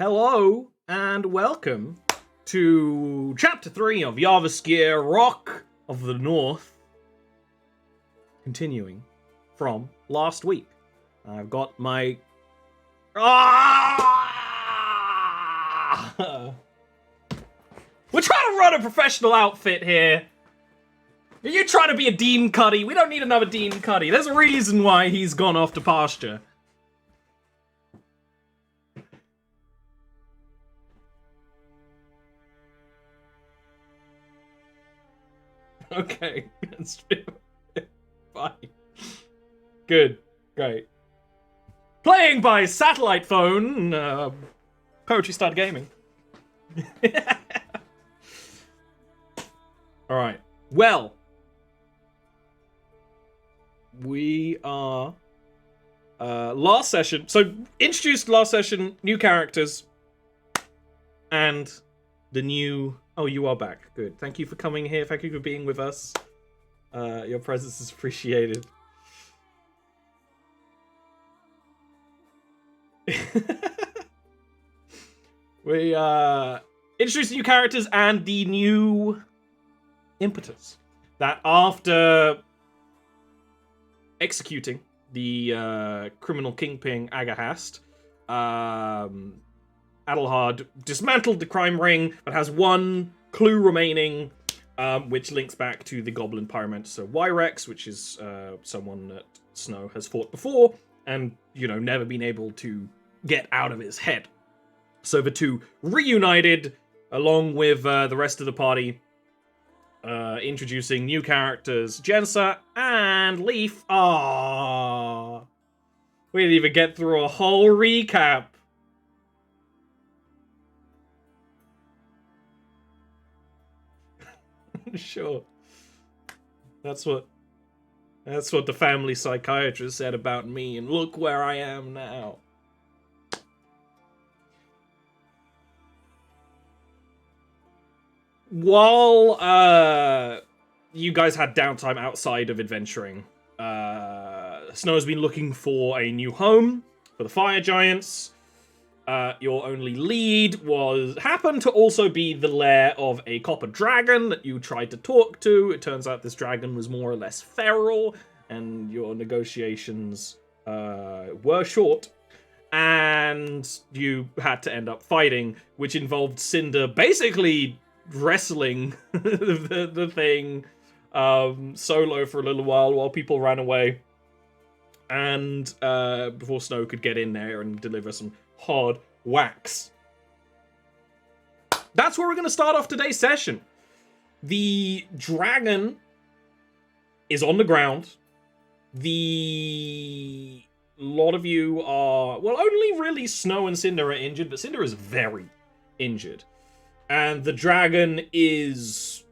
Hello and welcome to Chapter 3 of Jarviskjir, Rock of the North. Continuing from last week. I've got my... We're trying to run a professional outfit here. You trying to be a Dean Cuddy? We don't need another Dean Cuddy. There's a reason why he's gone off to pasture. Okay, that's fine. Good, great. Playing by satellite phone, Poetry Stud Gaming. Alright, well. We are... last session, so introduced last session, new characters, and the new... Oh, you are back. Good. Thank you for coming here. Thank you for being with us. Your presence is appreciated. We introduced new characters and the new impetus. That after executing the criminal kingpin Agahast, Adelhard dismantled the crime ring, but has one clue remaining, which links back to the Goblin Pyromancer Wyrex, which is someone that Snow has fought before, and, you know, never been able to get out of his head. So the two reunited, along with the rest of the party, introducing new characters, Jensa and Leaf. Ah, we didn't even get through a whole recap. Sure. That's what the family psychiatrist said about me, and look where I am now. While you guys had downtime outside of adventuring, Snow's been looking for a new home for the fire giants. Your only lead happened to also be the lair of a copper dragon that you tried to talk to. It turns out this dragon was more or less feral, and your negotiations were short. And you had to end up fighting, which involved Cinder basically wrestling the thing solo for a little while people ran away. And before Snow could get in there and deliver some hard wax. That's where we're going to start off today's session. The dragon is on the ground. A lot of you are... Well, only really Snow and Cinder are injured, but Cinder is very injured. And the dragon is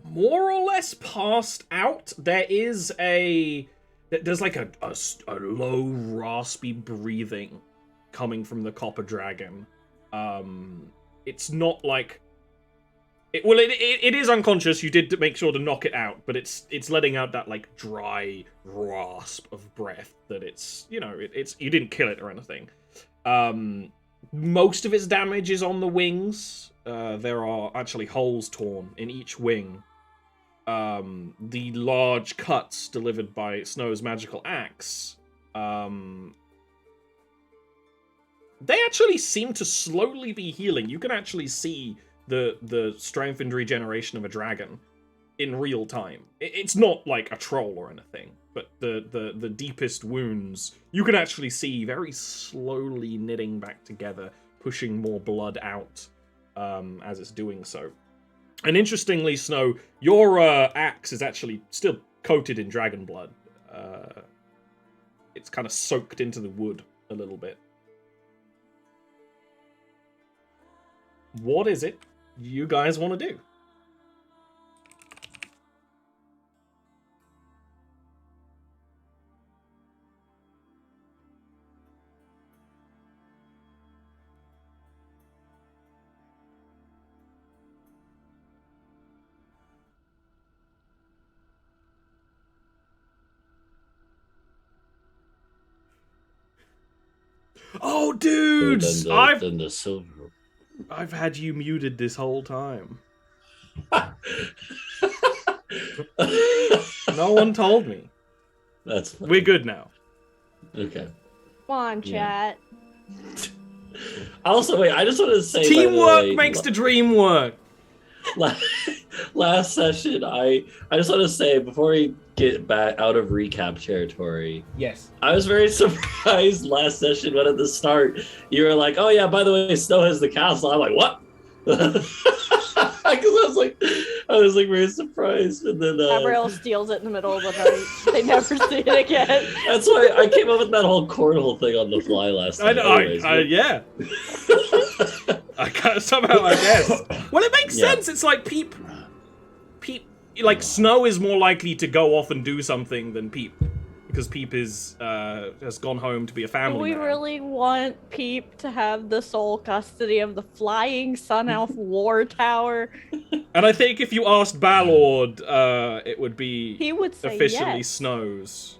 more or less passed out. There's like a low, raspy breathing coming from the copper dragon. It's not like... It is unconscious. You did make sure to knock it out, but it's letting out that, like, dry rasp of breath that it's, you know, you didn't kill it or anything. Most of its damage is on the wings. There are actually holes torn in each wing. The large cuts delivered by Snow's magical axe, they actually seem to slowly be healing. You can actually see the strength and regeneration of a dragon in real time. It's not like a troll or anything, but the deepest wounds you can actually see very slowly knitting back together, pushing more blood out as it's doing so. And interestingly, Snow, your axe is actually still coated in dragon blood. It's kind of soaked into the wood a little bit. What is it you guys want to do? Oh, dudes! Than the silver. I've had you muted this whole time. No one told me. That's funny. We're good now. Okay. Come on, chat. Also, wait, I just want to say, Teamwork makes the dream work. Last session, I just want to say, before we get back out of recap territory, yes, I was very surprised last session when at the start you were like, "Oh yeah, by the way, Snow has the castle." I'm like, "What?" Because I was like very surprised, and then Gabrielle steals it in the middle of the night. They never see it again. That's why I came up with that whole cornhole thing on the fly last time. Yeah. Somehow I guess. Well, it makes sense. It's like Peep, like Snow is more likely to go off and do something than Peep, because Peep is has gone home to be a family. Do we really want Peep to have the sole custody of the flying Sun Elf War Tower? And I think if you asked Ballord, it would be he would say officially yes. Snow's.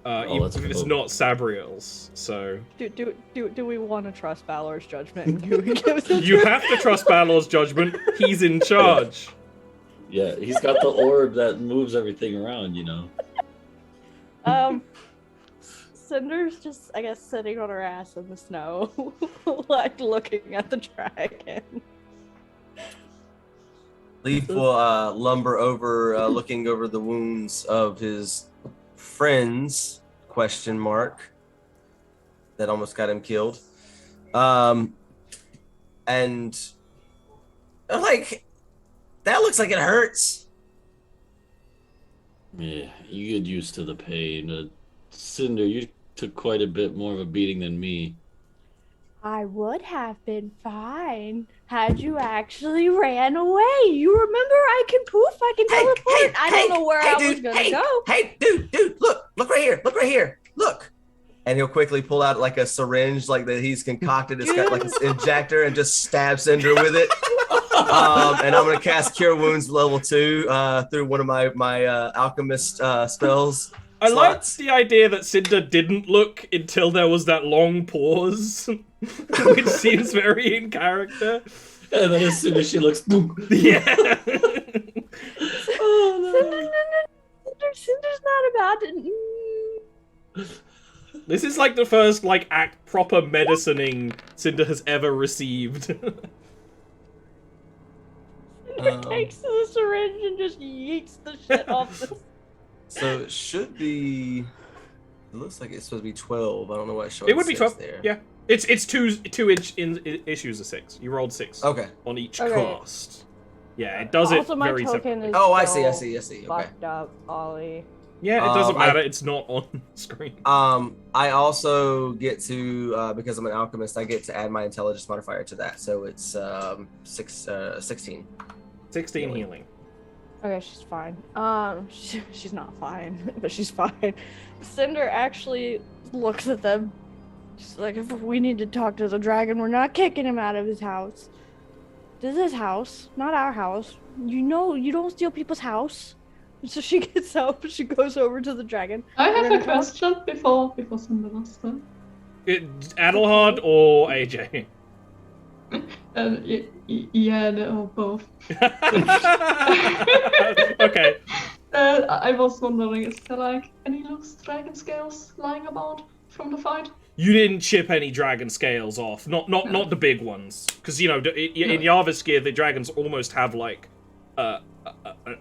Even if it's not Sabriel's, so... Do we want to trust Balor's judgment? You have to trust Balor's judgment. He's in charge. Yeah, he's got the orb that moves everything around, you know. Cinder's just, I guess, sitting on her ass in the snow, like looking at the dragon. Leaf will lumber over, looking over the wounds of his friends, ? That almost got him killed. And I'm like, that looks like it hurts. Yeah, you get used to the pain. Cinder, you took quite a bit more of a beating than me. I would have been fine had you actually ran away. You remember I can poof, I can teleport. I don't know where I was gonna go. Hey, dude, look right here, look. And he'll quickly pull out like a syringe, like that he's concocted. It's got like an injector, and just stab Cinder with it. And I'm gonna cast Cure Wounds level 2 through one of my alchemist spells. I liked the idea that Cinder didn't look until there was that long pause, which seems very in character. And then as soon as she looks, boom. Yeah. Oh, no. Cinder's not about to... This is like the first act proper medicining Cinder has ever received. Cinder takes the syringe and just yeets the shit off the... So it should be. It looks like it's supposed to be 12. I don't know why it's showing. It would be 12. There. Yeah, it's two issues of 6. You rolled 6. Okay. On each cast. Yeah, it does also, it my very token is I see. Okay. Fucked up, Ollie. Yeah, it doesn't matter. It's not on screen. I also get to because I'm an alchemist. I get to add my intelligence modifier to that, so it's 16. 16 healing. Okay, she's fine. She's not fine, but she's fine. Cinder actually looks at them. She's like, if we need to talk to the dragon, we're not kicking him out of his house. This is his house, not our house. You know, you don't steal people's house. So she gets up, she goes over to the dragon. I have a question before Cinder does that. Adelhard or AJ? Yeah, or both. Okay. I was wondering, is there any loose dragon scales lying about from the fight? You didn't chip any dragon scales off, not the big ones, because in Jarviskjir the dragons almost have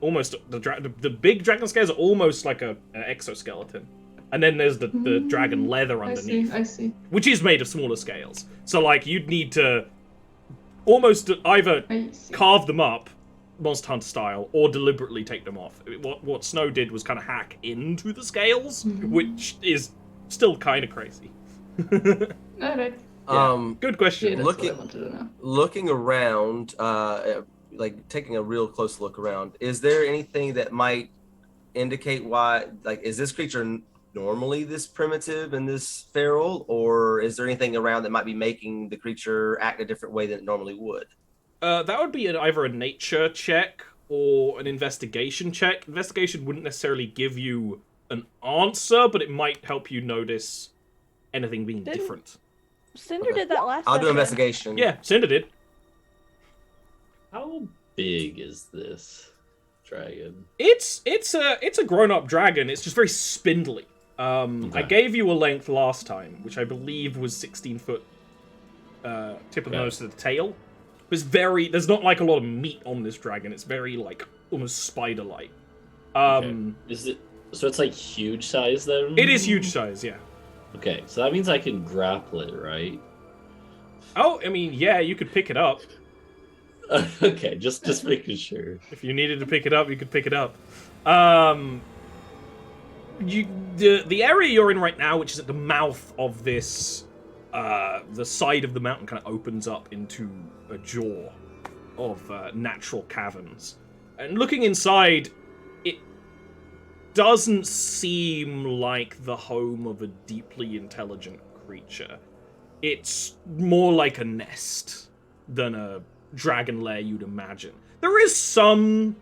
almost the big dragon scales are almost like an exoskeleton, and then there's the dragon leather underneath. I see. Which is made of smaller scales. So you'd need to almost either carve them up, Monster Hunter style, or deliberately take them off. What Snow did was kind of hack into the scales, which is still kind of crazy. Alright. Yeah. Good question. Yeah, looking around, taking a real close look around, is there anything that might indicate why, is this creature normally this primitive and this feral, or is there anything around that might be making the creature act a different way than it normally would? That would be either a nature check or an investigation check. Investigation wouldn't necessarily give you an answer, but it might help you notice anything being Didn't- different. Cinder did that last I'll do session. investigation. Yeah, Cinder did. How big is this dragon? It's a grown-up dragon. It's just very spindly. I gave you a length last time, which I believe was 16 foot. Tip of the nose to the tail. It's very. There's not like a lot of meat on this dragon. It's very like almost spider-like. Is it? So it's like huge size then? It is huge size, yeah. Okay, so that means I can grapple it, right? Oh, I mean, yeah, you could pick it up. Okay, just making sure. If you needed to pick it up, you could pick it up. The area you're in right now, which is at the mouth of this, the side of the mountain kind of opens up into a jaw of natural caverns. And looking inside, it doesn't seem like the home of a deeply intelligent creature. It's more like a nest than a dragon lair you'd imagine. There is some,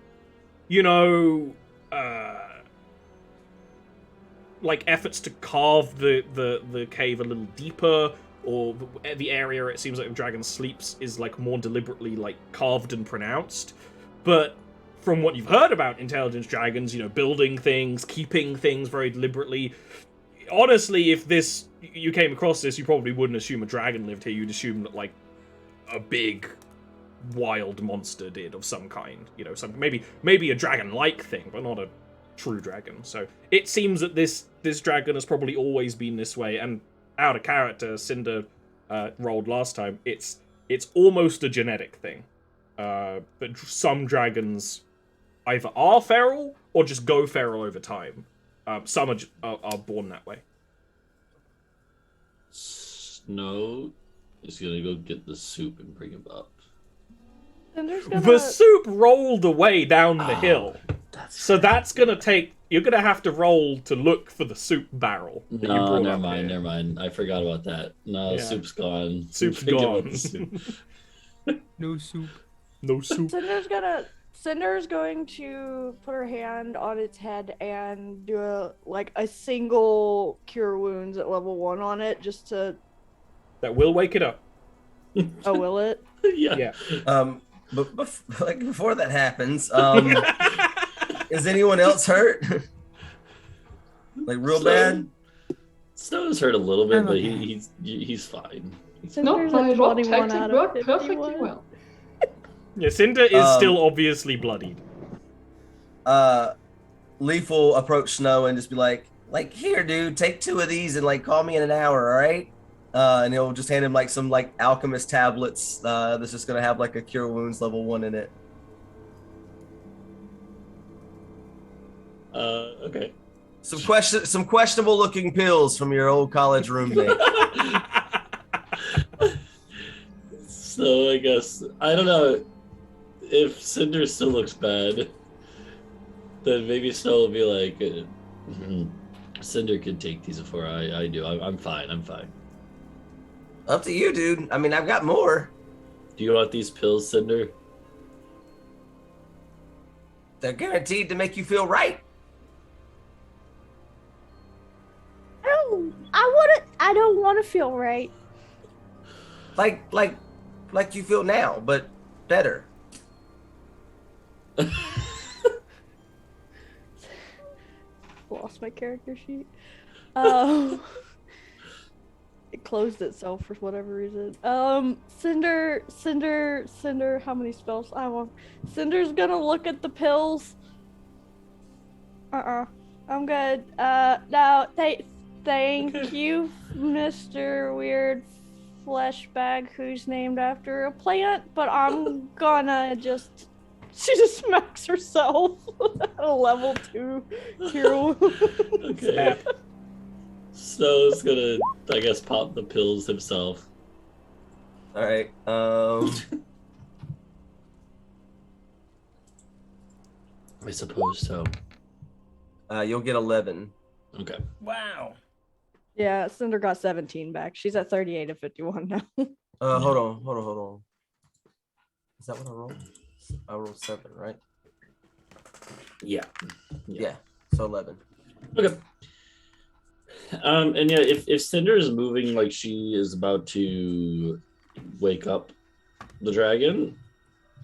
like efforts to carve the cave a little deeper, or the area it seems like the dragon sleeps is like more deliberately like carved and pronounced. But from what you've heard about intelligence dragons, building things, keeping things very deliberately, honestly, if you came across this, you probably wouldn't assume a dragon lived here. You'd assume that like a big wild monster did of some kind, maybe a dragon-like thing, but not a true dragon. So it seems that this dragon has probably always been this way. And out of character, Cinder rolled last time. It's almost a genetic thing, but some dragons either are feral or just go feral over time. Some are born that way. Snow is gonna go get the soup and bring him up. Cinder's gonna... The soup rolled away down the hill. That's gonna take... You're gonna have to roll to look for the soup barrel. No, never mind. I forgot about that. No, Yeah. soup's gone. Soup's Forget about gone. the soup. No soup. No soup. Cinder's going to put her hand on its head and do a single cure wounds at level 1 on it, just to... That will wake it up. Oh, will it? Yeah. But before that happens, is anyone else hurt? Like real bad? Snow's hurt a little bit, I'm but okay. he's fine. Cinder's my at rock 21 tactic out of worked 51. perfectly well. Yeah, Cinder is still obviously bloodied. Leaf will approach Snow and just be like, here, dude, take 2 of these and like call me in an hour, all right? And he'll just hand him like some like alchemist tablets that's just gonna have like a cure wounds level 1 in it. Okay. Some questionable looking pills from your old college roommate. So I guess I don't know if Cinder still looks bad. Then maybe Snow will be like, Cinder can take these before I do. I'm fine. Up to you, dude. I mean, I've got more. Do you want these pills, Cinder? They're guaranteed to make you feel right. I don't want to feel right. Like you feel now, but better. Lost my character sheet. It closed itself for whatever reason. Cinder, how many spells I want? Cinder's gonna look at the pills. I'm good. No, thank you, Mr. Weird Flesh Bag, who's named after a plant, but I'm gonna just... She just smacks herself at a level 2 hero. Okay. Snow's gonna, I guess, pop the pills himself. All right. I suppose so. You'll get 11. Okay. Wow. Yeah, Cinder got 17 back. She's at 38 of 51 now. Hold on. Is that what I rolled? I rolled 7, right? Yeah. Yeah. So 11. Okay. And yeah, if Cinder is moving like she is about to wake up the dragon,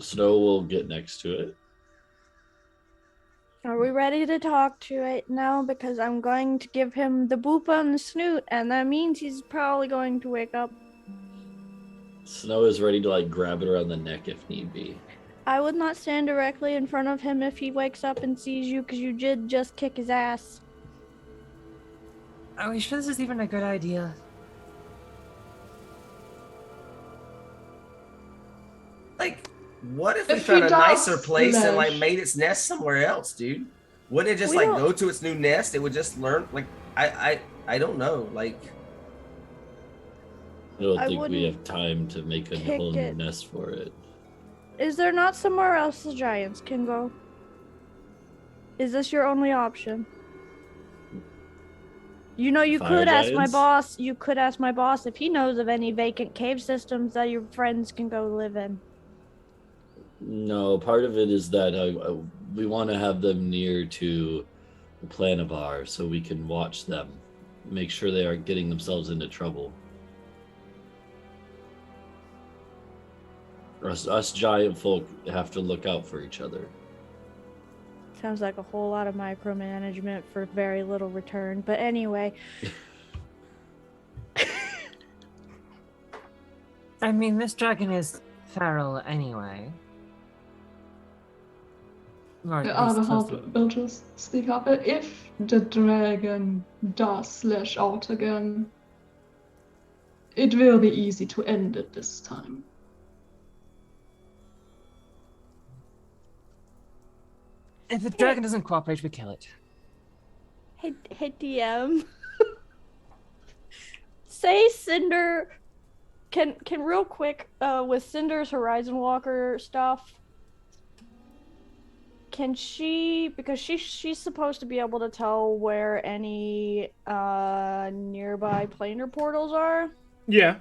Snow will get next to it. Are we ready to talk to it now? Because I'm going to give him the boop on the snoot, and that means he's probably going to wake up. Snow is ready to like grab it around the neck if need be. I would not stand directly in front of him if he wakes up and sees you, because you did just kick his ass. Are we sure this is even a good idea? Like, what if we If found he a nicer does place and like flesh- made its nest somewhere else, dude? Wouldn't it just We like don't- go to its new nest? It would just learn. Like, I don't know. Like, I don't I think we wouldn't have time to make a kick whole new it. nest for it. Is there not somewhere else the giants can go? Is this your only option? You know, you Fire could ask my giants? boss. You could ask my boss if he knows of any vacant cave systems that your friends can go live in. No, part of it is that we want to have them near to the Planivar so we can watch them, make sure they aren't getting themselves into trouble. Us giant folk have to look out for each other. Sounds like a whole lot of micromanagement for very little return. But anyway, I mean, this dragon is feral anyway. Or at least Aberhard supposed to- will just speak up. If the dragon does lash out again, it will be easy to end it this time. If the dragon doesn't cooperate, we kill it. hey DM. Say Cinder can real quick with Cinder's Horizon Walker stuff. Can she, because she's supposed to be able to tell where any nearby planar portals are? Yeah.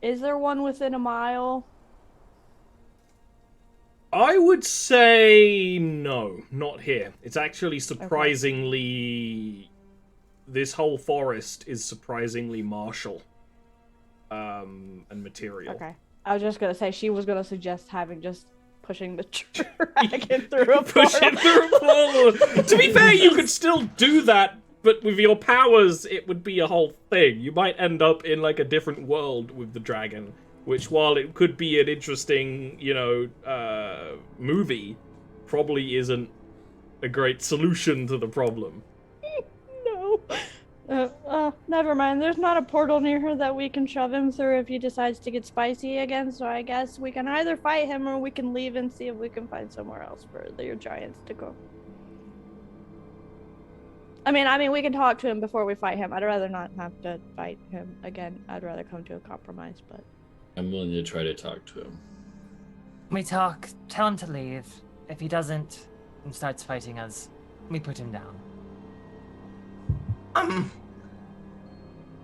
Is there one within a mile? I would say no, not here. It's actually surprisingly... This whole forest is surprisingly martial. And material. Okay. I was just gonna say she was gonna suggest having just pushing the dragon through a Push portal. it through a portal. To be fair, you could still do that, but with your powers, it would be a whole thing. You might end up in like a different world with the dragon, which, while it could be an interesting, movie, probably isn't a great solution to the problem. No. Never mind. There's not a portal near her that we can shove him through if he decides to get spicy again. So I guess we can either fight him or we can leave and see if we can find somewhere else for your giants to go. I mean, we can talk to him before we fight him. I'd rather not have to fight him again. I'd rather come to a compromise. But I'm willing to try to talk to him. We talk, tell him to leave. If he doesn't and starts fighting us, we put him down.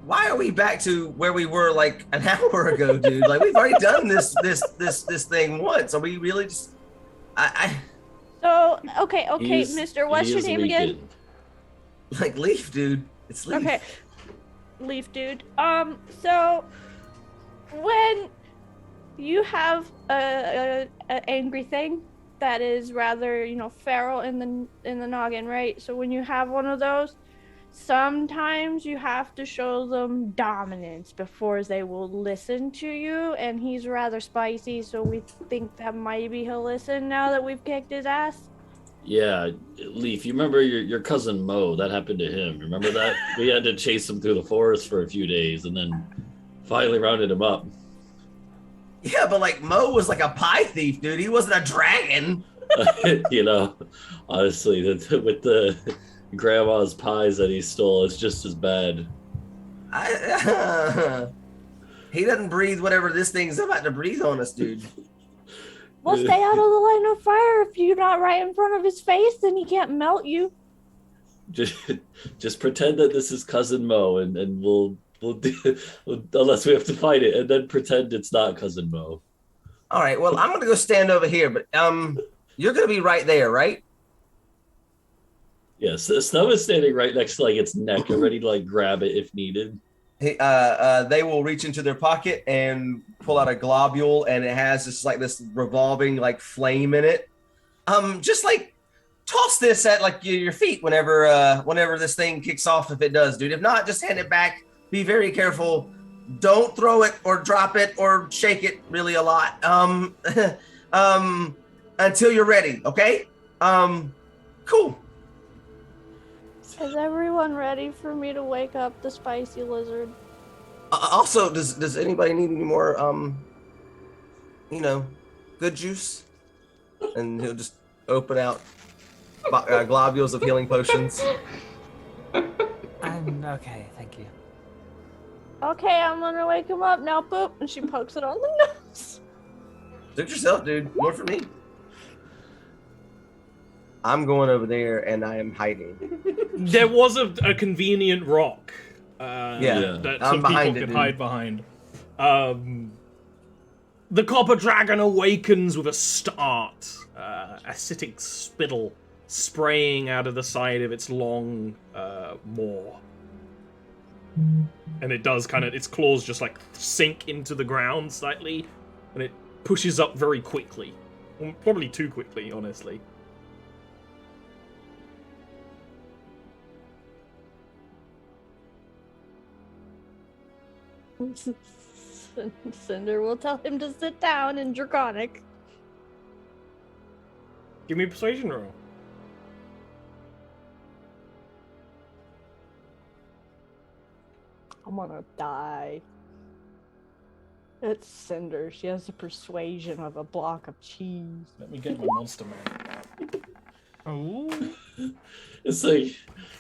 Why are we back to where we were like an hour ago, dude? Like, we've already done this thing once. Are we really just? so okay, He's- Mister. What's he your is name again? weakened. Like, Leaf, dude. It's Leaf. Okay. Leaf dude. So when you have a angry thing that is rather, feral in the noggin, right? So when you have one of those, sometimes you have to show them dominance before they will listen to you, and he's rather spicy, so we think that maybe he'll listen now that we've kicked his ass. Yeah, Leaf, you remember your cousin Mo? That happened to him. Remember that? We had to chase him through the forest for a few days and then finally rounded him up. Yeah, but like Mo was like a pie thief, dude. He wasn't a dragon. Honestly, with the grandma's pies that he stole, it's just as bad. He doesn't breathe whatever this thing's about to breathe on us, dude. Well, stay out of the line of fire. If you're not right in front of his face, then he can't melt you. Just pretend that this is cousin Mo, and we'll do, unless we have to fight it, and then pretend it's not cousin Mo. All right, well, I'm gonna go stand over here, but you're gonna be right there, right? Yes, Snow is standing right next to like its neck and ready to like grab it if needed. They will reach into their pocket and pull out a globule, and it has this revolving like flame in it. Just like toss this at like your feet whenever this thing kicks off, if it does, dude. If not, just hand it back. Be very careful. Don't throw it or drop it or shake it really a lot. Until you're ready, okay? Cool. Is everyone ready for me to wake up the spicy lizard? Also, does anybody need any more good juice? And he'll just open out globules of healing potions. I'm okay, thank you. Okay, I'm gonna wake him up now, boop. And she pokes it on the nose. Suit yourself, dude. More for me. I'm going over there and I am hiding. There was a convenient rock that some people could hide behind. The copper dragon awakens with a start, acidic spittle spraying out of the side of its long maw. And it does its claws just like sink into the ground slightly, and it pushes up very quickly. Well, probably too quickly, honestly. Cinder will tell him to sit down in Draconic. Give me a persuasion roll. I'm gonna die. It's Cinder. She has the persuasion of a block of cheese. Let me get my monster man. Oh. It's like,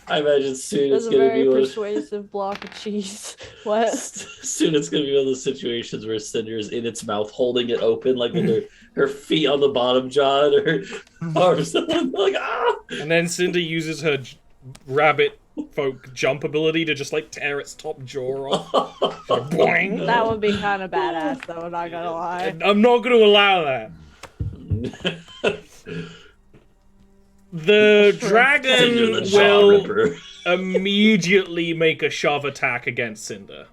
I imagine soon It's it's a going to very be persuasive block of cheese. What? Soon it's going to be one of those situations where Cinder's in its mouth holding it open, like with her feet on the bottom jaw and her arms like, ah! And then Cinder uses her rabbit folk jump ability to just like tear its top jaw off. Boing! That would be kind of badass, though, not gonna lie. I'm not going to allow that. The dragon the jaw will ripper. immediately make a shove attack against Cinder.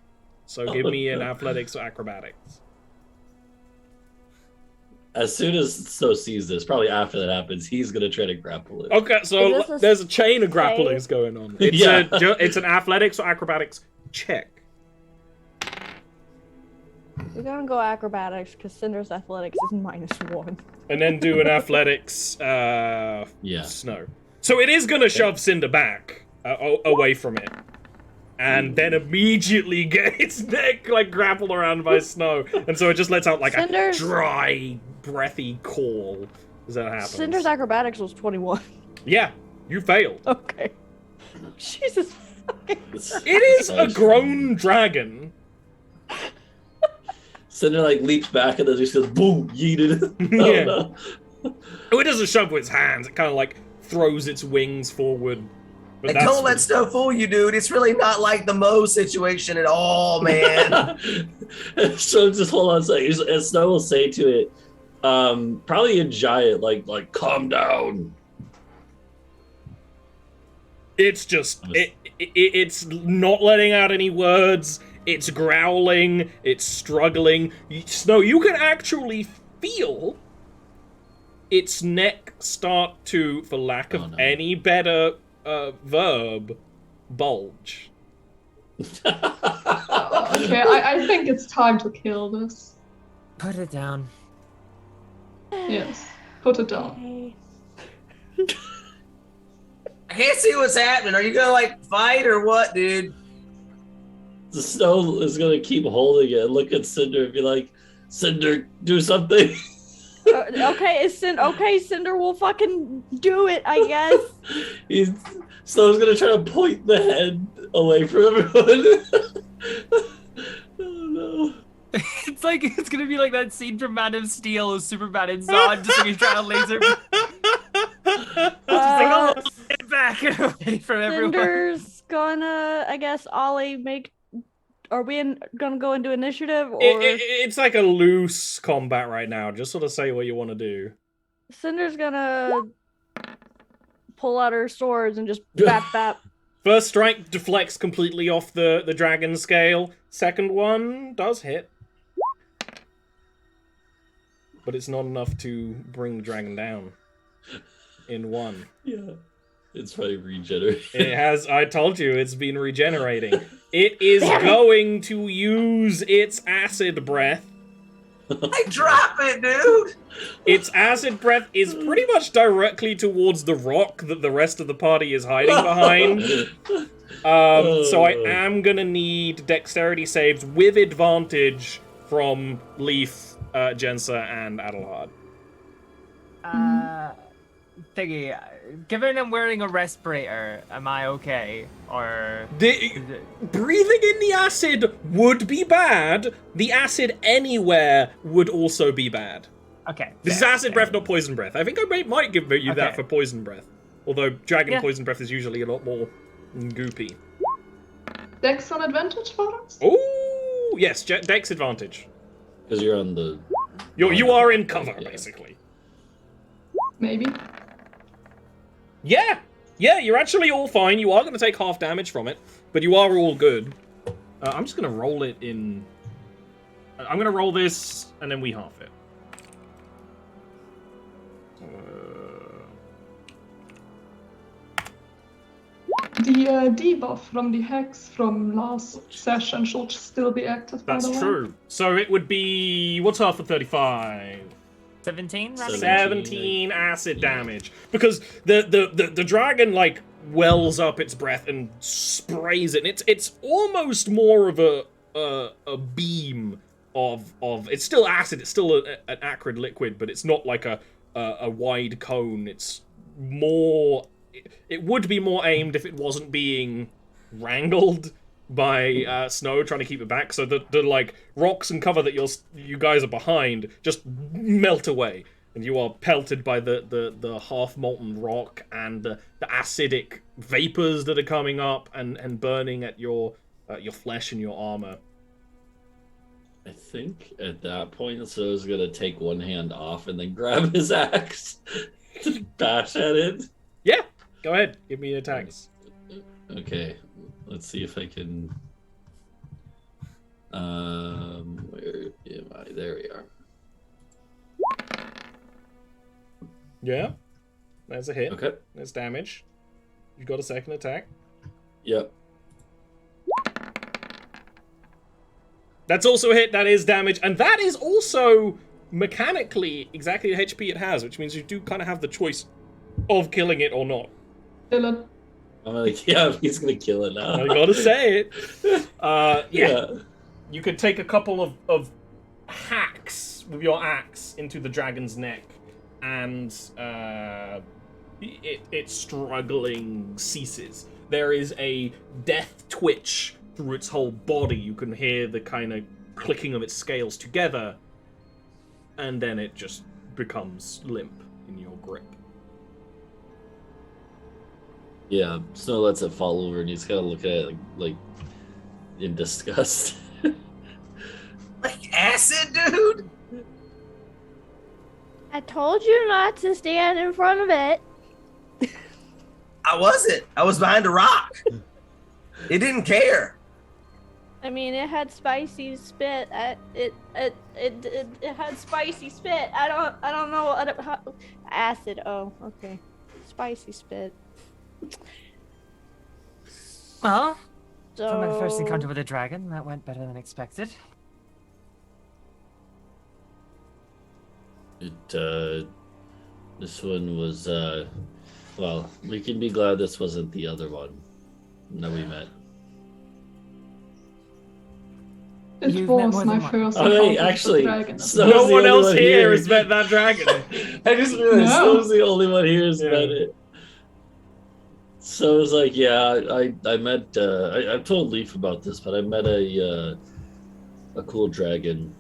So give me an athletics or acrobatics. As soon as Snow sees this, probably after that happens, he's going to try to grapple it. Okay, so there's a chain of grapplings going on. It's Yeah. It's an athletics or acrobatics check. We're gonna go acrobatics because Cinder's athletics is -1. And then do an athletics Snow. So it is going to shove Cinder back away from it. And then immediately get its neck like grappled around by Snow. And so it just lets out like Cinder's... a dry, breathy call as that happens. Cinder's acrobatics was 21. Yeah, you failed. Okay. Jesus fucking It is a grown dragon. Cinder like leaps back and then just goes boom, yeeted. Yeah. No. Oh, it doesn't shove with its hands. It kind of like throws its wings forward. But And don't let Snow fool you, dude. It's really not like the Mo situation at all, man. So just hold on a second. And Snow will say to it, probably in giant, like calm down. It's just it's not letting out any words. It's growling. It's struggling. Snow, you can actually feel its neck start to, for lack of any better verb, bulge. Okay, I think it's time to kill this. Put it down. Yes, put it down. I can't see what's happening. Are you gonna like fight or what, dude? The Snow is gonna keep holding it and look at Cinder and be like, Cinder, do something. Okay, Cinder will fucking do it, I guess. Snow's gonna try to point the head away from everyone. Oh no. It's like it's gonna be like that scene from Man of Steel with Superman and Zod just like he's trying to laser. Just like, oh, get back away from everyone. Cinder's gonna, I guess, Ollie make. Are we gonna go into initiative or? It's like a loose combat right now. Just sort of say what you want to do. Cinder's gonna pull out our swords and just bap bap. First strike deflects completely off the dragon scale. Second one does hit. But it's not enough to bring the dragon down in one. Yeah. It's probably regenerating. It has, I told you, it's been regenerating. It is going to use its acid breath. Hey, drop it, dude! Its acid breath is pretty much directly towards the rock that the rest of the party is hiding behind. So I am gonna need dexterity saves with advantage from Leaf, Jensa, and Adelhard. Thingy, given I'm wearing a respirator, am I okay? Or Breathing in the acid would be bad. The acid anywhere would also be bad. Okay. This is acid breath, not poison breath. I think I might give you that for poison breath. Although dragon poison breath is usually a lot more goopy. Dex on advantage for us? Oh, yes, dex advantage. Because you're on the... You are in cover, basically. Maybe. Yeah, you're actually all fine. You are going to take half damage from it, but you are all good. I'm just going to roll it in... I'm going to roll this, and then we half it. The debuff from the hex from last session should still be active, by the way. That's true. So it would be... What's half of 35? 17? 17 acid damage. Because the dragon, like, wells up its breath and sprays it. And it's almost more of a beam of... It's still acid, it's still an acrid liquid, but it's not like a wide cone. It's more... It would be more aimed if it wasn't being wrangled by Snow trying to keep it back. So the like rocks and cover that you guys are behind just melt away, and you are pelted by the half molten rock and the acidic vapors that are coming up and burning at your flesh and your armor. I think at that point, Snow's gonna take one hand off and then grab his axe to bash at it. Yeah. Go ahead, give me attacks. Okay, let's see if I can. Where am I? There we are. Yeah, that's a hit. Okay. That's damage. You got a second attack. Yep. That's also a hit. That is damage, and that is also mechanically exactly the HP it has, which means you do kind of have the choice of killing it or not. Dylan. I'm like, yeah, he's gonna kill it now. I gotta say it. Yeah. You could take a couple of hacks with your axe into the dragon's neck, and its struggling ceases. There is a death twitch through its whole body. You can hear the kind of clicking of its scales together, and then it just becomes limp in your grip. Yeah, Snow lets it fall over, and he's kind of looking at it like in disgust. Like acid, dude? I told you not to stand in front of it. I wasn't. I was behind a rock. It didn't care. I mean, it had spicy spit. It had spicy spit. I don't know what acid. Oh, okay, spicy spit. Well, So for my first encounter with a dragon, that went better than expected. This one was, well, we can be glad this wasn't the other one that we met. It You've met was more my than one. first Oh, encounter wait, with actually, the dragon. so- No the one only else one here here. has met that dragon. I just realized No. Snow's the only one here who's Yeah. met it. So it was like, yeah, I met, I've told Leaf about this, but I met a cool dragon.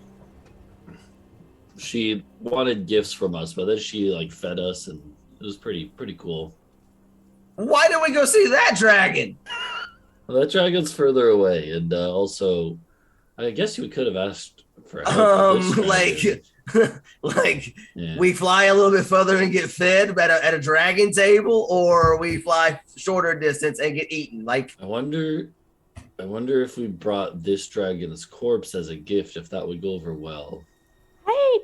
She wanted gifts from us, but then she like fed us, and it was pretty cool. Why didn't we go see that dragon? Well, that dragon's further away, and also, I guess you could have asked for help. with this Like, dragon. Like Yeah. we fly a little bit further and get fed at a dragon table, or we fly shorter distance and get eaten. Like I wonder if we brought this dragon's corpse as a gift, if that would go over well. Hey,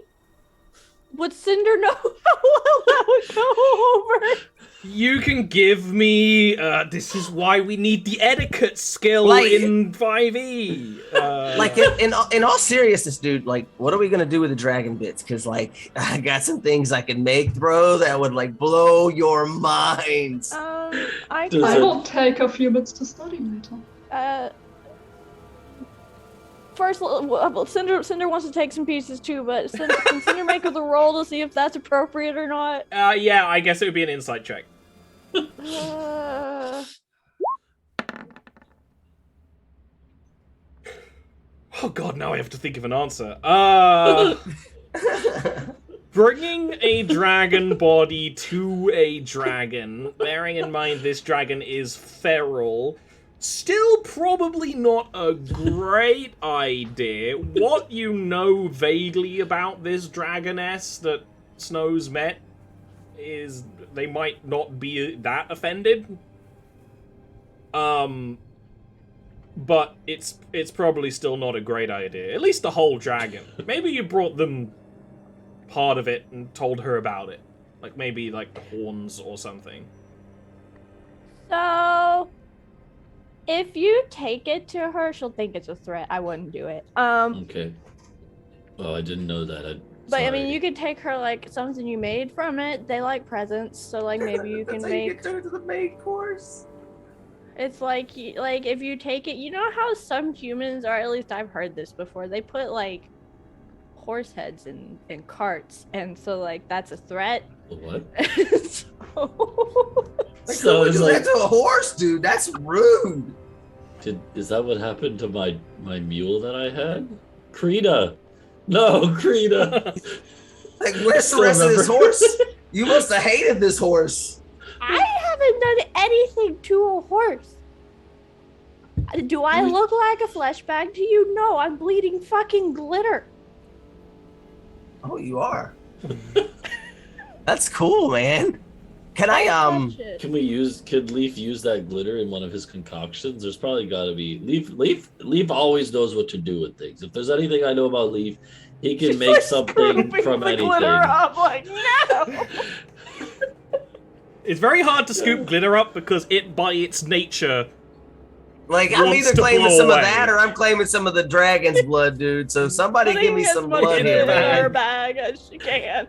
would Cinder know how well that would go over? You can give me. This is why we need the etiquette skill Like- in 5e. like in all seriousness, dude, like what are we gonna do with the dragon bits? Because like I got some things I can make, bro, that would like blow your minds. I Does I it- will take a few bits to study later. First, Cinder wants to take some pieces too, but can Cinder make the roll to see if that's appropriate or not? Yeah, I guess it would be an insight check. Oh god, now I have to think of an answer. Bringing a dragon body to a dragon, bearing in mind this dragon is feral, still probably not a great idea. What you know vaguely about this dragoness that Snow's met is they might not be that offended. But it's probably still not a great idea. At least the whole dragon. Maybe you brought them part of it and told her about it. Like maybe like the horns or something. So, if you take it to her, she'll think it's a threat. I wouldn't do it. Okay. Oh, I didn't know that. But I mean, you could take her like something you made from it. They like presents, so like maybe you can That's how you make. get turned to the main course. It's like if you take it, you know how some humans, or at least I've heard this before, they put like horse heads in carts, and so like that's a threat. What? So... Like, So who it's do like- that to a horse, dude? That's rude. Is that what happened to my mule that I had? Krita. No, Krita. Like, where's the Still rest of this remember. horse? You must have hated this horse. I haven't done anything to a horse. Do I look like a flesh bag to you? No, I'm bleeding fucking glitter. Oh, you are. That's cool, man. Can I Touch it. Could Leaf use that glitter in one of his concoctions? There's probably gotta be Leaf always knows what to do with things. If there's anything I know about Leaf, he can She's, make like, something scooping from the anything. glitter up, like, no. It's very hard to scoop glitter up because it, by its nature, Like, I'm Wants either to claiming blow some away. of that or I'm claiming some of the dragon's blood, dude. So somebody give me Putting some as much blood in here, her man. bag as she can.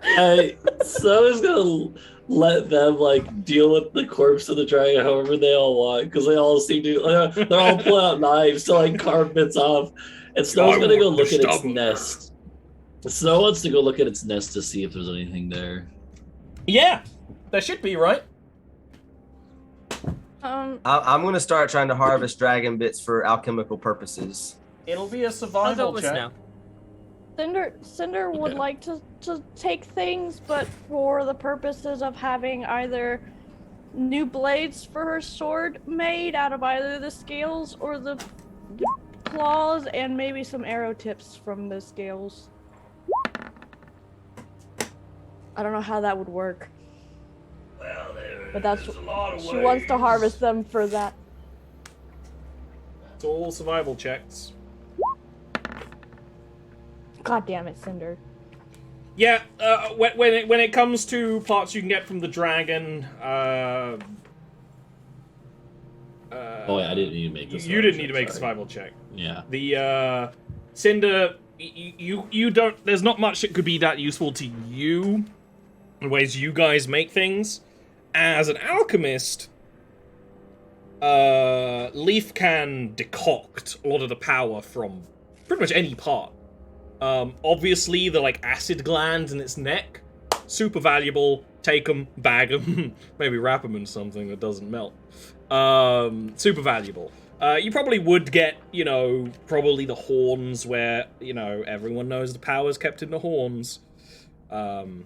So is gonna let them like deal with the corpse of the dragon however they all want, because they all seem to they're all pulling out knives to like carve bits off. And Snow's I gonna go want the look at its stubble. nest. Snow wants to go look at its nest to see if there's anything there. yeah, there should be, right? I'm going to start trying to harvest dragon bits for alchemical purposes. It'll be a I'll go survival with check. Snow. Cinder would Okay. like to take things, but for the purposes of having either new blades for her sword made out of either the scales or the claws, and maybe some arrow tips from the scales. I don't know how that would work, Well, but that's there's a lot of she wants to ways. harvest them for that. It's all survival checks. God damn it, Cinder. Yeah, when it comes to parts you can get from the dragon, Oh yeah, I didn't need to make this. you didn't need to make a survival check. Yeah. The Cinder, you don't. There's not much that could be that useful to you, in ways you guys make things. As an alchemist, Leaf can decoct a lot of the power from pretty much any part. Obviously, the like acid glands in its neck, super valuable. Take them, bag them, maybe wrap them in something that doesn't melt. Super valuable. You probably would get, probably the horns where, everyone knows the power's kept in the horns. Those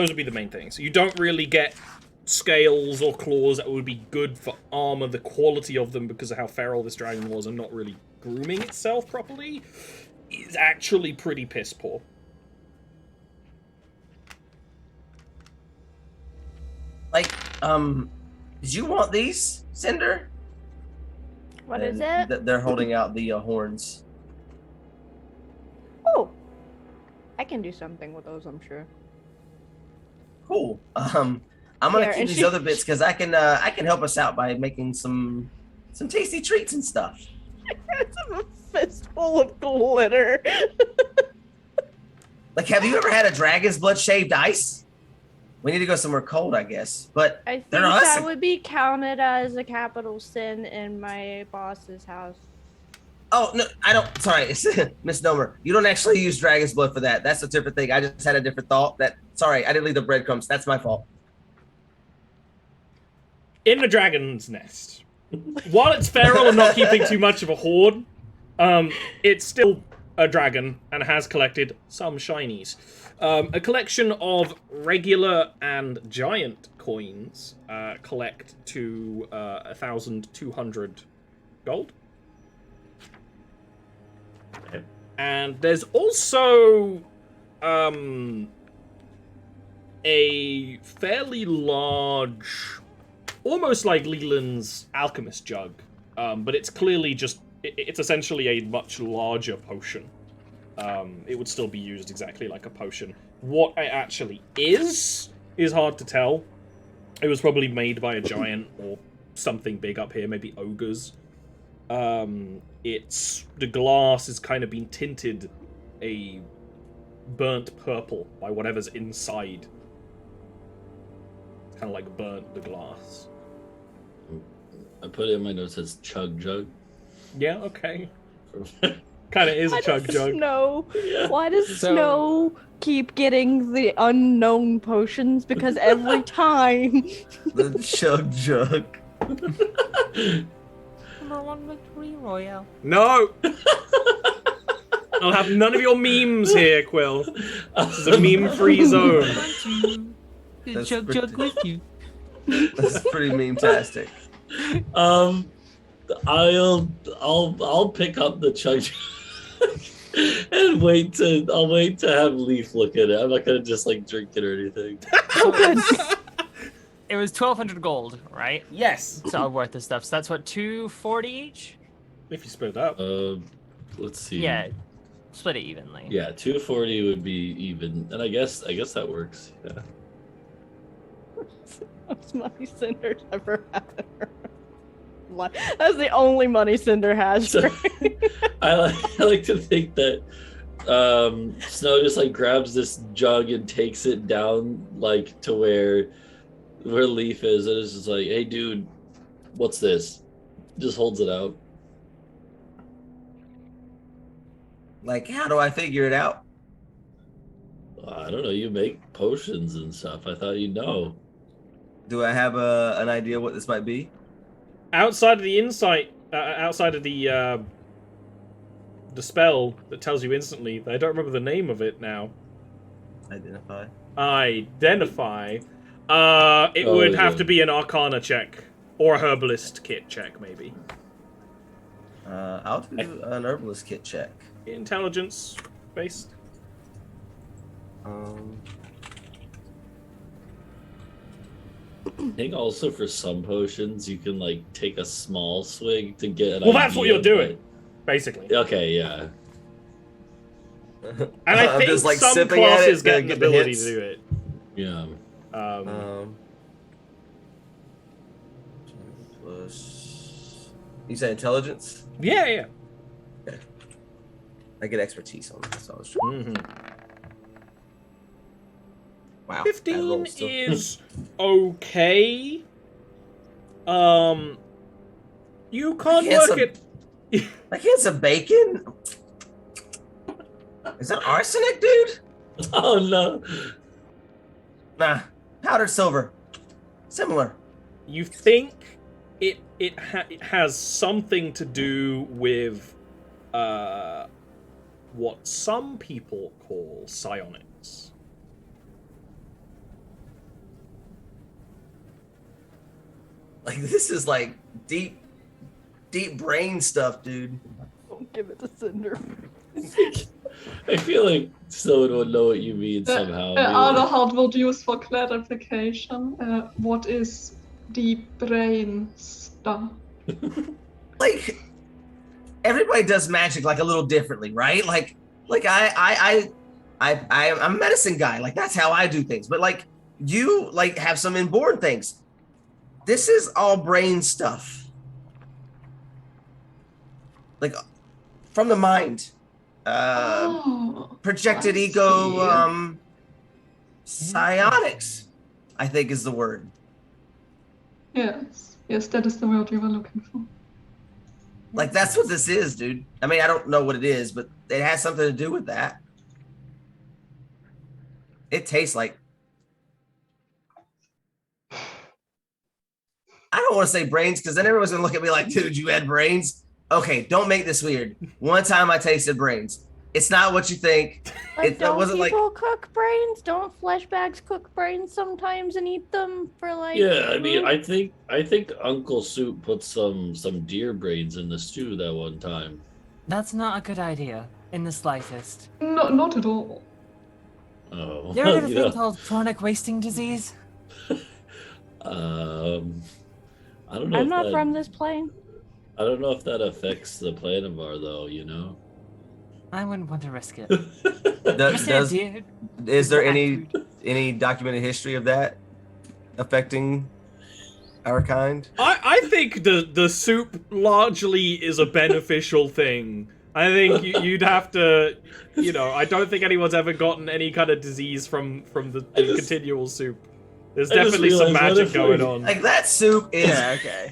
would be the main things. You don't really get scales or claws that would be good for armor. The quality of them, because of how feral this dragon was and not really grooming itself properly, is actually pretty piss poor. Like, did you want these, Cinder? What is And it? They're holding out the horns. Oh, I can do something with those, I'm sure. Cool. I'm gonna Here, keep and these she- other bits because I can help us out by making some tasty treats and stuff. It's a fistful of glitter. Like, have you ever had a dragon's blood shaved ice? We need to go somewhere cold, I guess. But I think they're us. that would be counted as a capital sin in my boss's house. Oh no, I don't. Sorry, it's misnomer. You don't actually use dragon's blood for that. That's a different thing. I just had a different thought. Sorry, I didn't leave the breadcrumbs. That's my fault. In the dragon's nest, while it's feral and not keeping too much of a hoard, it's still a dragon and has collected some shinies. A collection of regular and giant coins collect to 1,200 gold. Okay. And there's also a fairly large, almost like Leland's alchemist jug, but it's clearly just, it's essentially a much larger potion. It would still be used exactly like a potion. What it actually is hard to tell. It was probably made by a giant or something big up here, maybe ogres. The glass has kind of been tinted a burnt purple by whatever's inside. It's kind of like burnt the glass. I put it in my notes as chug jug. Yeah, okay. Kind of is a chug jug. Why does So- Snow keep getting the unknown potions? Because every time. The chug jug. Number one victory royale. No! I'll have none of your memes here, Quill. This is a meme-free zone. That's Chug pretty- chug with you. That's pretty meme-tastic. I'll pick up the chug and I'll wait to have Leaf look at it. I'm not gonna just like drink it or anything. Oh, good. It was 1,200 gold, right? Yes. It's all worth this stuff. So that's what, 240 each? If you split it up. Let's see. Yeah, split it evenly. Yeah, 240 would be even, and I guess that works. Yeah. Most money Cinder's ever had in her life. That's the only money Cinder has. So, I like to think that Snow just like grabs this jug and takes it down like to where Leaf is, and it's just like, hey dude, what's this? Just holds it out. Like, how do I figure it out? I don't know, you make potions and stuff. I thought you'd know. Do I have an idea what this might be? Outside of the insight, outside of the spell that tells you instantly, I don't remember the name of it now. Identify. Identify. It Oh, would have yeah. to be an Arcana check or a Herbalist kit check, maybe. I'll do an herbalist kit check. Intelligence based. I think also for some potions you can like take a small swig to get an Well, that's what idea, you're doing, basically. but- Okay, yeah. And I I'm think just, like, some sipping at classes it, get an get the ability hits. to do it. Yeah. Plus, you say intelligence? Yeah. I get expertise on this. So I was trying. Mm-hmm. Wow. 15 is okay. You can't Yes, work it. Like, it's a bacon? Is that arsenic, dude? Oh no. Nah. Powdered silver. Similar. You think it has something to do with what some people call psionics. Like, this is like deep brain stuff, dude. Don't give it to Cinder. I feel like someone would know what you mean somehow. Other hard word used for clarification. What is the brain stuff? Like everybody does magic like a little differently, right? Like I'm a medicine guy. Like that's how I do things. But like you like have some inborn things. This is all brain stuff. Like from the mind. Projected I ego psionics, I think is the word. Yes, that is the word we were looking for. Like that's what this is, dude. I mean, I don't know what it is, but it has something to do with that. It tastes like I don't want to say brains because then everyone's gonna look at me like, dude, you had brains? Okay, don't make this weird. One time I tasted brains. It's not what you think. Like, That wasn't like people cook brains? Don't flesh bags cook brains sometimes and eat them for like? Yeah, I mean, food? I think Uncle Soup put some deer brains in the stew that one time. That's not a good idea in the slightest. No, not at all. Oh, You ever heard of a thing called chronic wasting disease? I don't know. I'm if not that, from this plane. I don't know if that affects the Planivar though. You know. I wouldn't want to risk it. Is there any documented history of that affecting our kind? I think the soup largely is a beneficial thing. I think you'd have to, I don't think anyone's ever gotten any kind of disease from the continual soup. There's definitely some magic going on. Like that soup is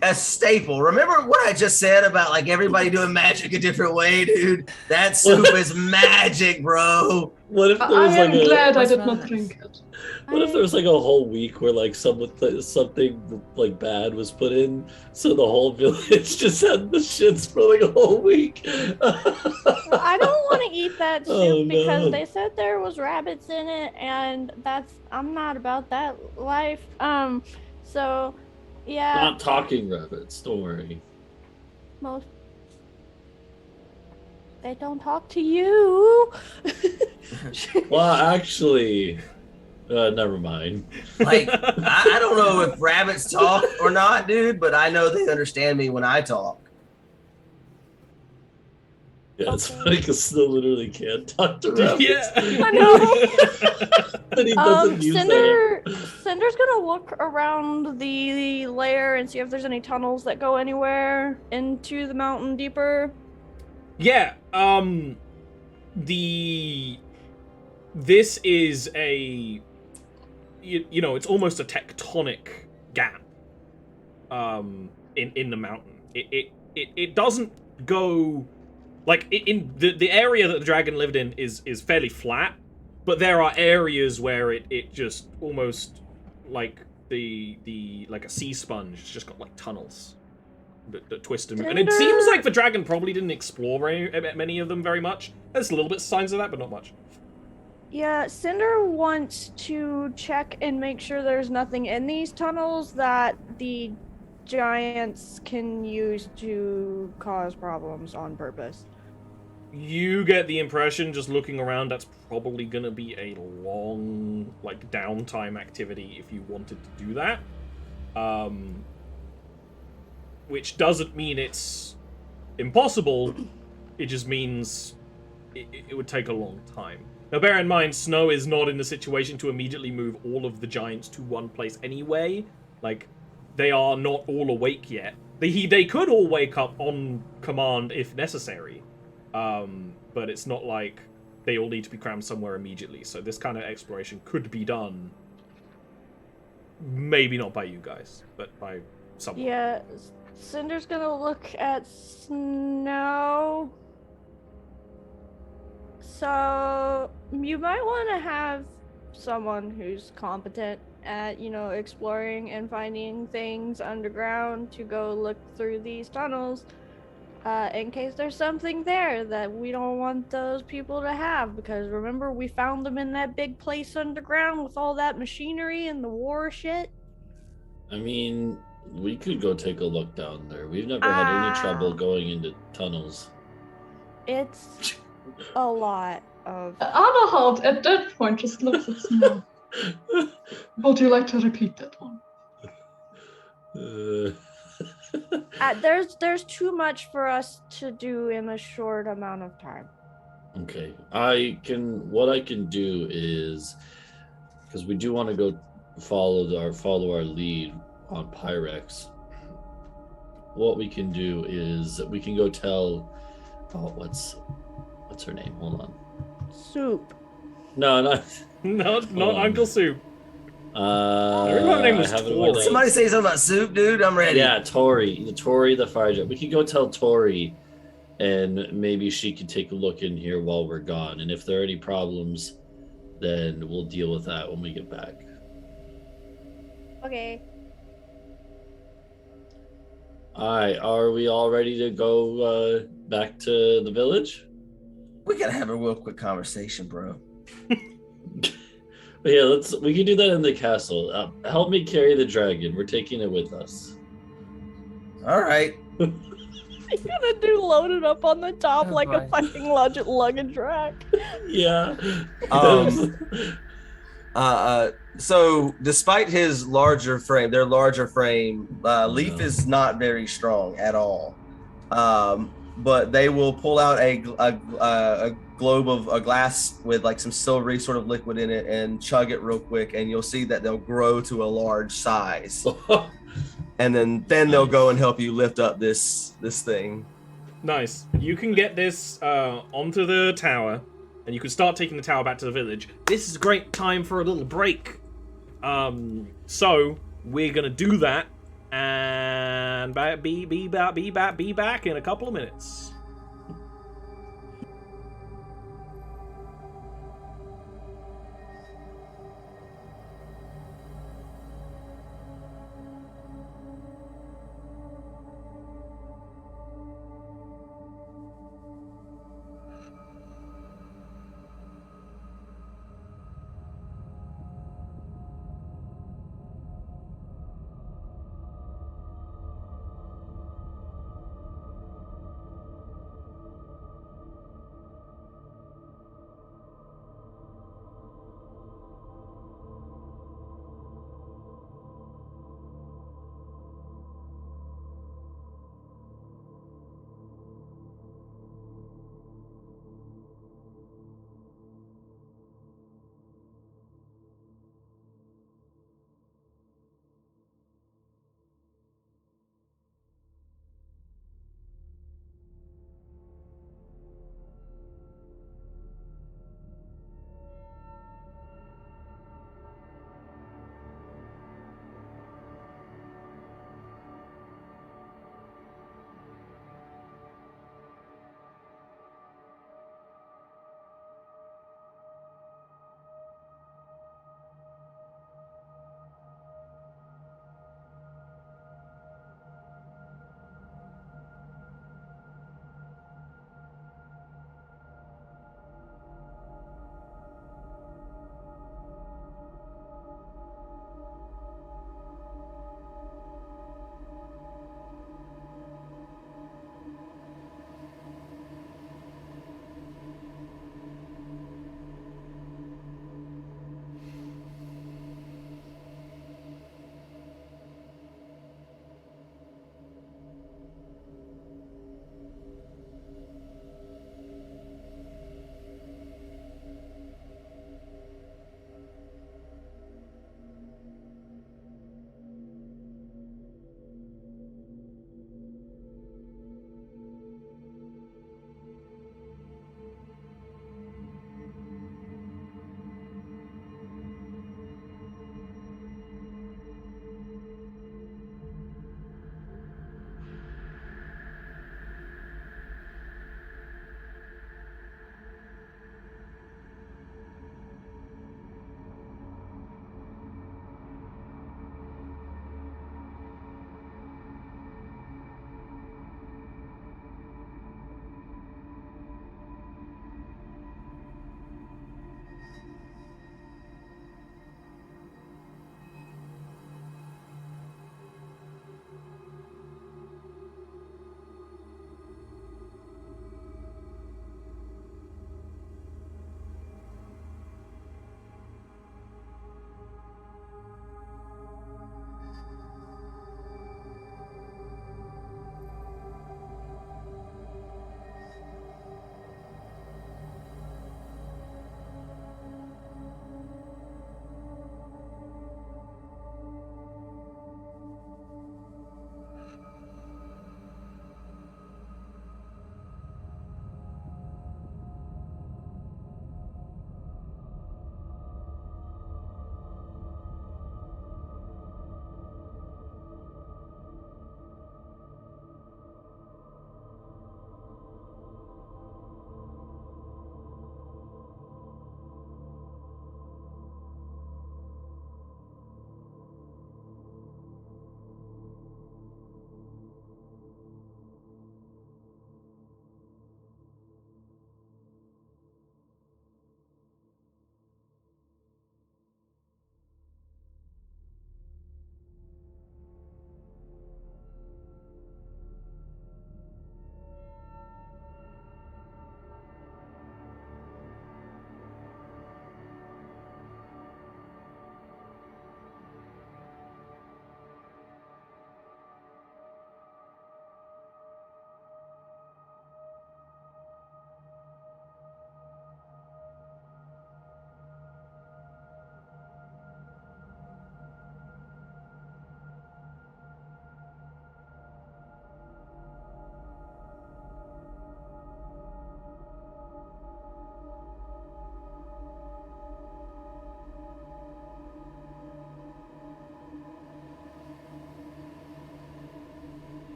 a staple. Remember what I just said about like everybody doing magic a different way, dude? That soup is magic, bro. What if there was I am glad I did not drink it. What if there was like a whole week where like something like bad was put in, so the whole village just had the shits for like a whole week? I don't want to eat that soup Oh, no. because they said there was rabbits in it, and I'm not about that life. So yeah. Not talking rabbits, don't worry. Most they don't talk to you. Well, actually, never mind. Like I don't know if rabbits talk or not, dude, but I know they understand me when I talk. Yeah, it's funny because Snow literally can't talk to rabbits. Yeah. I know. But he doesn't use that. Cinder's gonna look around the lair and see if there's any tunnels that go anywhere into the mountain deeper. Yeah, this is a, it's almost a tectonic gap, in the mountain. It doesn't go, like, in the area that the dragon lived in is fairly flat, but there are areas where it just almost, like, like a sea sponge, it's just got, like, tunnels that twist and move. And it seems like the dragon probably didn't explore many of them very much. There's a little bit of signs of that, but not much. Yeah, Cinder wants to check and make sure there's nothing in these tunnels that the giants can use to cause problems on purpose. You get the impression, just looking around, that's probably gonna be a long, like, downtime activity if you wanted to do that. Which doesn't mean it's impossible, it just means it would take a long time. Now bear in mind, Snow is not in the situation to immediately move all of the giants to one place anyway. Like, they are not all awake yet. They could all wake up on command if necessary. But it's not like they all need to be crammed somewhere immediately. So this kind of exploration could be done. Maybe not by you guys, but by someone. Yeah, Cinder's gonna look at Snow. So you might want to have someone who's competent at, exploring and finding things underground to go look through these tunnels, in case there's something there that we don't want those people to have. Because remember, we found them in that big place underground with all that machinery and the war shit. I mean, we could go take a look down there. We've never had any trouble going into tunnels. It's a lot of. Aderhard at that point just looks at Snow. Would you like to repeat that one? There's too much for us to do in a short amount of time. Okay, what I can do is, because we do want to go follow our lead on Pyrex. What we can do is we can go tell. Oh, what's her name? Hold on. Soup. No, not Not Uncle Soup. I remember her name was Tori. Somebody say something about soup, dude. I'm ready. Yeah, Tori, the fire giant. We can go tell Tori, and maybe she can take a look in here while we're gone. And if there are any problems, then we'll deal with that when we get back. Okay. All right, are we all ready to go back to the village? We gotta have a real quick conversation, bro. Yeah, we can do that in the castle. Help me carry the dragon. We're taking it with us. All right. You're gonna do loaded up on the top Oh, like boy. a fucking luggage rack. Yeah. So despite his larger frame, Leaf is not very strong at all. But they will pull out a globe of a glass with like some silvery sort of liquid in it and chug it real quick, and you'll see that they'll grow to a large size. And then they'll go and help you lift up this thing. Nice. You can get this onto the tower, and you can start taking the tower back to the village. This is a great time for a little break. So we're gonna do that, and be back in a couple of minutes.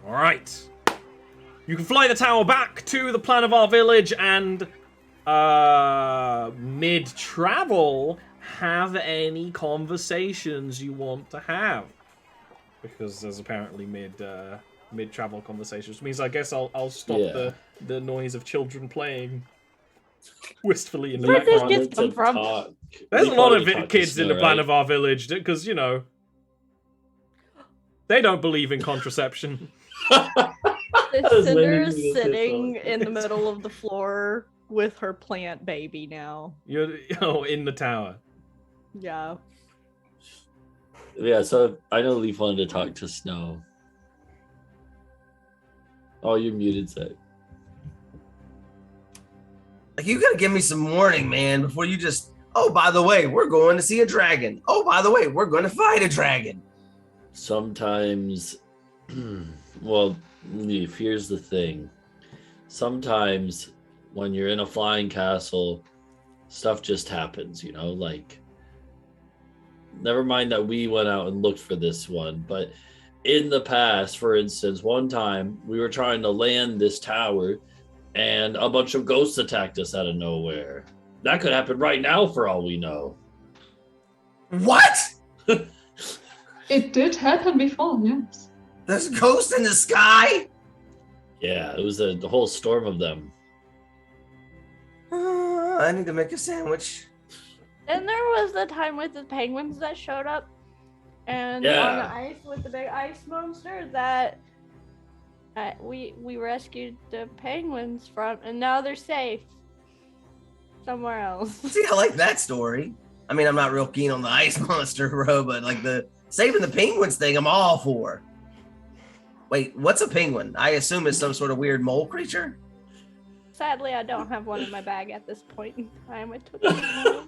All right. You can fly the tower back to the plan of our village and mid-travel have any conversations you want to have. Because there's apparently mid-travel conversations. Which means I guess I'll stop the noise of children playing wistfully in the Where did background. kids come from? There's a lot of kids in the plan of our village because, you know, they don't believe in contraception. Cinder is sitting in the middle of the floor with her plant baby now. You're in the tower. Yeah. Yeah, so I know Leaf wanted to talk to Snow. Oh, you're muted, Zach. Like, you gotta give me some warning, man, before you just, oh, by the way, we're going to see a dragon. Oh, by the way, we're going to fight a dragon. Sometimes, well, Leaf, here's the thing. Sometimes when you're in a flying castle, stuff just happens, you know, like, never mind that we went out and looked for this one, but in the past, for instance, one time we were trying to land this tower and a bunch of ghosts attacked us out of nowhere. That could happen right now for all we know. What? It did happen before, yes. There's ghosts in the sky? Yeah, it was the whole storm of them. I need to make a sandwich. Then there was the time with the penguins that showed up, and on the ice with the big ice monster that we rescued the penguins from, and now they're safe somewhere else. See, I like that story. I mean, I'm not real keen on the ice monster, bro, but like the saving the penguins thing, I'm all for. Wait, what's a penguin? I assume it's some sort of weird mole creature? Sadly, I don't have one in my bag at this point in time. I took it.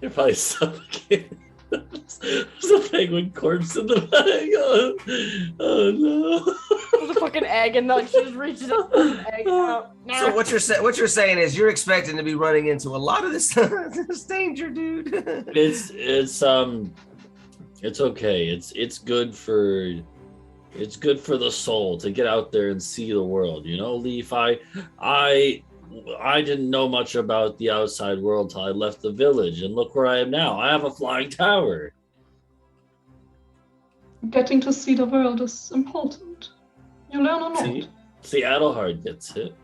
You're probably suffocating. There's a penguin corpse in the bag. Oh no. There's a fucking egg, and like she just reaches up for an egg. So what you're saying is you're expecting to be running into a lot of this danger, dude. It's okay. It's good for the soul to get out there and see the world. You know, Leaf, I didn't know much about the outside world till I left the village, and look where I am now. I have a flying tower. Getting to see the world is important. You learn a lot. See, Adelhard gets it.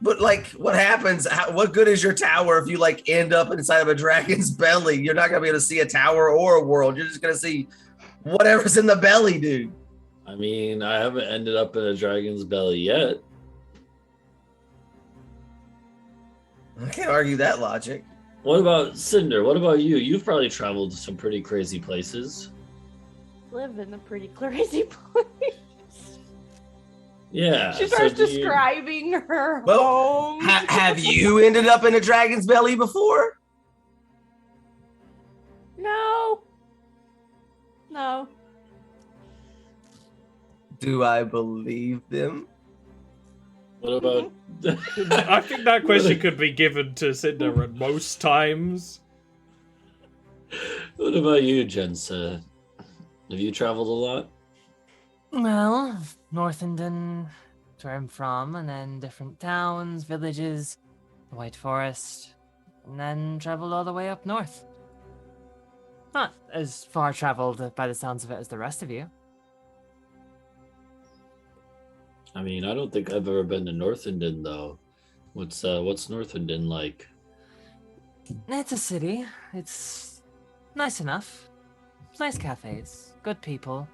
But like, what happens? What good is your tower if you like end up inside of a dragon's belly? You're not gonna be able to see a tower or a world. You're just gonna see whatever's in the belly, dude. I mean, I haven't ended up in a dragon's belly yet. I can't argue that logic. What about Cinder? What about you? You've probably traveled to some pretty crazy places. Live in a pretty crazy place. Yeah. She starts describing her home. Have you ended up in a dragon's belly before? No. Do I believe them? What about... I think that question could be given to Cinder at most times. What about you, Jensa? Have you traveled a lot? Well, Northenden, where I'm from, and then different towns, villages, the White Forest, and then traveled all the way up north. Not as far traveled by the sounds of it as the rest of you. I mean, I don't think I've ever been to Northenden, though. What's Northenden like? It's a city. It's nice enough. Nice cafes, good people,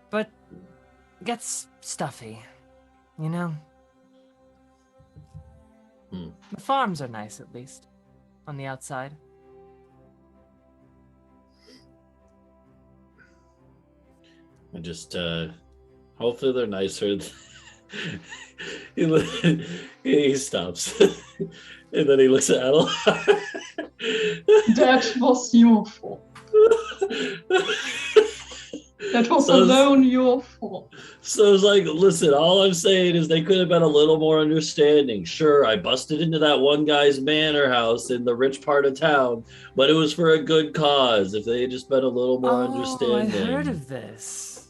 but it gets stuffy, you know? The farms are nice, at least, on the outside. I just, hopefully they're nicer. He stops. And then he looks at Adel. That was your fault. That was alone your fault. So it's like, listen, all I'm saying is they could have been a little more understanding. Sure, I busted into that one guy's manor house in the rich part of town, but it was for a good cause. If they had just been a little more understanding. I heard of this.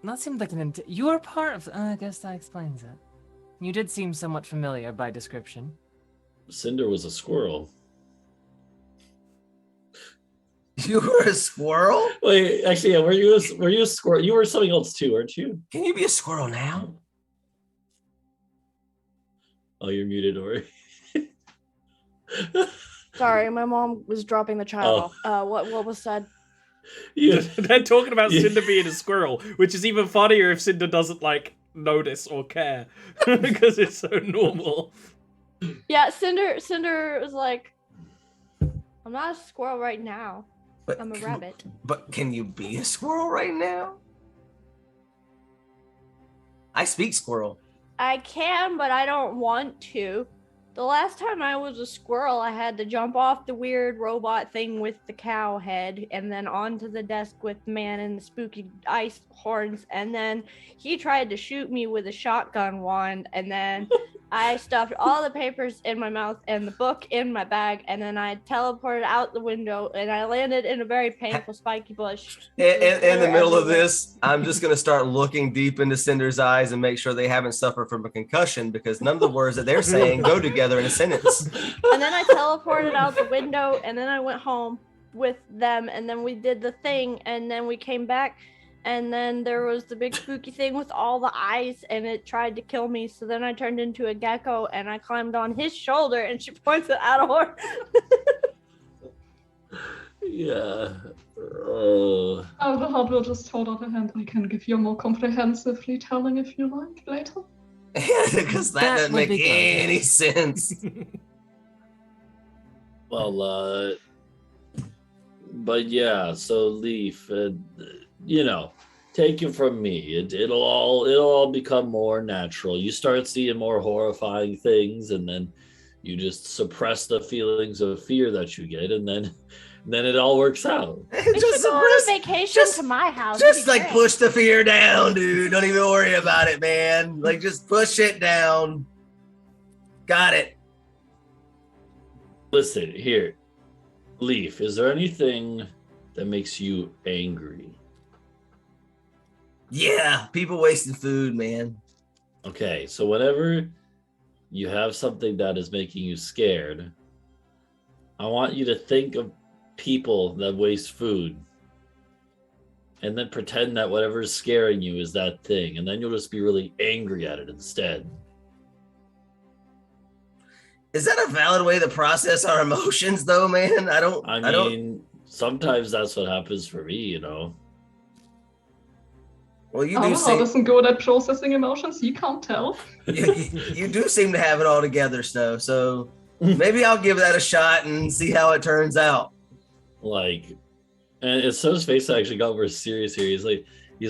That seemed like you were part of. I guess that explains it. You did seem somewhat familiar by description. Cinder was a squirrel. You were a squirrel? Wait, actually, yeah, were you a squirrel? You were something else too, weren't you? Can you be a squirrel now? Oh, you're muted, Ori. Sorry, my mom was dropping the child off. What was said? Yeah. They're talking about Cinder being a squirrel, which is even funnier if Cinder doesn't like notice or care because it's so normal. Yeah, Cinder was like, I'm not a squirrel right now. But I'm a rabbit. But can you be a squirrel right now? I speak squirrel. I can, but I don't want to. The last time I was a squirrel, I had to jump off the weird robot thing with the cow head and then onto the desk with the man and the spooky ice horns. And then he tried to shoot me with a shotgun wand. And then I stuffed all the papers in my mouth and the book in my bag. And then I teleported out the window and I landed in a very painful spiky bush. In the middle of this, I'm just going to start looking deep into Cinder's eyes and make sure they haven't suffered from a concussion because none of the words that they're saying go together in a sentence. And then I teleported out the window and then I went home with them and then we did the thing and then we came back and then there was the big spooky thing with all the eyes and it tried to kill me. So then I turned into a gecko and I climbed on his shoulder and she points it at her. Yeah. The heart will just hold out a hand. I can give you a more comprehensive retelling if you like later. Because that doesn't make any sense. Well, but yeah, so Leaf, take it from me. It'll all become more natural. You start seeing more horrifying things, and then you just suppress the feelings of fear that you get, and then it all works out. We should go on a vacation to my house. Just like push the fear down, dude. Don't even worry about it, man. Like just push it down. Got it. Listen, here. Leaf, is there anything that makes you angry? Yeah, people wasting food, man. Okay, so whenever you have something that is making you scared, I want you to think of people that waste food and then pretend that whatever is scaring you is that thing, and then you'll just be really angry at it instead. Is that a valid way to process our emotions though, man? I mean, sometimes that's what happens for me, Well, you Our do heart isn't good at processing emotions, you can't tell. you do seem to have it all together, Snow. So maybe I'll give that a shot and see how it turns out. And it's Snow's face actually got more serious here. He's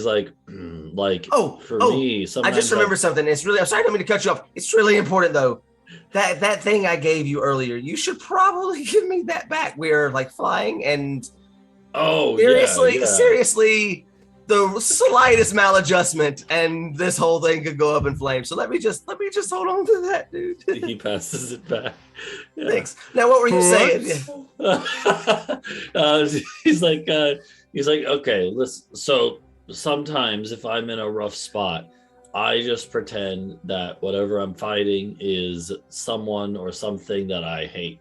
like, for me, sometimes I just remembered something. I'm sorry, I don't mean to cut you off. It's really important though. That thing I gave you earlier, you should probably give me that back. We're like flying and seriously, the slightest maladjustment and this whole thing could go up in flames. So let me just hold on to that, dude. He passes it back. Yeah. Thanks. Now what were you saying? He's like, okay, listen. So sometimes if I'm in a rough spot, I just pretend that whatever I'm fighting is someone or something that I hate.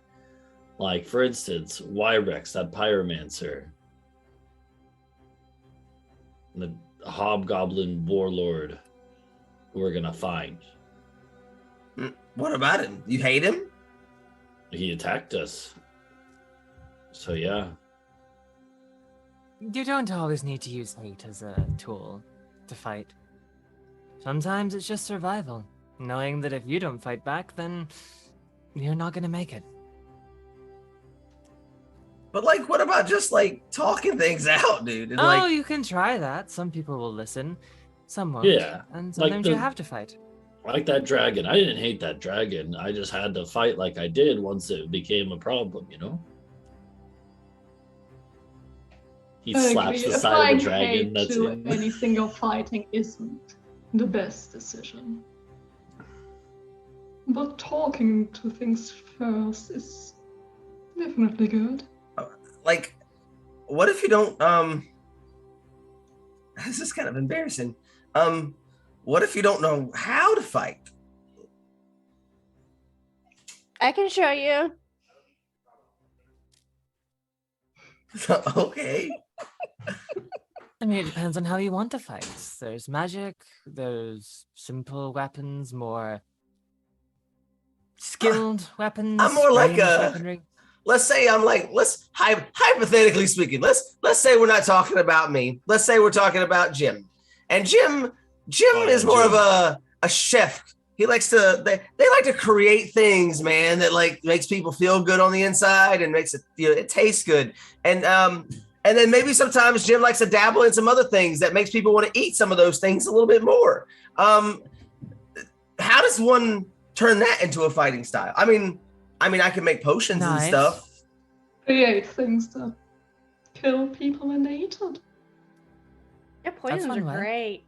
Like, for instance, Wyrex, that pyromancer. The hobgoblin warlord who we're going to find. What about him? You hate him? He attacked us. So, yeah. You don't always need to use hate as a tool to fight. Sometimes it's just survival, knowing that if you don't fight back, then you're not gonna make it. But like, what about just like talking things out, dude? And, you can try that. Some people will listen, some won't. Yeah, and sometimes you have to fight. Like that dragon. I didn't hate that dragon. I just had to fight like I did once it became a problem, He slaps the side of the dragon. That's it. Anything you're fighting isn't the best decision. But talking to things first is definitely good. like, what if you don't, this is kind of embarrassing. What if you don't know how to fight? I can show you. Okay. I mean, it depends on how you want to fight. There's magic, there's simple weapons, more skilled weapons. I'm more like ranged a- weaponry. Let's say I'm like, hypothetically speaking, let's say we're not talking about me. Let's say we're talking about Jim. And Jim is more of a chef. He likes to they like to create things, man, that like makes people feel good on the inside and makes it it tastes good. And then maybe sometimes Jim likes to dabble in some other things that makes people want to eat some of those things a little bit more. How does one turn that into a fighting style? I mean, I can make potions and stuff. Create things that kill people when they eat it. Your poisons are one way. great.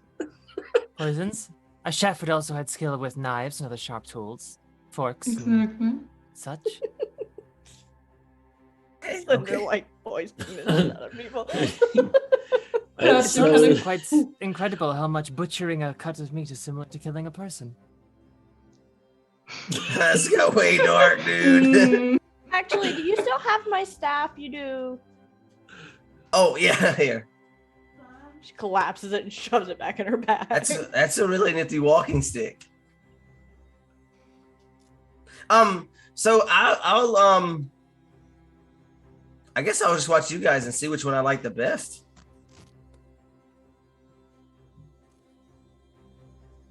Poisons. A chef would also have skill with knives and other sharp tools, forks, and Exactly. such. Slender like poisoning other people. That's It's honestly really- quite incredible how much butchering a cut of meat is similar to killing a person. That's got way dark, dude. Mm, Actually, do you still have my staff? You do. Oh yeah, here. She collapses it and shoves it back in her bag. That's a really nifty walking stick. So I'll I guess I'll just watch you guys and see which one I like the best.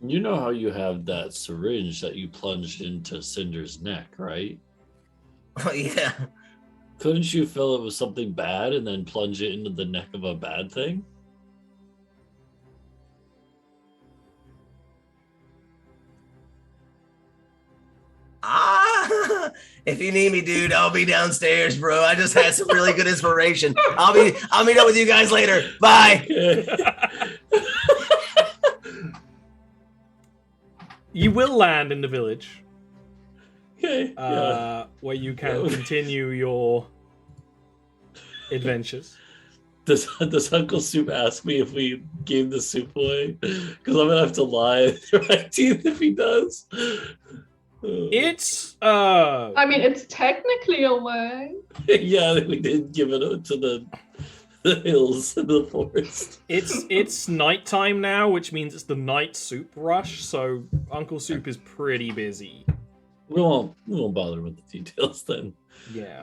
You know how you have that syringe that you plunged into Cinder's neck, right? Oh yeah. Couldn't you fill it with something bad and then plunge it into the neck of a bad thing? If you need me, dude, I'll be downstairs, bro. I just had some really good inspiration. I'll meet up with you guys later. Bye. You will land in the village, Okay. Yeah. where you can continue your adventures. Does Uncle Soup ask me if we gave the soup away? Because I'm gonna have to lie through my teeth if he does. It's I mean, it's technically a way. Yeah, we didn't give it to the hills and the forest. it's nighttime now, which means it's the night soup rush. So Uncle Soup is pretty busy. We won't bother with the details then. Yeah.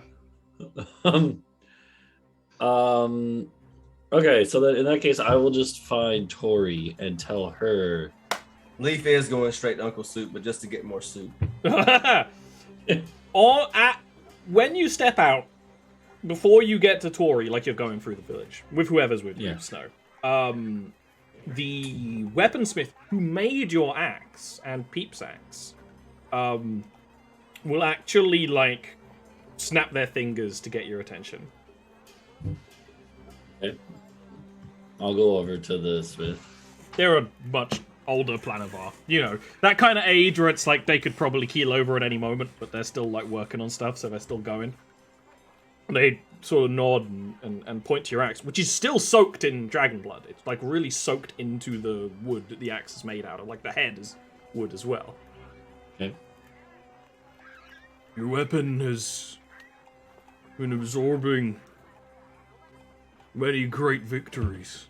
Okay, so then in that case, I will just find Tori and tell her. Leaf is going straight to Uncle Soup, but just to get more soup. When you step out, before you get to Tori, like you're going through the village with whoever's with you, Yeah. Snow. The weaponsmith who made your axe and Peep's axe, will actually like snap their fingers to get your attention. Okay. I'll go over to the smith. They're a much older Planivar. You know, that kind of age where it's like they could probably keel over at any moment, but they're still like working on stuff, so they're still going. They sort of nod and point to your axe, which is still soaked in dragon blood. It's like really soaked into the wood that the axe is made out of. Like the head is wood as well. Okay. Your weapon has been absorbing many great victories.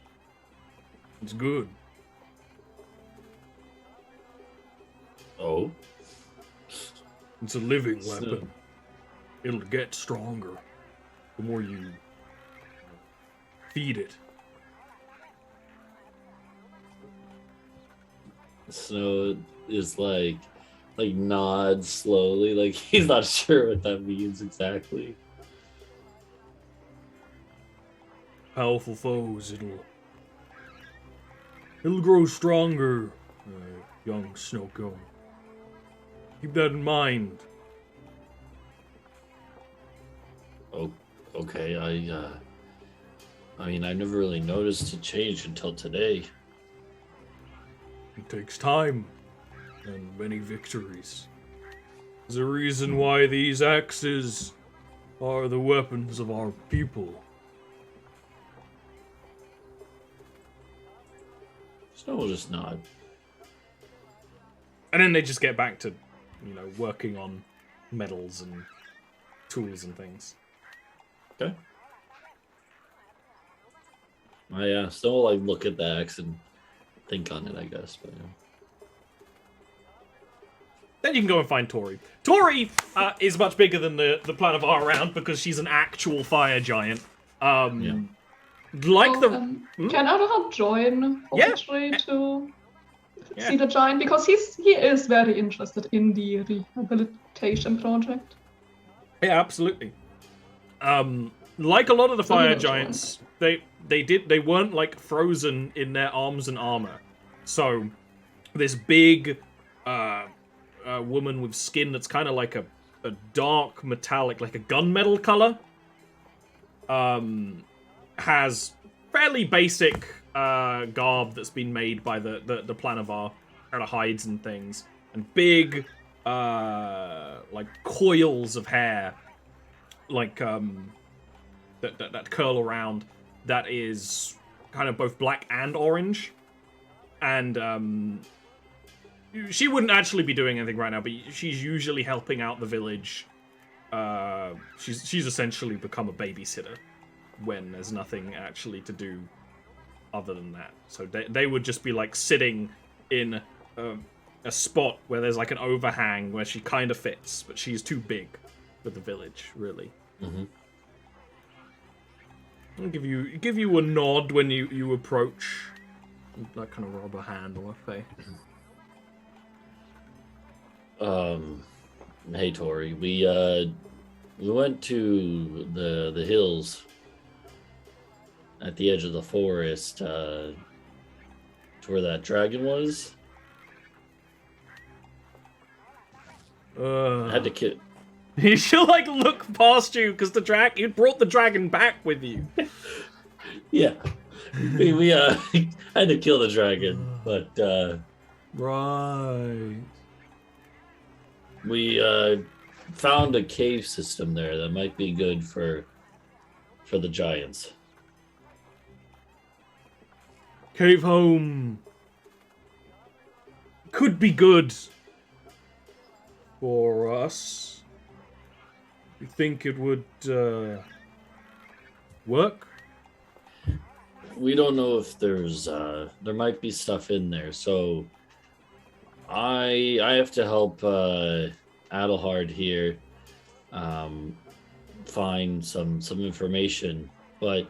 It's good. Oh. It's a living So- weapon. It'll get stronger the more you feed it. Snow is like nods slowly, like he's not sure what that means exactly. Powerful foes, it'll grow stronger, young Snowcone. Keep that in mind. Oh, okay. I mean, I never really noticed a change until today. It takes time and many victories. There's a reason why these axes are the weapons of our people. Snow will just nod. And then they just get back to, working on metals and tools and things. Okay. Snow will like look at the axe and think on it, I guess. But Then you can go and find Tori. Tori is much bigger than the plan of our round because she's an actual fire giant. Yeah. Like Can Adahar join Forestry to see the giant? Because he is very interested in the rehabilitation project. Yeah, absolutely. Like a lot of the fire giants, they weren't like frozen in their arms and armor. So this big woman with skin that's kind of like a dark metallic, like a gunmetal color, has fairly basic garb that's been made by the Planavar, kind of hides and things, and big like coils of hair, like that curl around. That is kind of both black and orange, and she wouldn't actually be doing anything right now, but she's usually helping out the village. She's essentially become a babysitter when there's nothing actually to do other than that. So they would just be like sitting in a spot where there's like an overhang where she kind of fits, but she's too big for the village, really. Mm-hmm. I'll give you a nod when you approach. That kind of rub a hand on her face. Hey Tori, we went to the hills at the edge of the forest, to where that dragon was. I had to kill. She'll like look past you because you brought the dragon back with you. Yeah, we had to kill the dragon, but right. We found a cave system there that might be good for the giants. Cave home could be good for us. You think it would work? We don't know if there might be stuff in there, so I have to help Adelhard here find some information. But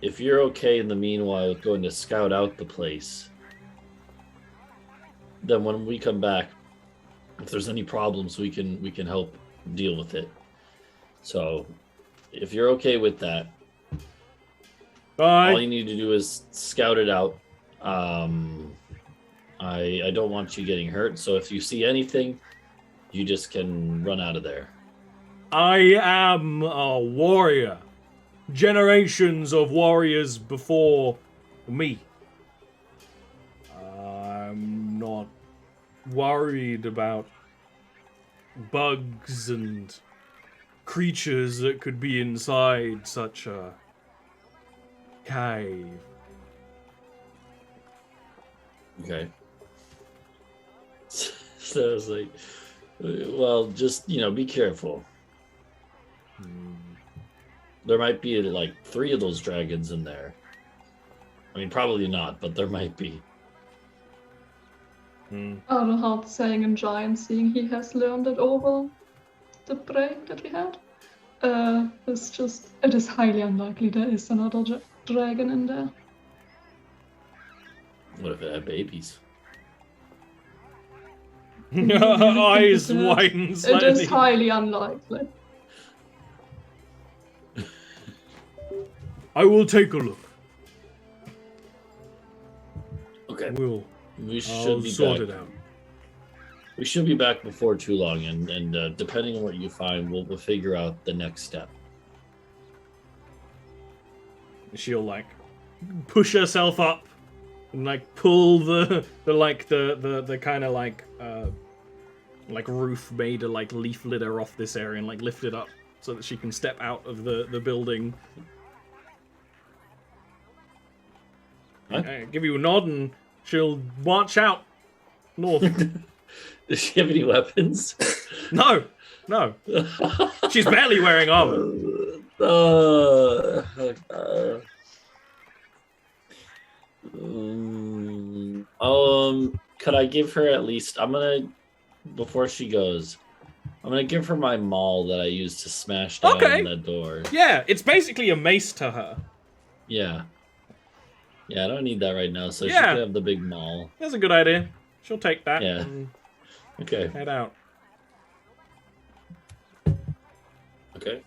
if you're okay in the meanwhile with going to scout out the place, then when we come back, if there's any problems, we can help deal with it. So if you're okay with that, all you need to do is scout it out. I don't want you getting hurt, so if you see anything, you just can run out of there. I am a warrior. Generations of warriors before me. I'm not worried about bugs and creatures that could be inside such a cave. Okay. So I was like, well, just, be careful. There might be like 3 of those dragons in there. I mean, probably not, but there might be. Adahar saying in giant, seeing he has learned it over the break that we had. It is highly unlikely there is another dragon in there. What if it had babies? Eyes widen slightly. It is highly unlikely. I will take a look. Okay. We should be sort back. it out. We should be back before too long, and depending on what you find, we'll figure out the next step. She'll like push herself up and like pull the kind of like roof made of like leaf litter off this area and like lift it up so that she can step out of the building. Huh? Give you a nod and she'll march out north. Does she have any weapons? No. She's barely wearing armor. Could I give her at least? Before she goes, I'm gonna give her my maul that I used to smash down the door. Yeah, it's basically a mace to her. Yeah, I don't need that right now, so she can have the big maul. That's a good idea. She'll take that. Yeah. And Okay. head out. Okay.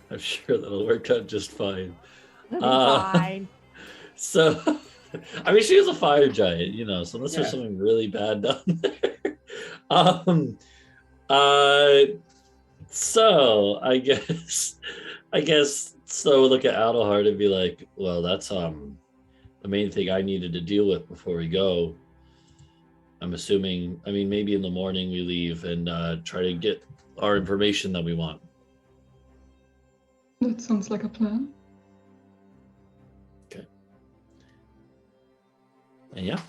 I'm sure that'll work out just fine. Fine. So, I mean, she is a fire giant, so unless there's Yeah. something really bad down there. So I guess so we'll look at Adelhard and be like, well, that's the main thing I needed to deal with before we go. I'm assuming, maybe in the morning we leave and try to get our information that we want. That sounds like a plan. And yeah.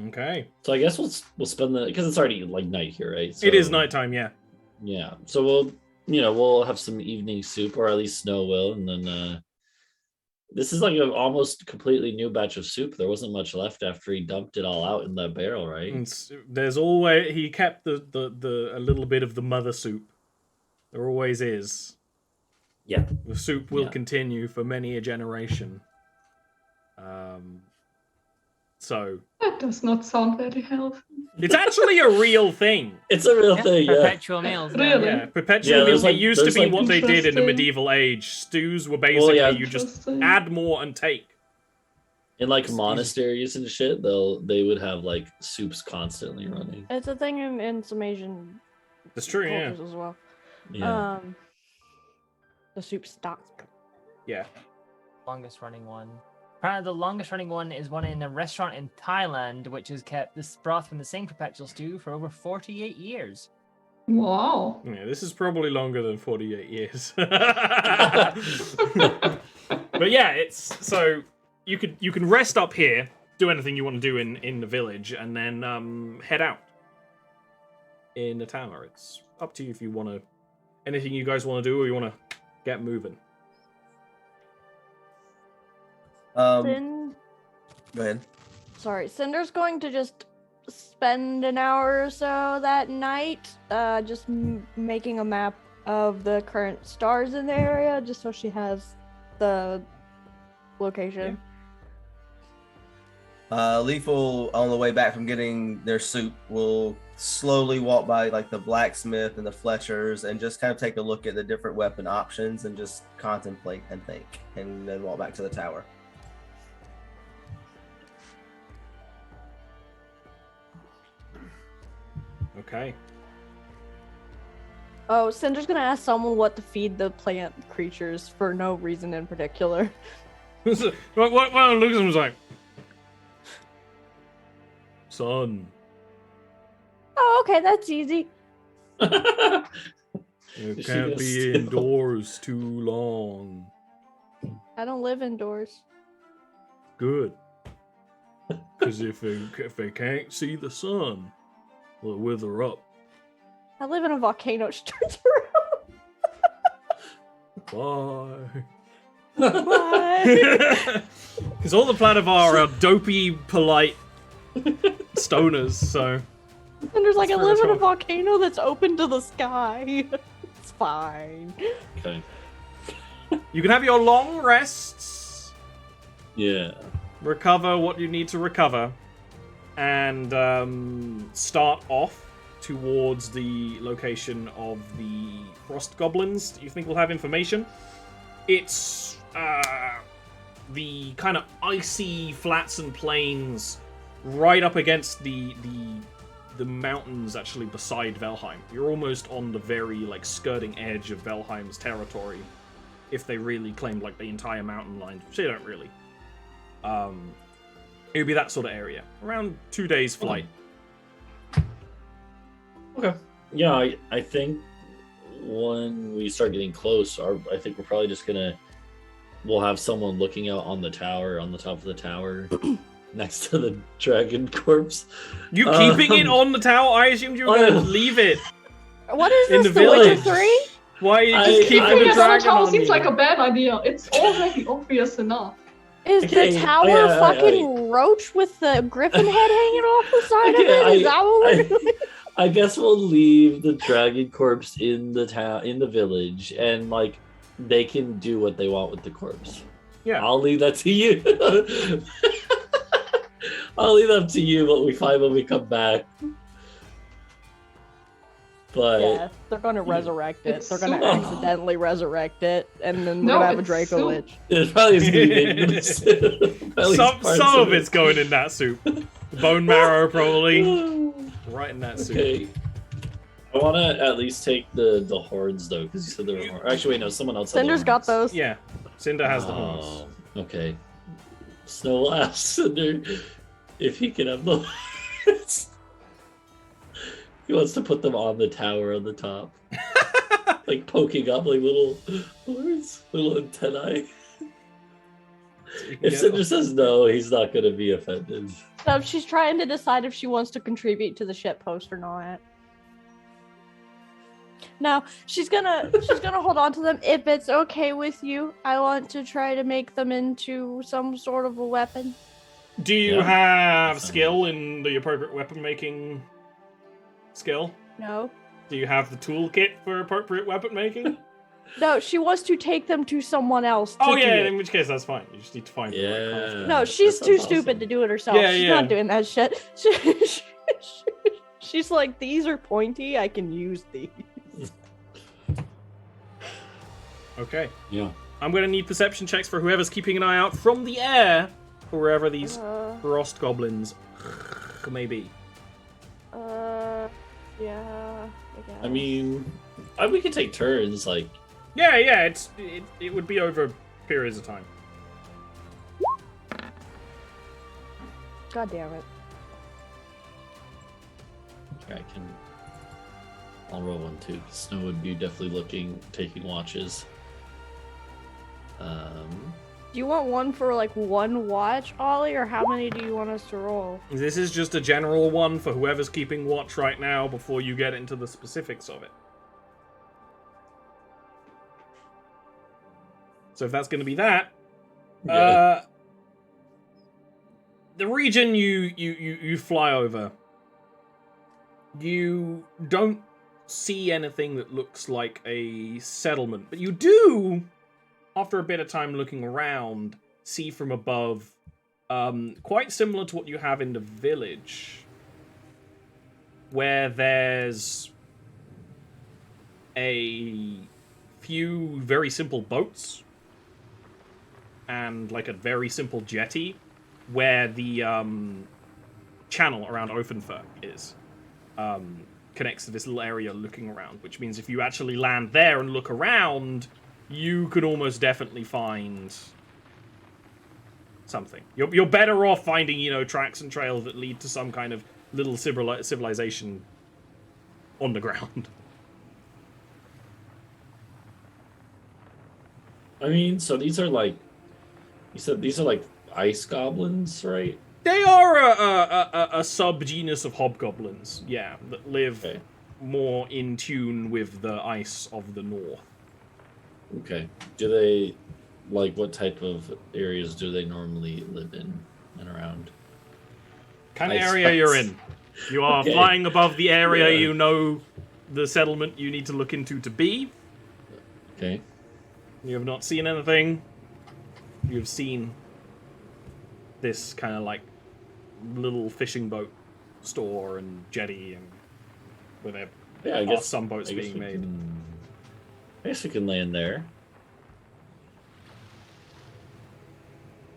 Okay. So I guess we'll spend because it's already like night here, right? So, It is nighttime, yeah. Yeah. So we'll have some evening soup, or at least Snow will, and then this is like an almost completely new batch of soup. There wasn't much left after he dumped it all out in that barrel, right? There's always he kept the a little bit of the mother soup. There always is. Yeah. The soup will continue for many a generation. So That does not sound very healthy. it's actually a real thing. It's a real thing, yeah. Perpetual meals. now. Really? Yeah, perpetual meals. like- It used to there's be like- what they did in the Interesting. medieval age. Stews were basically you just Interesting. add more and take. In like monasteries and shit, they would have like soups constantly running. It's a thing in some Asian That's true, yeah. cultures as well. Yeah. The soup stock. Yeah. Longest running one. Apparently, the longest running one is one in a restaurant in Thailand, which has kept this broth from the same perpetual stew for over 48 years. Wow. Yeah, this is probably longer than 48 years. But yeah, it's so you can rest up here, do anything you want to do in the village, and then head out in the tower. It's up to you if you want to anything you guys want to do or you want to get moving. Then, Go ahead. sorry, Cinder's going to just spend an hour or so that night, just making a map of the current stars in the area, just so she has the location. Leaf will, on the way back from getting their soup, will slowly walk by like the blacksmith and the Fletchers and just kind of take a look at the different weapon options and just contemplate and think, and then walk back to the tower. Okay. Oh, Cinder's gonna ask someone what to feed the plant creatures for no reason in particular. What looks at him and was like, son, Oh, okay, that's easy. you Is she can't gonna be steal? indoors too long. I don't live indoors. Good. Because if they can't see the sun, they'll wither up. I live in a volcano. She turns around. Bye. Bye. Because all the Planivar are dopey, polite stoners, so... Cinder's like, I That's live in a right. volcano that's open to the sky. It's fine. Okay. You can have your long rests, Yeah. recover what you need to recover, and start off towards the location of the frost goblins that you think will have information. It's the kind of icy flats and plains right up against the mountains actually beside Velheim. You're almost on the very like skirting edge of Velheim's territory, if they really claimed like the entire mountain line, which they don't really. It would be that sort of area. Around 2 days flight. Okay. Yeah, I think when we start getting close, I think we're probably just we'll have someone looking out on the tower, on the top of the tower, next to the dragon corpse. You keeping it on the tower? I assumed you were going to leave it. What is In this, the The Witcher village. 3? Why are you I- just keeping I the Putting it on the dragon tower on seems you? like a bad idea. It's already obvious enough. Is Okay, the tower yeah, fucking roach with the griffin head hanging off the side of it? Is that what we're doing? I guess we'll leave the dragon corpse in the town, in the village, and like they can do what they want with the corpse. Yeah. I'll leave that to you. I'll leave that to you. What we find when we come back. But Yeah, they're gonna resurrect it. It's They're gonna so- accidentally resurrect it, and then No, we're gonna have a it's Draco so- Lich. it probably is going Some of it's going in that soup. Bone marrow, probably. Right in that soup. Okay. I want to at least take the horns though, because you said there were more. Actually, wait, no, someone else. had the Cinder's got horns. those. Yeah, Cinder has the horns. Oh, okay. Snow will ask Cinder if he can have the horns. He wants to put them on the tower on the top. Like poking up like little horns, little antennae. If Cinder says no, he's not going to be offended. So she's trying to decide if she wants to contribute to the ship post or not. No, she's gonna hold on to them if it's okay with you. I want to try to make them into some sort of a weapon. Do you Yeah. have skill in the appropriate weapon making skill? No. Do you have the toolkit for appropriate weapon making? No, she wants to take them to someone else. To Oh do yeah, it. in which case that's fine. You just need to find the right Yeah. craftsman. No, she's That too sounds stupid awesome. to do it herself. Yeah, She's yeah. not doing that shit. She's like, these are pointy. I can use these. Okay. Yeah. I'm gonna need perception checks for whoever's keeping an eye out from the air for wherever these frost goblins may be. Yeah. I guess. I mean, we could take turns. Like, Yeah, it would be over periods of time. God damn it. I'll roll one too. Snow would be definitely taking watches. Do you want one for like one watch, Ollie, or how many do you want us to roll? This is just a general one for whoever's keeping watch right now before you get into the specifics of it. So if that's going to be that, Yeah. the region you fly over, you don't see anything that looks like a settlement, but you do, after a bit of time looking around, see from above, quite similar to what you have in the village, where there's a few very simple boats and like a very simple jetty where the channel around Openfer is. Connects to this little area looking around, which means if you actually land there and look around, you could almost definitely find something. You're better off finding, tracks and trails that lead to some kind of little civilization on the ground. I mean, so these are like, you said these are like ice goblins, right? They are a subgenus of hobgoblins, yeah, that live Okay. more in tune with the ice of the north. Okay. Do they, like, what type of areas do they normally live in and around? Kind of Ice area you're fights. in. You are Okay. flying above the area Yeah. you know the settlement you need to look into to be. Okay. You have not seen anything. You have seen this kind of like little fishing boat store and jetty and where there Yeah, I are guess some boats I guess being we made. I guess we can land there.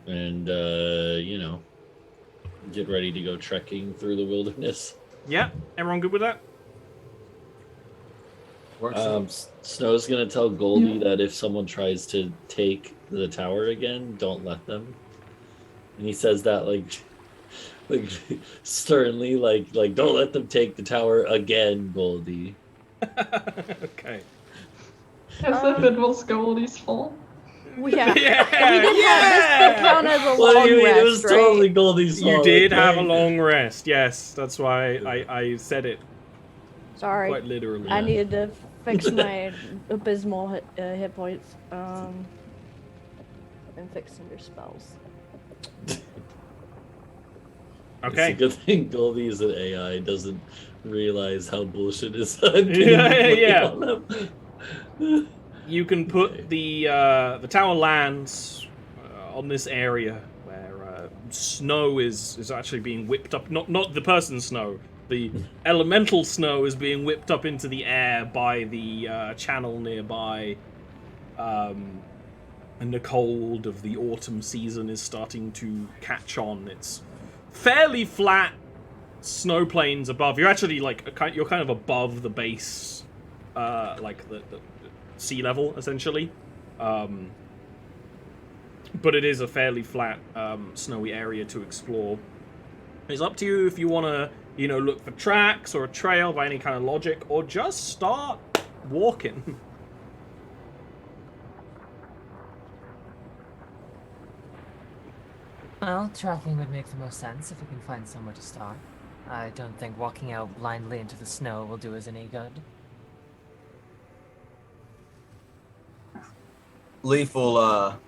And, get ready to go trekking through the wilderness. Yeah, everyone good with that? Works. Snow's gonna tell Goldie that if someone tries to take the tower again, don't let them. And he says that like sternly, like don't let them take the tower again, Goldie. Okay. As if it was Goldie's fault. Yeah. Yeah, We did have this yeah! that count as a What long do you mean? rest, It was right? totally Goldie's You fault. did have a okay? long rest. Yes, that's why I said it Sorry, quite literally. I needed to fix my abysmal hit points. And fix Cinder spells. Okay. It's a good thing Goldie is an AI, doesn't realize how bullshit is. Yeah. You can put Okay. the tower lands on this area where snow is actually being whipped up. Not the person's snow. The elemental snow is being whipped up into the air by the channel nearby. And the cold of the autumn season is starting to catch on. It's fairly flat snow plains above. You're actually you're kind of above the base, like the sea level essentially. But it is a fairly flat, snowy area to explore. It's up to you if you want to, look for tracks or a trail by any kind of logic, or just start walking. Well, tracking would make the most sense if we can find somewhere to start. I don't think walking out blindly into the snow will do us any good. Leaf will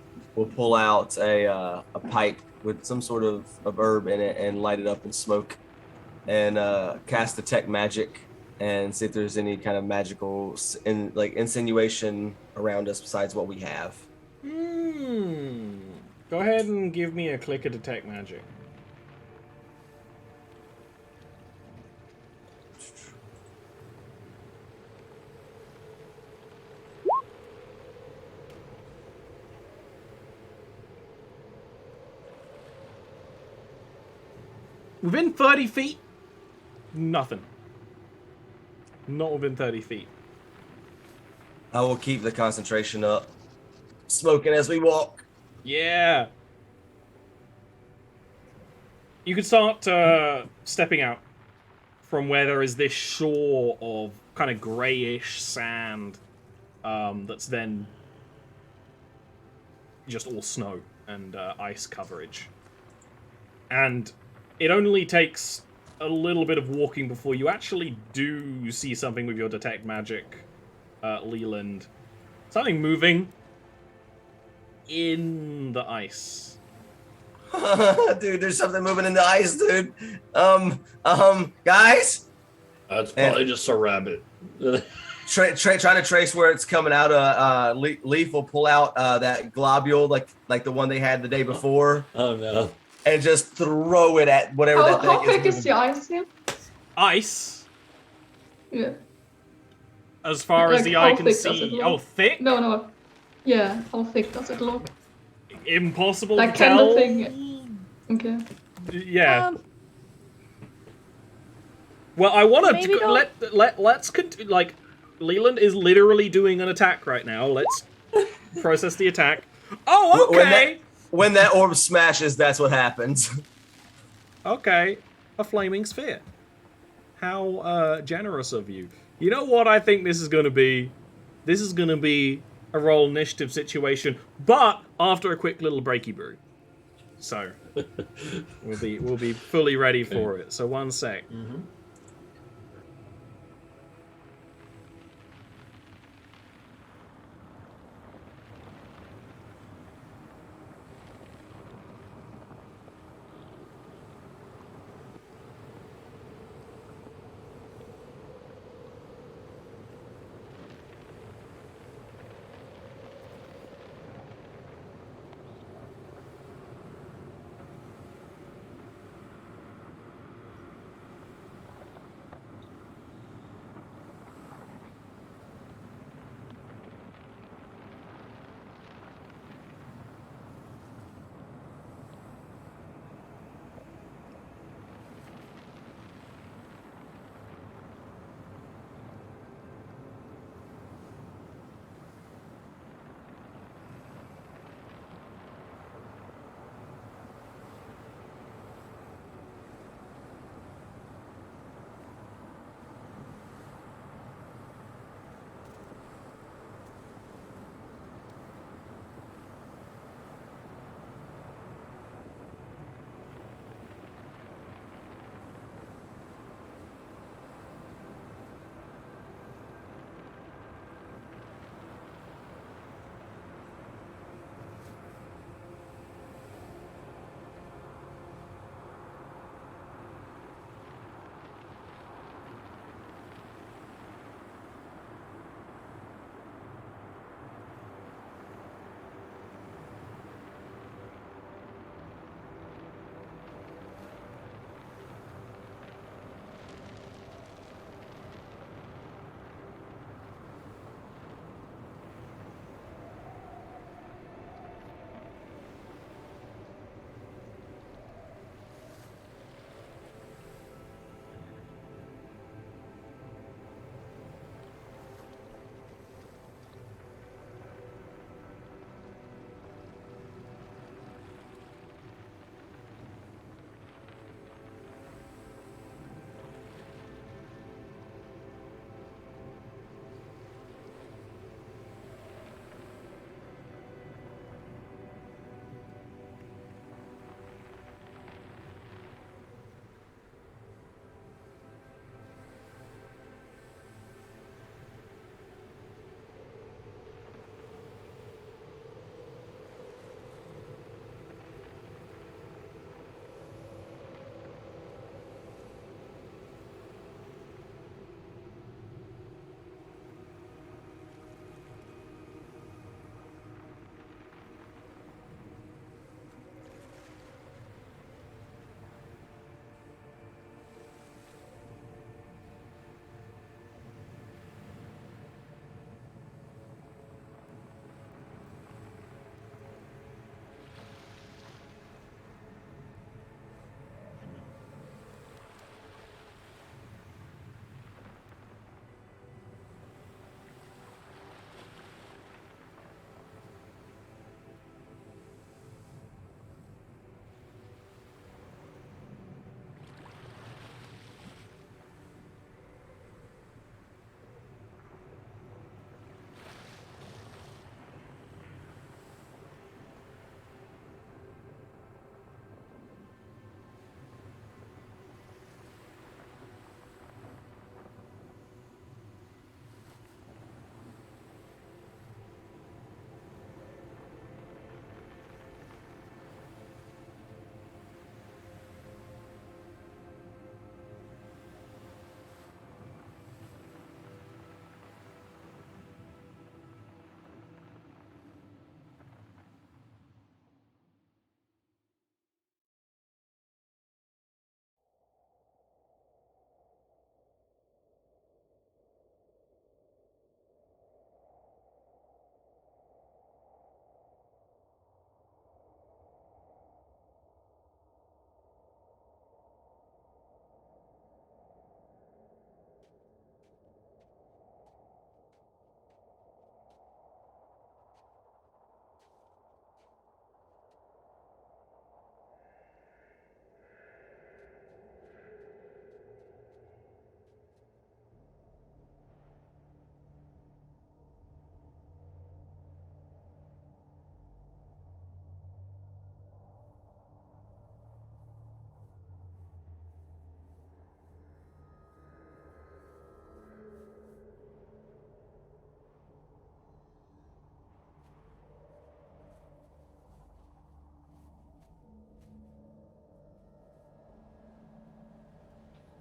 pull out a pipe with some sort of herb in it and light it up in smoke, and cast detect magic and see if there's any kind of magical insinuation around us besides what we have. Go ahead and give me a click of detect magic. Within 30 feet? Nothing. Not within 30 feet. I will keep the concentration up, smoking as we walk. Yeah. You can start stepping out from where there is this shore of kind of greyish sand that's then just all snow and ice coverage. And it only takes a little bit of walking before you actually do see something with your detect magic, Leland. Something moving in the ice. Dude, there's something moving in the ice, dude. Guys? That's probably just a rabbit. Trying to trace where it's coming out. Leaf will pull out that globule, like the one they had the day before. Oh no! And just throw it at whatever that thing is. How big is the ice here? Ice? Yeah. As far as Like, the how eye can thick does it see. look? Oh, thick? No. Yeah, how thick does it look? Impossible Like, to can tell. the thing... Okay. Yeah. Well, I want to let's like Leland is literally doing an attack right now. Let's process the attack. Oh, okay. When that orb smashes, that's what happens. Okay, a flaming sphere. How generous of you. You know what I think this is going to be? This is going to be a roll initiative situation, but after a quick little breaky brew. So we'll be fully ready for it. So one sec. Mm-hmm.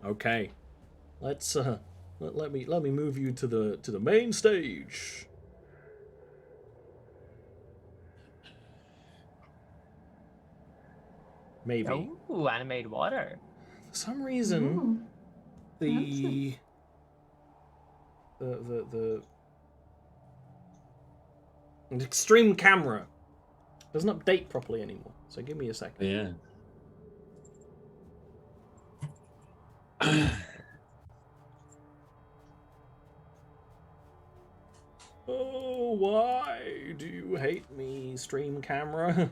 Okay. Let's let me move you to the main stage. Maybe. Ooh, animated water. For some reason, Ooh, the extreme camera doesn't update properly anymore. So give me a second. Yeah. Oh, why do you hate me, stream camera?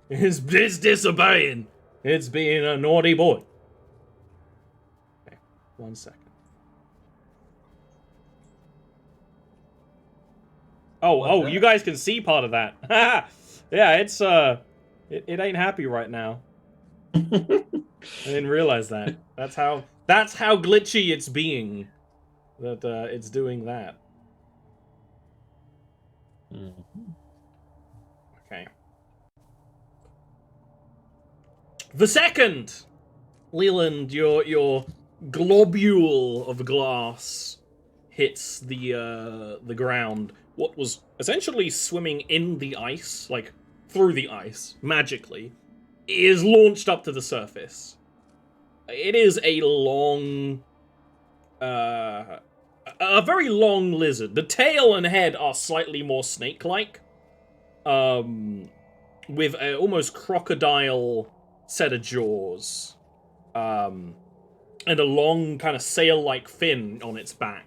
It's disobeying. It's being a naughty boy. Okay, 1 second. Oh, you guys can see part of that. Yeah, it's it ain't happy right now. I didn't realize that. That's how glitchy it's being. That it's doing that. Okay. The second, Leland, your globule of glass hits the ground. What was essentially swimming in the ice, like through the ice, magically, is launched up to the surface. It is a long, a very long lizard. The tail and head are slightly more snake-like, with a almost crocodile set of jaws, and a long kind of sail-like fin on its back.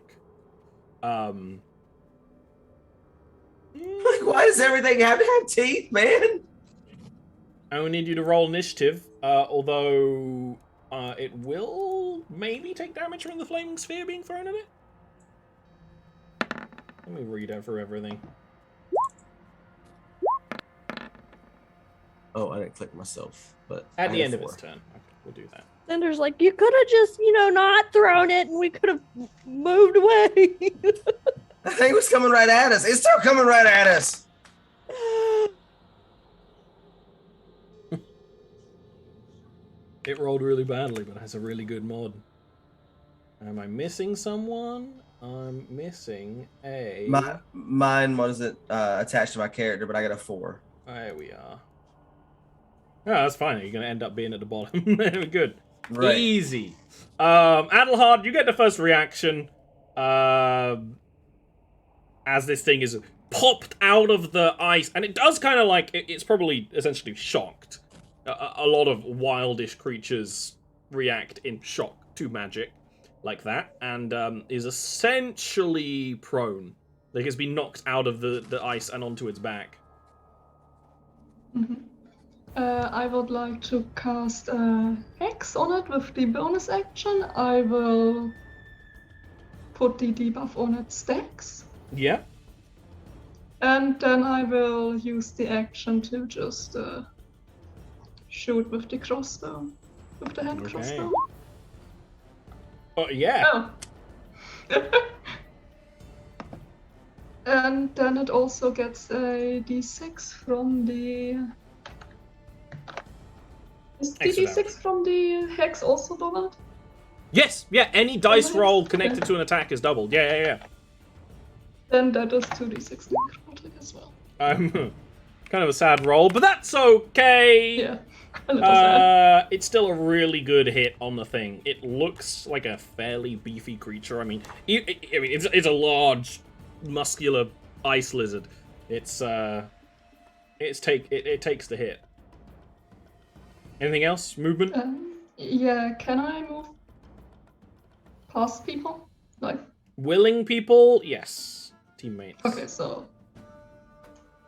Like, why does everything have to have teeth, man? I will need you to roll initiative, although it will maybe take damage from the flaming sphere being thrown at it. Let me read over everything. Oh, I didn't click myself, but At I the had end of 4. its turn. Okay, we'll do that. Cinder's like, you could have just, not thrown it and we could have moved away. That thing was coming right at us. It's still coming right at us. It rolled really badly, but has a really good mod. Am I missing someone? I'm missing a... Mine wasn't attached to my character, but I got a 4. There we are. Oh, that's fine. You're going to end up being at the bottom. Good. Right. Easy. Adelhard, you get the first reaction. As this thing is popped out of the ice. And it does kind of like... It's probably essentially shocked. A lot of wildish creatures react in shock to magic like that. And is essentially prone. Like it's been knocked out of the ice and onto its back. Mm-hmm. I would like to cast a Hex on it with the bonus action. I will put the debuff on its stacks. Yeah. And then I will use the action to just shoot with the crossbow. With the hand crossbow. Oh, yeah. Oh. And then it also gets a d6 from the... Is the Excellent. d6 from the hex also doubled? Yes, yeah, any dice Okay. roll connected to an attack is doubled. Yeah. Then that is 2d6 necrotic as well. Kind of a sad roll, but that's okay. Yeah. A little sad. It's still a really good hit on the thing. It looks like a fairly beefy creature. I mean, it's a large, muscular ice lizard. It takes the hit. Anything else? Movement? Yeah, can I move past people? Like, Willing people? Yes. Teammates. okay, so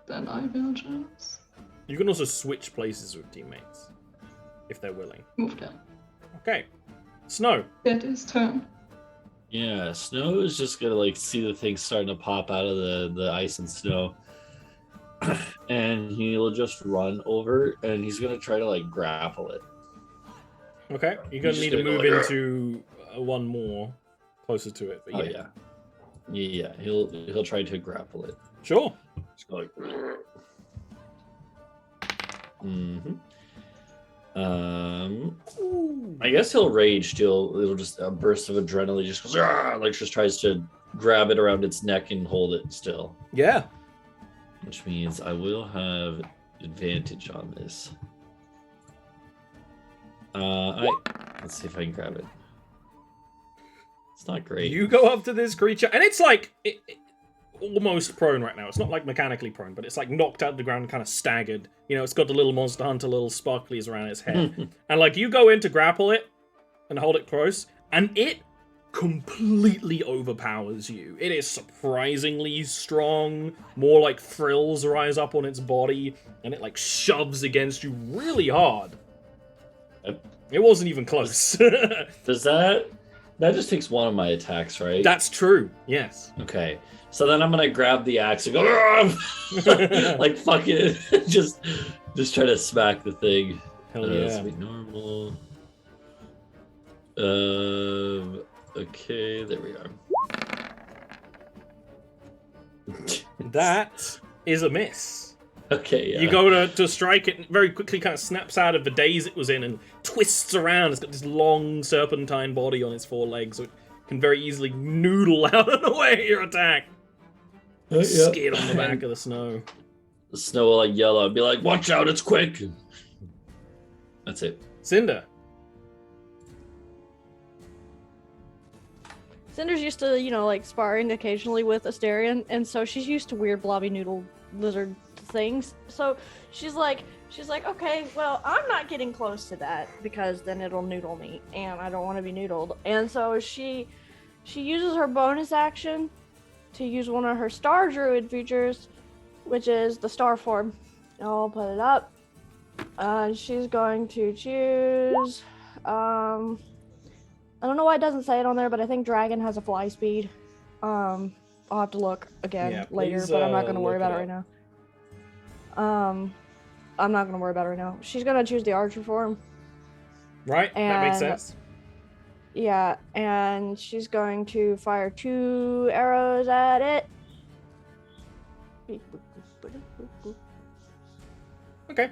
then I will just You can also switch places with teammates if they're willing. move them. Okay. Snow. That is turn. Yeah, Snow is just gonna like see the thing starting to pop out of the ice and snow. And he'll just run over and he's gonna try to like grapple it. Okay. You're gonna Just need to gonna move go- into one more closer to it. But Oh yeah. Yeah, he'll try to grapple it. I guess he'll rage. It'll just a burst of adrenaline. Just goes, "Argh!" Like just tries to grab it around its neck and hold it still. Yeah. Which means I will have advantage on this. Let's see if I can grab it. It's not great. You go up to this creature, and it's like almost prone right now. It's not like mechanically prone, but it's like knocked out of the ground and kind of staggered. You know, it's got the little Monster Hunter little sparklies around its head. And like you go in to grapple it and hold it close, and it completely overpowers you. It is surprisingly strong. More like frills rise up on its body, and it like shoves against you really hard. It wasn't even close. Does that just takes one of my attacks, right? That's true. Yes. Okay. So then I'm gonna grab the axe and go "Argh!" like fucking just try to smack the thing. Hell yeah. Let's be normal. Okay, there we are. That is a miss. Okay, yeah. You go to strike it, and very quickly kind of snaps out of the daze it was in and twists around. It's got this long serpentine body on its four legs, so it can very easily noodle out of the way at your attack. Skid on the back of the snow. The snow will like yell out and be like, "Watch out, it's quick!" That's it. Cinder. Cinder's used to, you know, like sparring occasionally with Asterion, and so she's used to weird blobby noodle lizard things. So she's like, okay, well, I'm not getting close to that because then it'll noodle me, and I don't want to be noodled. And so she uses her bonus action to use one of her Star Druid features, which is the Star Form. I'll put it up. She's going to choose. I don't know why it doesn't say it on there, but I think Dragon has a fly speed. I'll have to look again later, but I'm not going to worry about it right now. I'm not going to worry about it right now. She's going to choose the Archer form. Right, that makes sense. Yeah, and she's going to fire 2 arrows at it. Okay.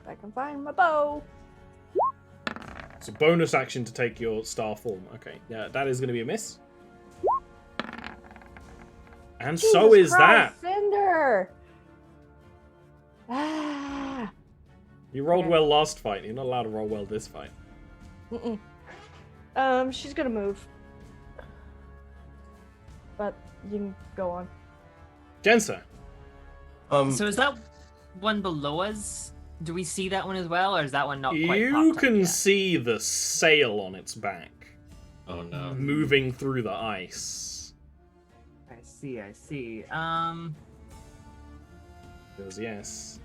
I can find my bow. It's a bonus action to take your star form. Okay, yeah, that is going to be a miss. And Jesus so is Christ, that. Cinder! Ah. You rolled Okay. well last fight. You're not allowed to roll well this fight. She's gonna move. But you can go on. Jensa. So is that one below us? Do we see that one as well, or is that one not quite You popped up can yet? see the sail on its back Oh no. moving through the ice. I see. Because yes,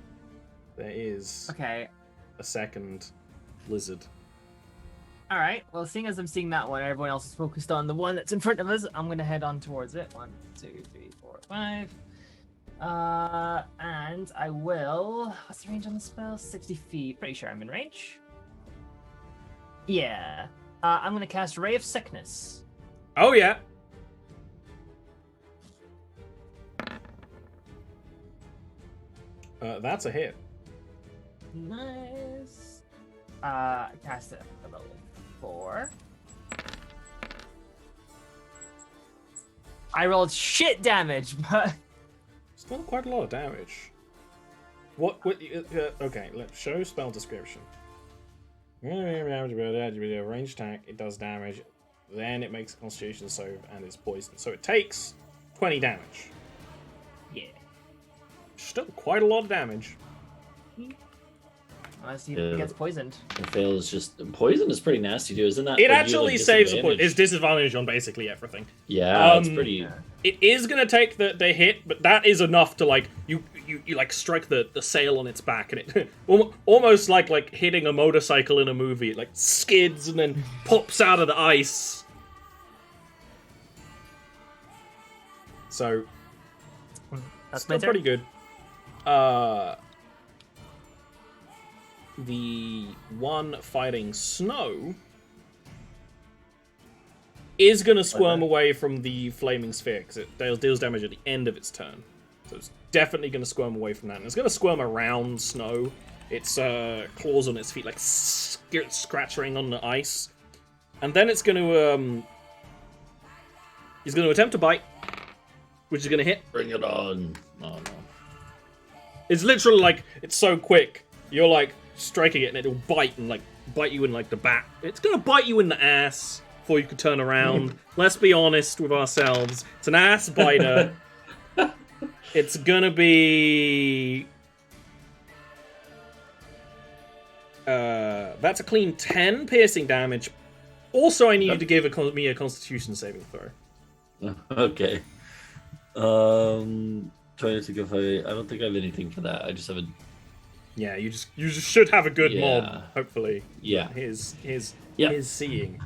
there is Okay. a second lizard. Alright, well, seeing as I'm seeing that one, everyone else is focused on the one that's in front of us, I'm gonna head on towards it. 1, 2, 3, 4, 5. And I will... What's the range on the spell? 60 feet. Pretty sure I'm in range. Yeah. I'm gonna cast Ray of Sickness. Oh yeah. That's a hit. Nice. Cast it at level 4. I rolled shit damage, but... Still quite a lot of damage. Okay, let's show spell description. Range attack, it does damage. Then it makes a constitution save and is poisoned. So it takes 20 damage. Yeah. Still quite a lot of damage. Unless he Yeah. gets poisoned. And fail is just poison is pretty nasty too, isn't that? It like, actually you have, like, saves a disadvantage? point. It's disadvantage on basically everything. Yeah, it's pretty. Yeah. It is gonna take the hit, but that is enough to like you like strike the sail on its back, and it almost like hitting a motorcycle in a movie. It like skids and then pops out of the ice. So That's still my turn. pretty good. The one fighting Snow is going to squirm away from the flaming sphere because it deals damage at the end of its turn. So it's definitely going to squirm away from that. And it's going to squirm around Snow its claws on its feet, like scratching on the ice, and then it's going to he's going to attempt to bite, which is going to hit. Bring it on. Oh no. It's literally like, it's so quick. You're like striking it and it'll bite and like bite you in like the back. It's going to bite you in the ass before you can turn around. Let's be honest with ourselves. It's an ass biter. It's going to be... that's a clean 10 piercing damage. Also, I need you to give me a Constitution saving throw. Okay. Trying to think if I don't think I have anything for that. I just have a. Yeah, you just should have a good Yeah. mob, hopefully. Yeah. His Yep. seeing.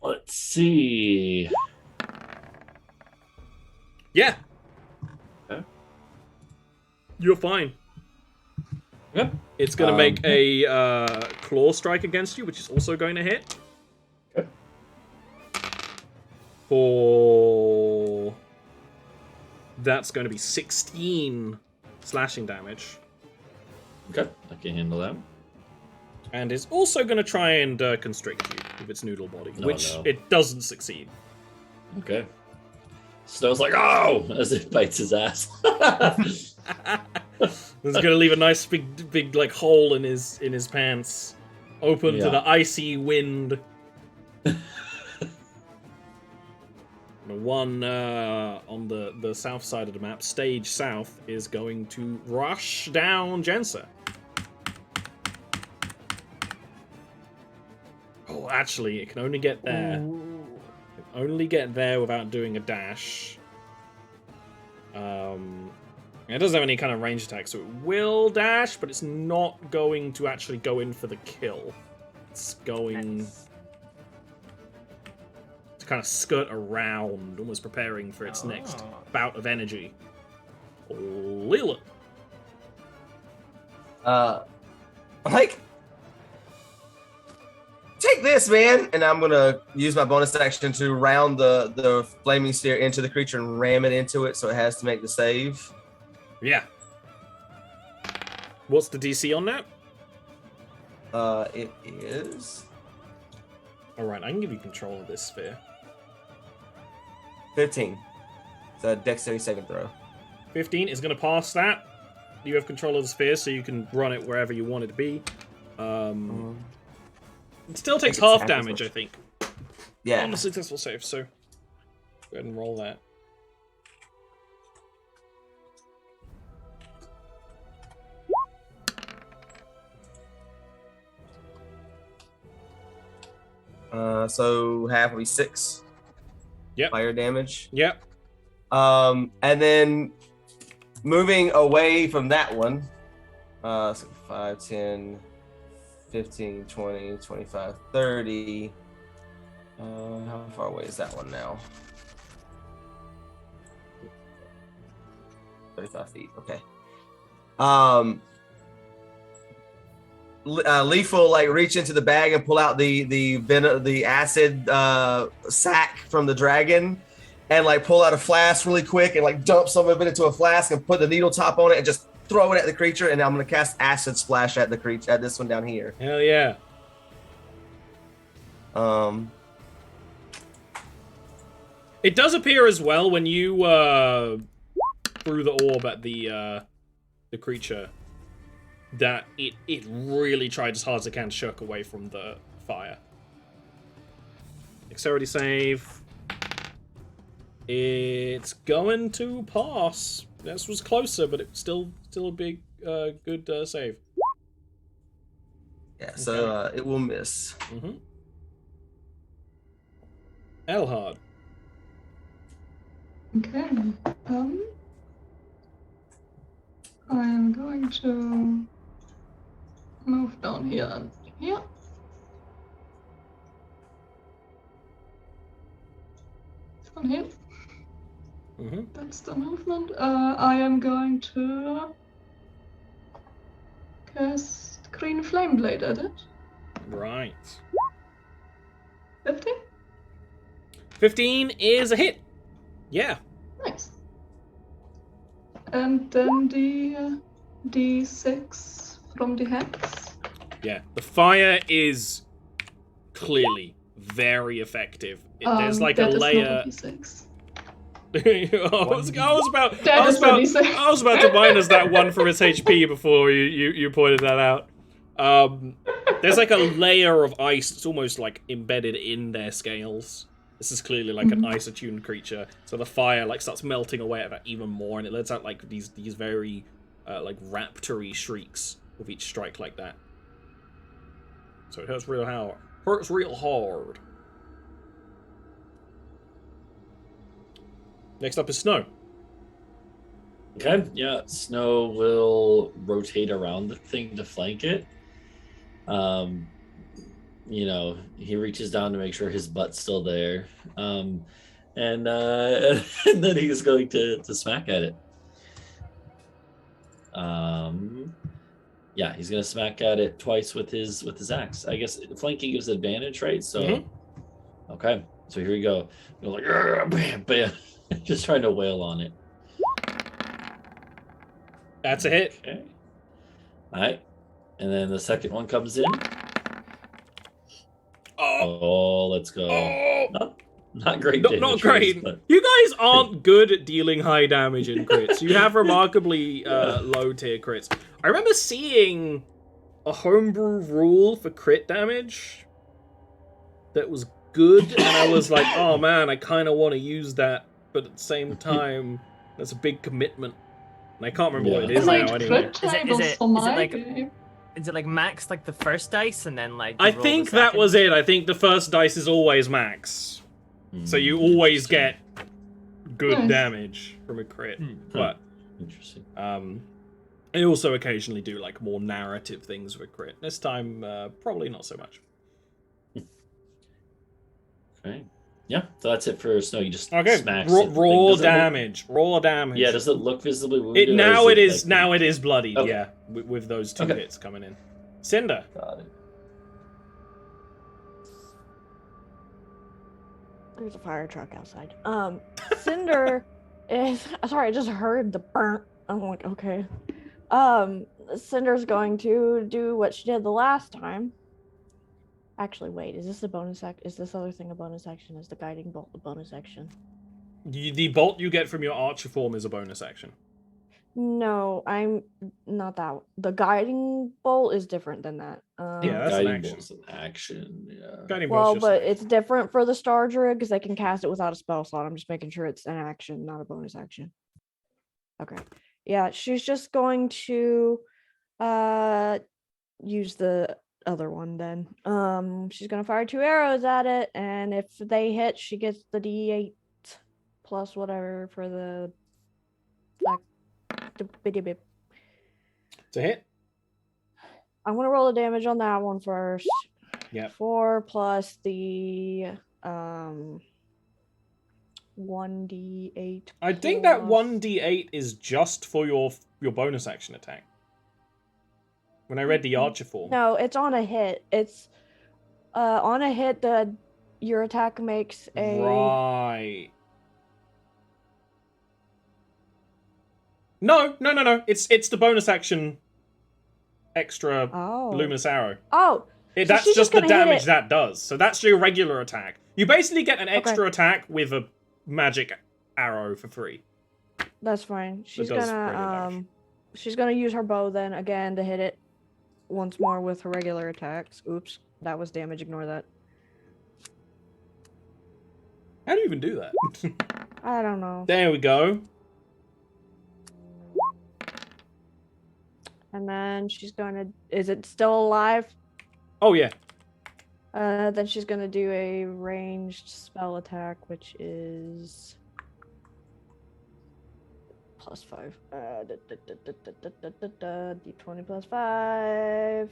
Let's see. Yeah. Okay. You're fine. Yep. It's going to make a claw strike against you, which is also going to hit. Okay. For... That's going to be 16 slashing damage. Okay, I can handle that. And is also going to try and constrict you with its noodle body, which no. it doesn't succeed. Okay. Snow's like, oh, as it bites his ass. It's going to leave a nice big like hole in his pants, open to the icy wind. The one on the south side of the map, stage south, is going to rush down Jensa. Oh, actually, it can only get there. It can only get there without doing a dash. It doesn't have any kind of range attack, so it will dash, but it's not going to actually go in for the kill. It's going to kind of skirt around, almost preparing for its next bout of energy. Lila. Like, take this, man, and I'm gonna use my bonus action to round the flaming sphere into the creature and ram it into it, so it has to make the save. Yeah. What's the DC on that? It is Alright, I can give you control of this sphere. 15. It's a dexterity saving throw. 15 is going to pass that. You have control of the sphere, so you can run it wherever you want it to be. It still takes I think it's half damage, I think. Yeah. On a successful save, so go ahead and roll that. So half will be 6. Yep. Fire damage. Yep. And then moving away from that one, so 5, 10, 15, 20, 25, 30. How far away is that one now? 35 feet. Okay. Leaf will like reach into the bag and pull out the acid sack from the dragon, and like pull out a flask really quick and like dump some of it into a flask and put the needle top on it and just throw it at the creature. And I'm gonna cast acid splash at the creature, at this one down here. Hell yeah. It does appear as well when you threw the orb at the creature that it really tried as hard as it can to shirk away from the fire. Dexterity save. It's going to pass. This was closer, but it's still a big good save. Yeah, so it will miss. Mm-hmm. Elhard. Okay. I am going to move down here and here. Down here. Mm-hmm. That's the movement. I am going to cast Green Flame Blade at it. Right. 15? 15 is a hit. Yeah. Nice. And then the D6 from the hex. Yeah, the fire is clearly very effective. There's like a that is not layer. a D6. I was about That is a D6. I was about to minus that one from his HP before you pointed that out. There's like a layer of ice that's almost like embedded in their scales. This is clearly like an ice-attuned creature, so the fire like starts melting away at that even more, and it lets out like these very like raptory shrieks with each strike like that. So it hurts real hard. Hurts real hard. Next up is Snow. Okay, yeah, Snow will rotate around the thing to flank it. You know, he reaches down to make sure his butt's still there. And then he's going to smack at it. Yeah, he's gonna smack at it twice with his axe. I guess flanking gives advantage, right? So okay, so here we go. You're like bam, bam. Just trying to wail on it. That's a hit. Okay. All right, and then the second one comes in. Oh, let's go. Oh. Not great. Not great. But... You guys aren't good at dealing high damage in crits. You have remarkably low tier crits. I remember seeing a homebrew rule for crit damage that was good, and I was like, oh man, I kind of want to use that, but at the same time, that's a big commitment. And I can't remember what it is now anyway. Is it like max like the first dice and then like? I think that was it. I think the first dice is always max. So you always get good damage from a crit. But interesting. I also occasionally do like more narrative things with crit. This time probably not so much. Okay. Yeah, so that's it for Snow. You just raw smacks damage. Raw damage. Yeah, does it look visibly wounded? Now it is bloodied, yeah, with those two hits coming in. Cinder. Got it. There's a fire truck outside. Cinder is sorry, I just heard the burnt. I'm like, okay. Cinder's going to do what she did the last time. Actually, wait, is this a bonus action? Is this other thing a bonus action? Is the guiding bolt a bonus action? The bolt you get from your archer form is a bonus action. No, I'm not that. The guiding bolt is different than that. Yeah, that's guiding an action. bolt's an action. Yeah. Guiding Well, bolt's just but it's different for the Star Druid because they can cast it without a spell slot. I'm just making sure it's an action, not a bonus action. Okay. Yeah, she's just going to use the other one then. She's gonna fire 2 arrows at it, and if they hit, she gets the D8 plus whatever for the It's a hit. I'm gonna roll the damage on that one first. Yeah. 4 plus the 1d8. I think that 1d8 is just for your bonus action attack. When I read the archer form. No, it's on a hit. It's on a hit your attack makes a Right. No. It's the bonus action extra luminous arrow. Oh. That's just the damage that does. So that's your regular attack. You basically get an extra attack with a magic arrow for free. That's fine. She's gonna use her bow then again to hit it once more with her regular attacks. Oops, that was damage. Ignore that. How do you even do that? I don't know. There we go. And then she's gonna. Is it still alive? Oh yeah. Then she's gonna do a ranged spell attack, which is +5. D20 plus 5.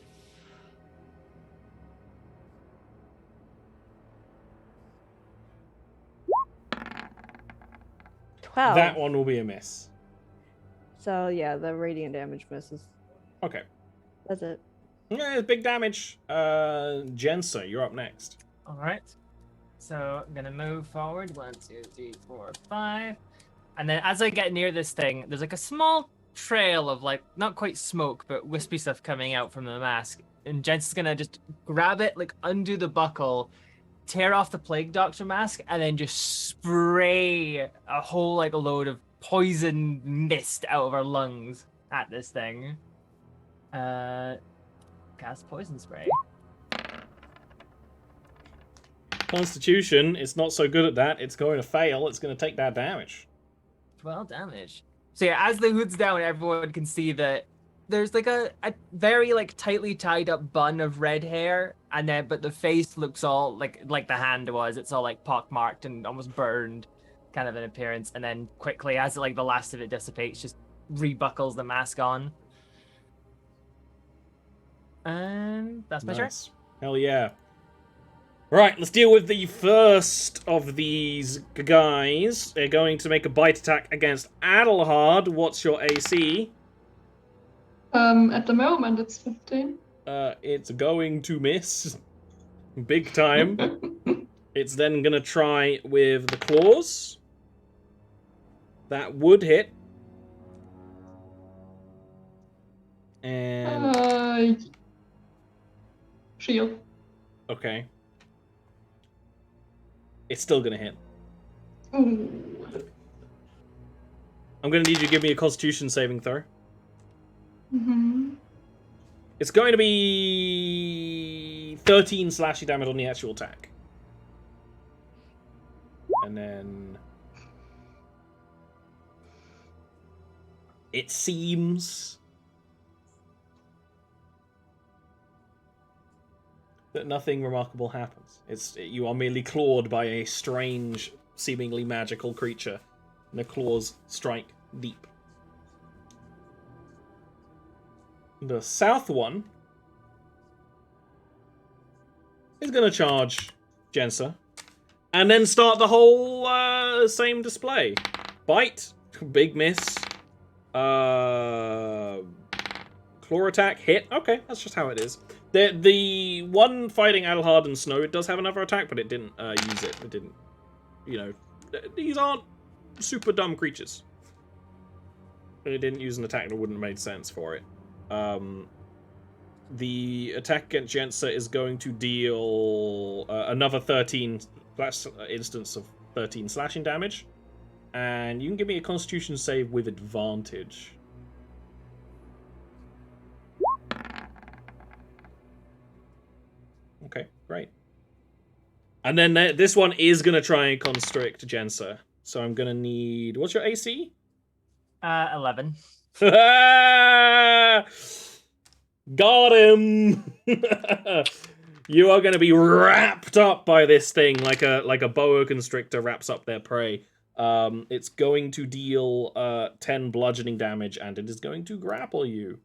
That one will be a miss. So yeah, the radiant damage misses. Okay. That's it. Yeah, big damage. Jensa, you're up next. All right. So I'm gonna move forward. 1, 2, 3, 4, 5. And then as I get near this thing, there's like a small trail of like not quite smoke but wispy stuff coming out from the mask, and Jensen's gonna just grab it, like undo the buckle, tear off the Plague Doctor mask, and then just spray a whole like a load of poison mist out of our lungs at this thing. Cast poison spray. Constitution is not so good at that. It's going to fail. It's going to take that damage. 12 damage. So yeah, as the hood's down, everyone can see that there's like a very like tightly tied up bun of red hair, and then but the face looks all like the hand was. It's all like pockmarked and almost burned, kind of an appearance. And then quickly, as like the last of it dissipates, just rebuckles the mask on. And that's my turn. Nice. Hell yeah. Right, let's deal with the first of these guys. They're going to make a bite attack against Adelhard. What's your AC? At the moment, it's 15. It's going to miss. Big time. It's then going to try with the claws. That would hit. And... Shield. Okay. It's still going to hit. Ooh. I'm going to need you to give me a Constitution saving throw. Mm-hmm. It's going to be 13 slashing damage on the actual attack. And then... It seems... that nothing remarkable happens. You are merely clawed by a strange, seemingly magical creature. And the claws strike deep. The south one is going to charge Jensa. And then start the whole same display. Bite. Big miss. Claw attack. Hit. Okay, that's just how it is. The one fighting Adelhard and Snow, it does have another attack, but it didn't use it. It didn't, these aren't super dumb creatures. It didn't use an attack that wouldn't have made sense for it. The attack against Jensa is going to deal another 13 instance of 13 slashing damage. And you can give me a Constitution save with advantage. Okay, great. And then this one is going to try and constrict Jensa. So I'm going to need... What's your AC? 11. Got him! You are going to be wrapped up by this thing like a boa constrictor wraps up their prey. It's going to deal 10 bludgeoning damage, and it is going to grapple you.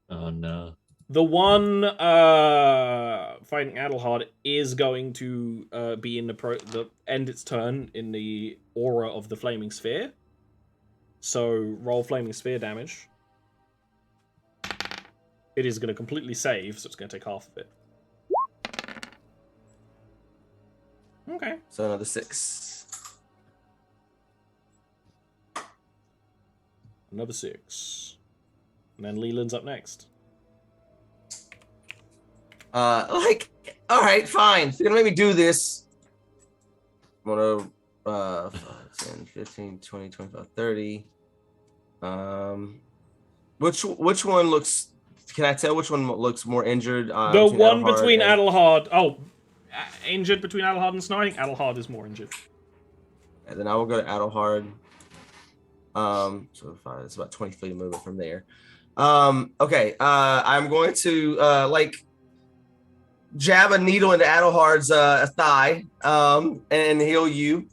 Oh, no. The one fighting Adelhard is going to be in the end its turn in the aura of the Flaming Sphere. So roll Flaming Sphere damage. It is going to completely save, so it's going to take half of it. Okay. So another 6. Another 6. And then Leland's up next. All right, fine. If you're gonna make me do this, I'm gonna 5, 10, 15, 20, 25, 30. Which one looks? Can I tell which one looks more injured? The one between Adelhard. Oh, injured between Adelhard and Snow. I think Adelhard is more injured. And then I will go to Adelhard. So 5. It's about 20 feet of movement from there. Okay. I'm going to jab a needle into Adelhard's thigh and heal you.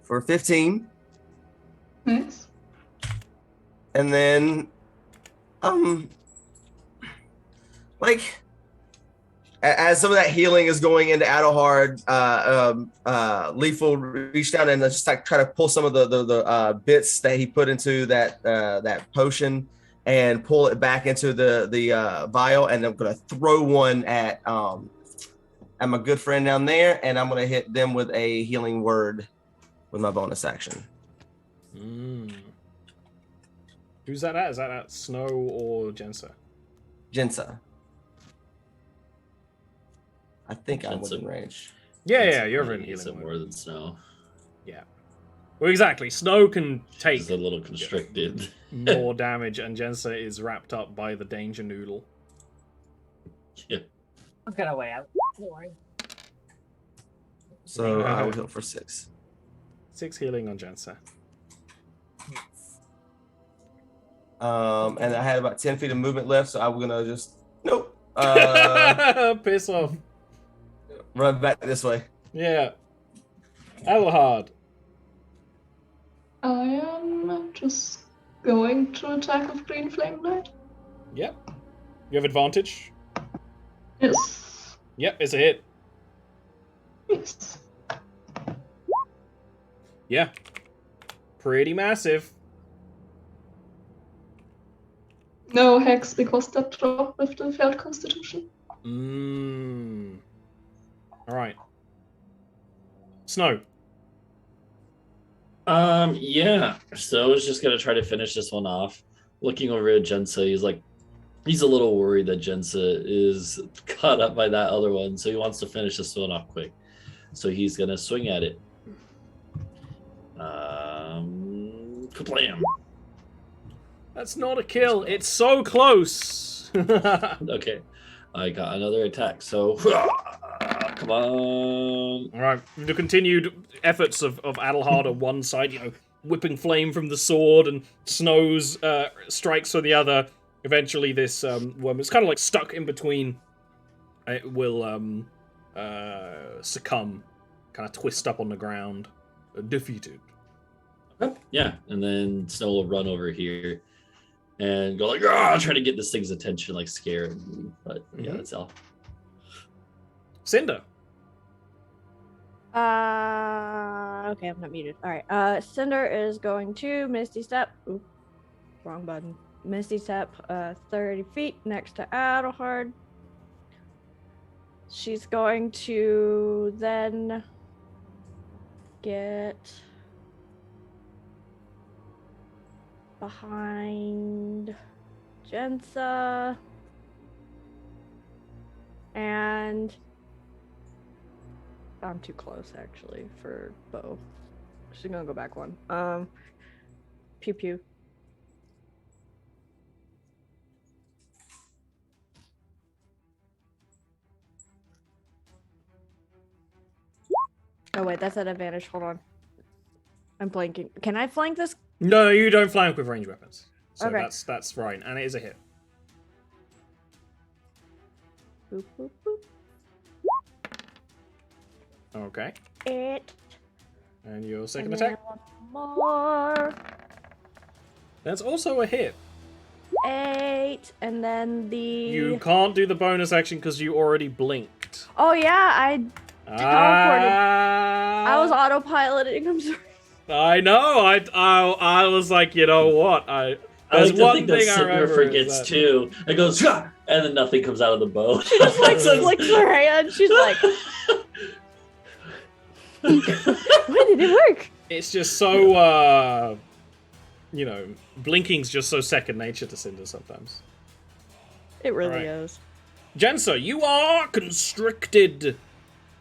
For 15. Nice. And then, as some of that healing is going into Adelhard, Leaf will reach down and just try to pull some of the bits that he put into that potion and pull it back into the vial, and I'm gonna throw one at at my good friend down there, and I'm gonna hit them with a healing word with my bonus action. Who's that at? Is that at Snow or Jensa? Jensa. I think I'm within range. Yeah, you're within healing word. More than Snow. Yeah. Well, exactly. Snow can take He's a little constricted. more damage, and Jensa is wrapped up by the danger noodle. Yeah. I'm gonna way out. Don't worry. So I will heal for 6. 6 healing on Jensa. And I had about 10 feet of movement left, so I'm gonna just Piss off. run back this way. Yeah. Adelhard. I am just going to attack with Green Flame Blade. Yep. You have advantage. Yes. Yep, it's a hit. Yes. Yeah. Pretty massive. No hex because that dropped with the failed constitution. Alright. Snow. Yeah. So I was just gonna try to finish this one off. Looking over at Jensa, he's a little worried that Jensa is caught up by that other one, so he wants to finish this one off quick. So he's gonna swing at it. Kablam. That's not a kill. It's so close. Okay. I got another attack, so come on. Alright. The continued efforts of Adelhard on one side, whipping flame from the sword, and Snow's strikes on the other. Eventually this worm is kind of like stuck in between. It will succumb, kind of twist up on the ground, defeated. Yeah, and then Snow will run over here and go like, try to get this thing's attention, like scare him. But yeah, that's all. Cinder. Okay, I'm not muted. Alright, Cinder is going to Misty Step. Oop, wrong button. Misty Step 30 feet next to Adelhard. She's going to then get behind Jensa and I'm too close actually for bow. She's gonna go back one. Pew pew. Oh wait, that's at advantage. Hold on. I'm blanking. Can I flank this? No, you don't flank with ranged weapons. So Okay. that's right, and it is a hit. Boop, boop, boop. Okay. 8. And your second And then attack. one more. That's also a hit. 8. And then the. You can't do the bonus action because you already blinked. Oh yeah, I I was autopiloting. I'm sorry. I know. I was like, you know what? I There's like to one think that thing I Cinder remember. forgets is that- too. It goes, "Shah!" And then nothing comes out of the bow. She just like flicks her hand. She's like, when did it work? It's just so, blinking's just so second nature to Cinder sometimes. It really Right. is. Jensa, you are constricted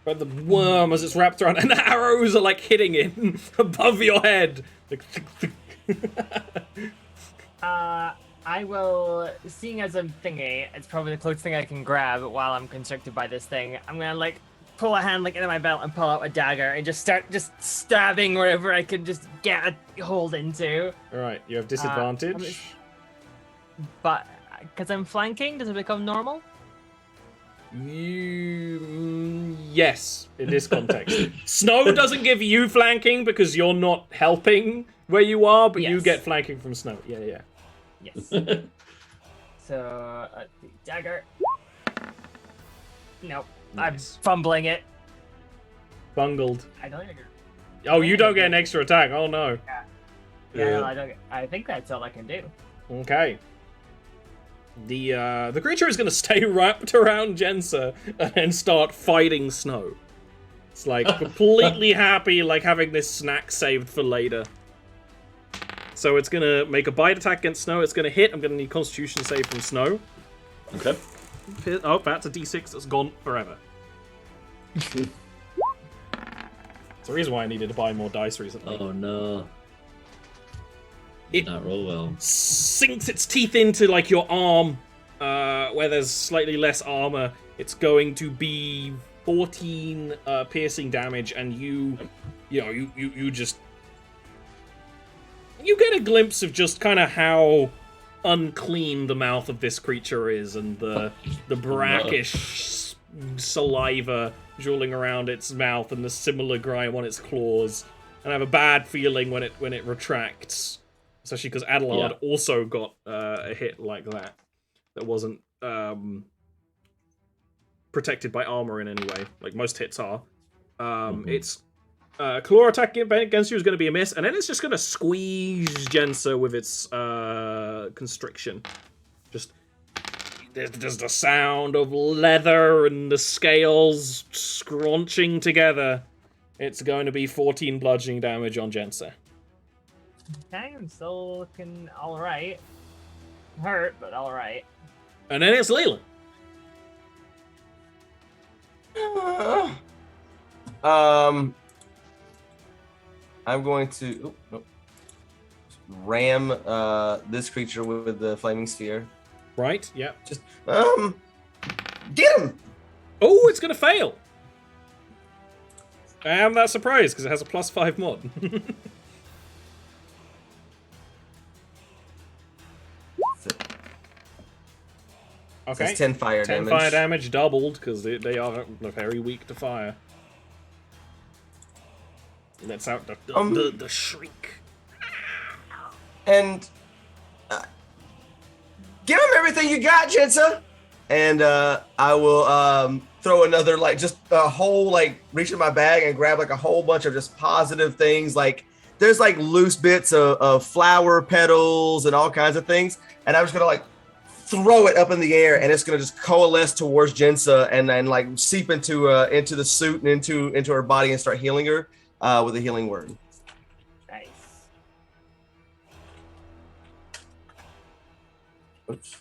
by the worm as it's wrapped around, and the arrows are like hitting it above your head. Like, I will, seeing as I'm thingy, it's probably the closest thing I can grab while I'm constricted by this thing. I'm gonna like pull a hand like into my belt and pull out a dagger and just start just stabbing wherever I can just get a hold into. Alright, you have disadvantage. But because I'm flanking, does it become normal? Yes, in this context. Snow doesn't give you flanking because you're not helping where you are, but you Yes. get flanking from Snow. Yeah. Yes. So, dagger. Nope. Nice. I'm fumbling it. Bungled. I don't even. Oh, you don't get an extra attack. Oh no. Yeah, no, I don't. I think that's all I can do. Okay. The creature is going to stay wrapped around Jensa and then start fighting Snow. It's like completely happy, like having this snack saved for later. So it's going to make a bite attack against Snow. It's going to hit. I'm going to need Constitution save from Snow. Okay. Oh, that's a d6 that's gone forever. That's the reason why I needed to buy more dice recently. Oh no. It not roll well. Sinks its teeth into like your arm, where there's slightly less armor. It's going to be 14 piercing damage, and you just get a glimpse of just kind of how unclean the mouth of this creature is, and the brackish saliva drooling around its mouth, and the similar grime on its claws. And I have a bad feeling when it retracts, especially because Adelard also got a hit like that wasn't protected by armor in any way, like most hits are. Its claw attack against you is going to be a miss, and then it's just going to squeeze Jensa with its constriction. Just there's the sound of leather and the scales scrunching together. It's going to be 14 bludgeoning damage on Jensa. Okay, I'm still looking alright. Hurt, but alright. And then it's Leland. I'm going to ram this creature with the flaming sphere. Right, yeah. Just get him! Oh, it's gonna fail. I am that surprised because it has a +5 mod. Okay. That's 10 fire 10 damage. fire damage doubled because they are very weak to fire. Lets out the shriek. And give him everything you got, Jensa. And I will throw another, like, just a whole, like, reach in my bag and grab, like, a whole bunch of just positive things. Like, there's, like, loose bits of flower petals and all kinds of things. And I'm just going to, like, throw it up in the air, and it's going to just coalesce towards Jensa and then, like, seep into the suit and into her body and start healing her with a healing word. Nice. Oops.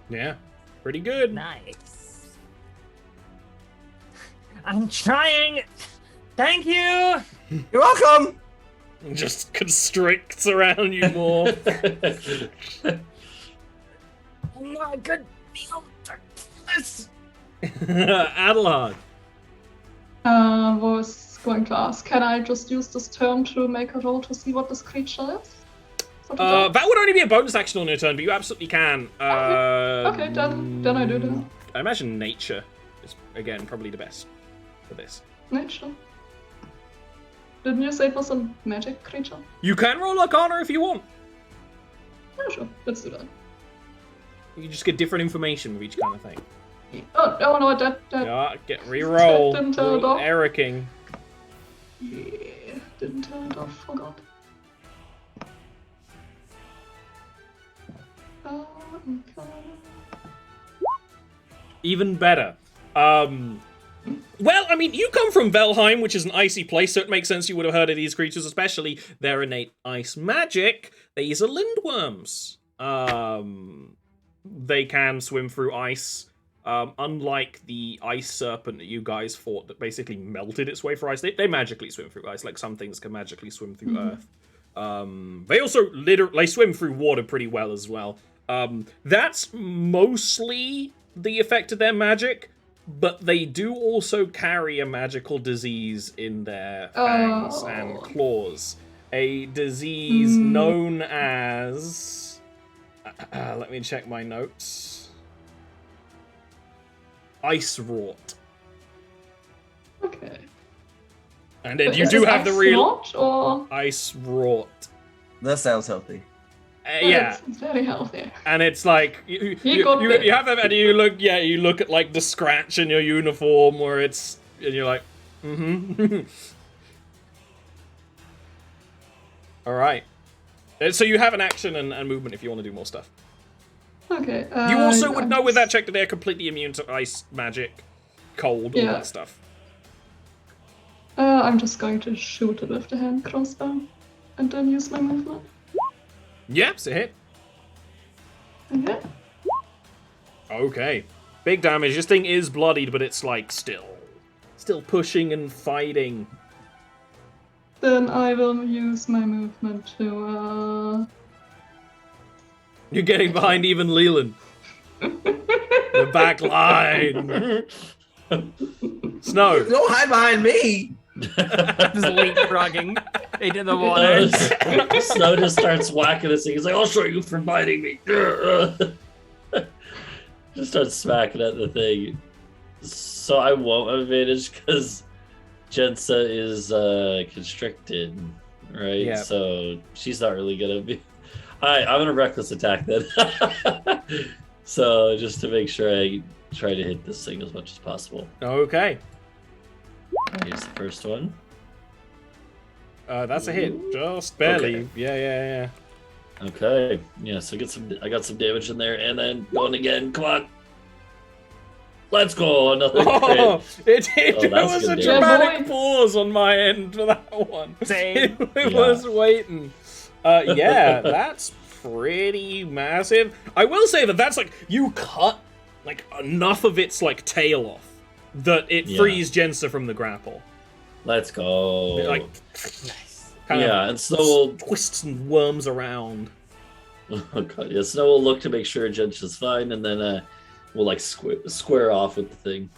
Yeah, pretty good. Nice. I'm trying. Thank you. You're welcome. Just constricts around you more. I'm not a good meal for this. Adelard. Was going to ask, can I just use this turn to make a roll to see what this creature is? That would only be a bonus action on your turn, but you absolutely can. Okay, then I do that. I imagine nature is, again, probably the best for this. Nature. Didn't you say it was a magic creature? You can roll Arcana if you want. Yeah, sure. Let's do that. You just get different information with each kind of thing. Oh no, that Yeah, get re-roll. Didn't turn it off. Ericking. Yeah, didn't turn it off. Forgot. Okay. Even better. Well, I mean, you come from Velheim, which is an icy place, so it makes sense you would have heard of these creatures, especially their innate ice magic. These are lindworms. They can swim through ice. Unlike the ice serpent that you guys fought that basically melted its way through ice, they magically swim through ice, like some things can magically swim through earth. They also they swim through water pretty well as well. That's mostly the effect of their magic, but they do also carry a magical disease in their fangs and claws. A disease known as... let me check my notes. Ice rot. Okay. And then But you is do this have the ice real... rot, or... Ice rot. That sounds healthy. Yeah. It's very healthy. And it's like you have them, and you look at like the scratch in your uniform where it's, and you're like, all right. So you have an action and movement if you want to do more stuff. Okay. You also would I'm know with that just- check that they're completely immune to ice, magic, cold, all Yeah. that stuff. I'm just going to shoot it with the hand crossbow, and then use my movement. Yeah, it's a hit. Okay. Okay. Big damage. This thing is bloodied, but it's like still pushing and fighting. Then I will use my movement to. You're getting behind even Leland. The back line. Snow. Don't hide behind me. Just leapfrogging into the water. Snow just starts whacking this thing. He's like, I'll show you for biting me. Just starts smacking at the thing. So I won't have advantage because Jensa is constricted, right? Yeah. So she's not really gonna be. Alright, I'm gonna reckless attack then. So just to make sure I try to hit this thing as much as possible. Okay. Here's the first one. That's a hit. Just barely. Okay. Yeah. Okay. Yeah, so I got some damage in there, and then going again. Come on. Let's go. Another Oh, crit. there that's was a good dramatic damage. pause on my end for that one. Same. It Yeah. was waiting. Yeah, that's pretty massive. I will say that that's like, you cut like enough of its like tail off that it Yeah. frees Jensa from the grapple. Let's go. It, like, Nice. kind yeah, of and Snow will. twists and worms around. Oh God, yeah, Snow will look to make sure Jench is fine, and then we'll like square off with the thing.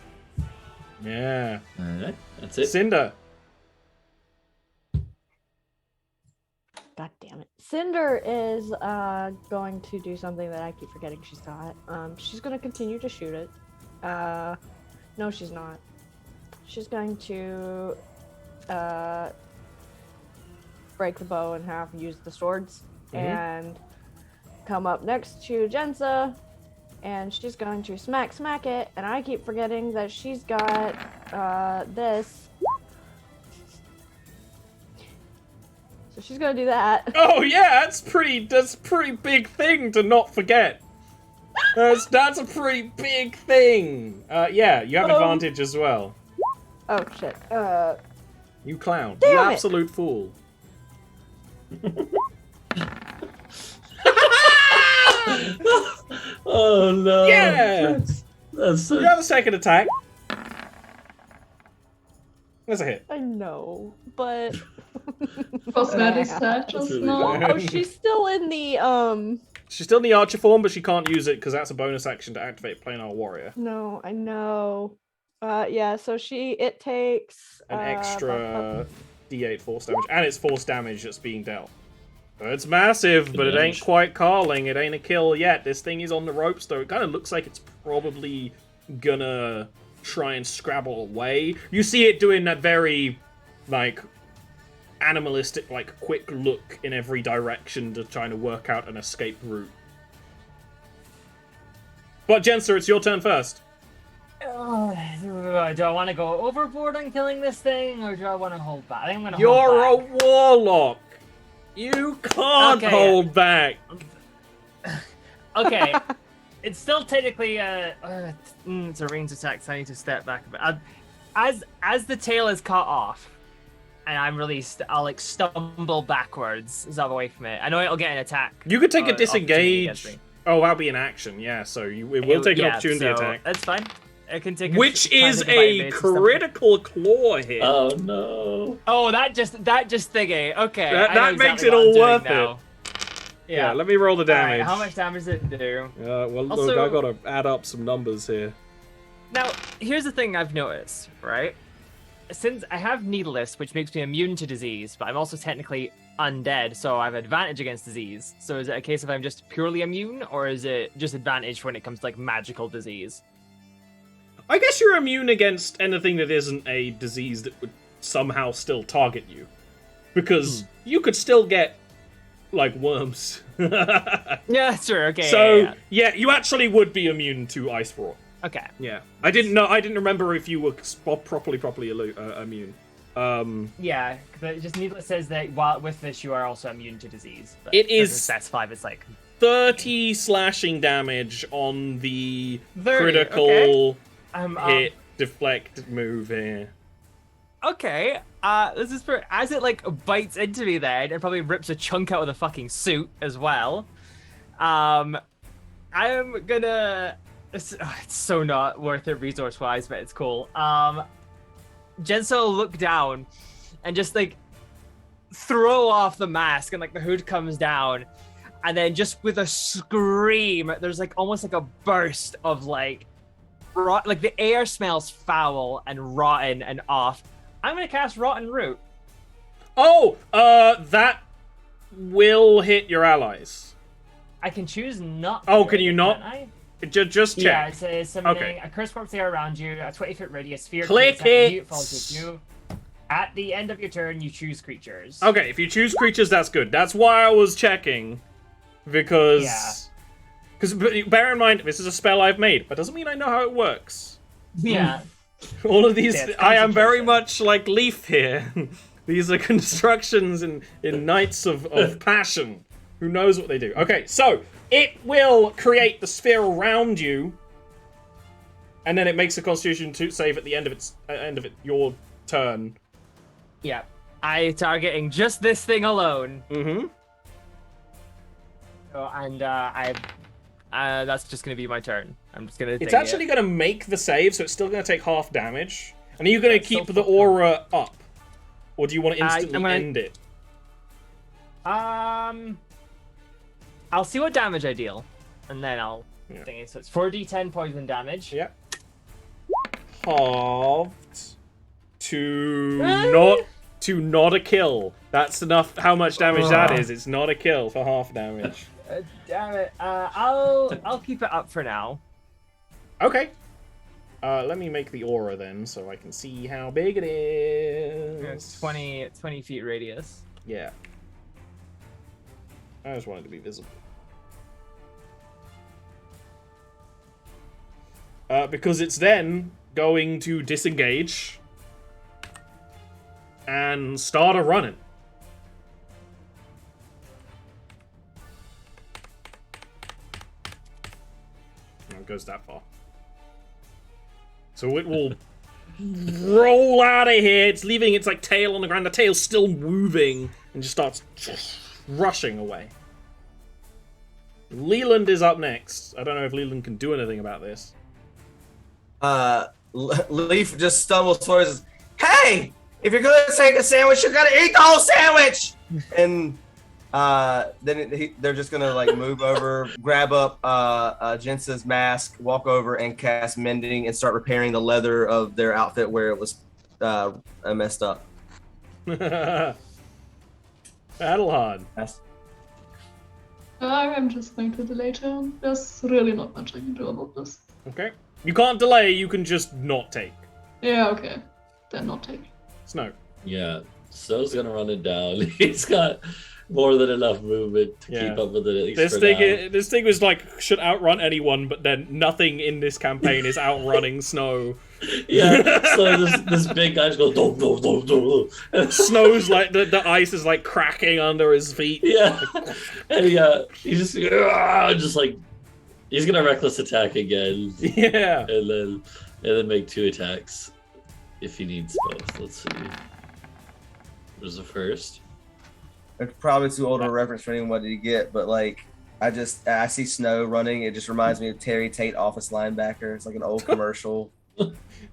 Yeah. All right, that's it. Cinder. God damn it. Cinder is going to do something that I keep forgetting she's got. She's going to continue to shoot it. No, she's not. She's going to break the bow in half, use the swords, and come up next to Jensa, and she's going to smack it, and I keep forgetting that she's got this. So she's gonna do that. Oh yeah, that's a pretty big thing to not forget. That's a pretty big thing. Yeah, you have advantage as well. Oh shit. You clown. Damn You it. absolute fool. Oh no! Yeah! That's You have a second attack. That's a hit. I know, but Was that Yeah. said just really now? bad. oh, she's still in the She's still in the archer form, but she can't use it because that's a bonus action to activate Planar Warrior. No, I know. Yeah. So it takes An extra D8 force damage, and it's force damage that's being dealt. It's massive, but it ain't damage. quite calling. It ain't a kill yet. This thing is on the ropes, though. It kind of looks like it's probably gonna try and scrabble away. You see it doing that very, like, animalistic, like, quick look in every direction to trying to work out an escape route. But Jensa, it's your turn first. Do I want to go overboard on killing this thing, or do I want to hold back? I think I'm gonna You're a hold back. warlock. You can't Okay, hold back. Okay, it's still technically it's a ranged attack, so I need to step back a bit. As the tail is cut off, and I'm released, I'll like stumble backwards as I'm away from it. I know it'll get an attack. You could take a opportunity against disengage. me. Oh, that'll be an action. Yeah, so it will take an Yeah, opportunity so attack. That's fine. I can take. Which try and is take bite a base and stuff. critical claw hit. Oh no! Oh, that just thingy. Okay, That- I know that makes exactly it what I'm all doing worth now. Yeah, let me roll the Alright, damage. how much damage does it do? Well, look, Also- I gotta add up some numbers here. Now, here's the thing I've noticed, right? Since I have Needless, which makes me immune to disease, but I'm also technically undead, so I have advantage against disease. So is it a case of I'm just purely immune, or is it just advantage when it comes to like magical disease? I guess you're immune against anything that isn't a disease that would somehow still target you. Because you could still get, like, worms. Yeah, sure. Okay. So, yeah. you actually would be immune to Ice Roar. Okay. Yeah. I didn't remember if you were properly immune. Yeah, but it just needless says that while with this you are also immune to disease. But It is- doesn't specify if it's like 30 slashing damage on the 30, critical okay. hit deflect move here. Okay, this is for as it like bites into me then and probably rips a chunk out of the fucking suit as well. I am gonna. It's so not worth it resource wise, but it's cool. Jensen will look down and just like throw off the mask and like the hood comes down, and then just with a scream, there's like almost like a burst of like like the air smells foul and rotten and off. I'm gonna cast Rotten Root. Oh, that will hit your allies. I can choose not. Oh, to, can you not? I? Just check. Yeah, it's a summoning Okay. a cursed corpse there around you, a 20-foot radius sphere. Click creates it! falls with you. At the end of your turn, you choose creatures. Okay, if you choose creatures, that's good. That's why I was checking. Because... Yeah. Because bear in mind, this is a spell I've made, but doesn't mean I know how it works. Yeah. All of these... Yeah, it's I am very concentration. much like Leaf here. These are constructions in Knights of Passion. Who knows what they do. Okay, so it will create the sphere around you, and then it makes a Constitution save at the end of your turn. Yeah. I targeting just this thing alone. Mm-hmm. So, and that's just gonna be my turn. I'm just gonna. It's actually going to make the save, so it's still going to take half damage. And are you going to That's keep so the fucking- aura up, or do you want to instantly I'm gonna- end it? I'll see what damage I deal, and then I'll. Yeah. Think so it's 4d10 poison damage. Yep. Halved to not a kill. That's enough. How much damage that is? It's not a kill for half damage. Damn it. I'll keep it up for now. Okay. Let me make the aura then, so I can see how big it is. It's 20 feet radius. Yeah. I just wanted to be visible. Because it's then going to disengage and start a running. No, it goes that far. So it will roll out of here. It's leaving its like tail on the ground. The tail's still moving and just starts rushing away. Leland is up next. I don't know if Leland can do anything about this. Leaf just stumbles forward and says, "Hey, if you're gonna take a sandwich, you gotta eat the whole sandwich!" And then they're just gonna like move over, grab up Jensen's mask, walk over and cast mending and start repairing the leather of their outfit where it was messed up. Battlehan. I'm just going to delay turn. There's really not much I can do about this. Okay. You can't delay, you can just not take. Yeah, okay. Then not take. Snow. Yeah, Snow's gonna run it down. He's got more than enough movement to Yeah. keep up with it. At least This for thing, now. this thing was like should outrun anyone, but then nothing in this campaign is outrunning Snow. Yeah, so this big guy just goes dum, dum, dum, dum. Snow's like the ice is like cracking under his feet. Yeah, and he just like he's gonna reckless attack again, Yeah. and then make 2 attacks if he needs both. Let's see. There's the first. It's probably too old of a reference for anyone to get, but like I see Snow running. It just reminds me of Terry Tate, office linebacker. It's like an old commercial.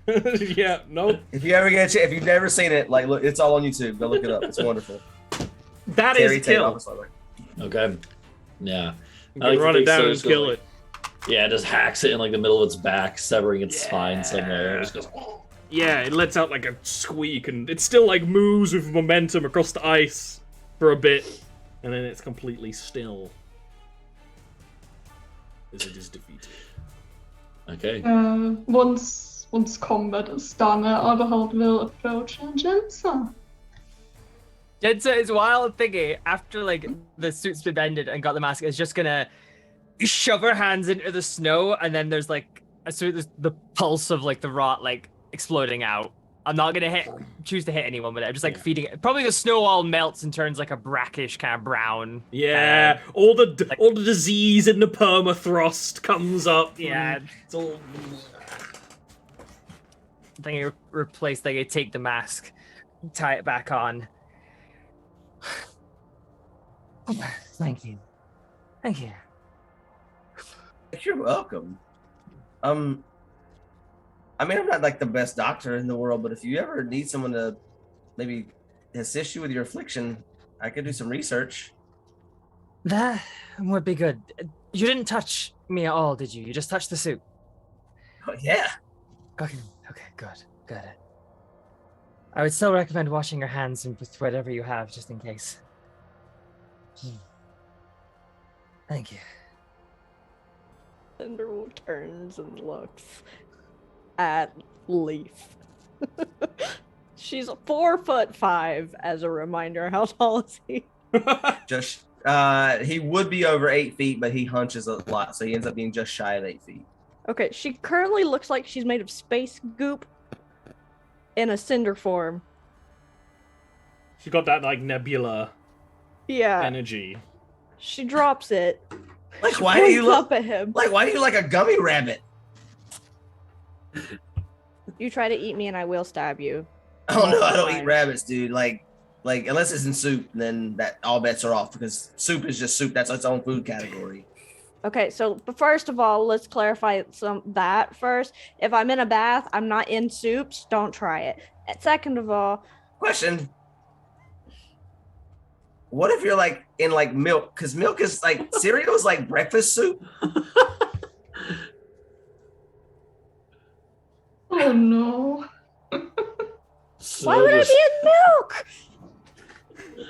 Yeah. Nope. If you ever get a chance, if you've never seen it, like look, it's all on YouTube. Go look it up. It's wonderful. That Terry is Tate, kill. office linebacker. Okay. Yeah. You I can like to run it think down so. and It's kill gonna, it. Yeah, it just hacks it in like the middle of its back, severing its spine somewhere. It just goes, Yeah, it lets out like a squeak, and it still like moves with momentum across the ice for a bit, and then it's completely still as it is defeated. okay. Once combat is done, Aberhard will approach Jensen. Jensen is wild thingy after like the suit's been bended and got the mask is just gonna shove her hands into the snow, and then there's like there's the pulse of like the rot like exploding out, I'm not gonna choose to hit anyone with it. I'm just like feeding it. Probably the snow all melts and turns like a brackish kind of brown. Yeah, all the disease in the permafrost comes up. Yeah. It's all... Then you replace, like, you take the mask, tie it back on. Thank you. Thank you. You're welcome. I mean, I'm not like the best doctor in the world, but if you ever need someone to maybe assist you with your affliction, I could do some research. That would be good. You didn't touch me at all, did you? You just touched the soup. Oh, yeah. Okay, good. I would still recommend washing your hands with whatever you have, just in case. Thank you. Cinder turns and looks at Leaf. She's 4'5", as a reminder. How tall is he? Just he would be over 8 feet, but he hunches a lot, so he ends up being just shy of 8 feet. Okay, she currently looks like she's made of space goop in a cinder form. She got that like nebula energy. She drops it. Like, why do you look up at him? Like, why do you like a gummy rabbit? You try to eat me, and I will stab you. Oh no, I don't eat rabbits, dude. Like unless it's in soup, then that all bets are off because soup is just soup. That's its own food category. Okay, so but first of all, let's clarify that first. If I'm in a bath, I'm not in soups. Don't try it. And second of all, question: what if you're like in like milk? Because milk is like cereal is like breakfast soup. Oh no. So why would I be in milk?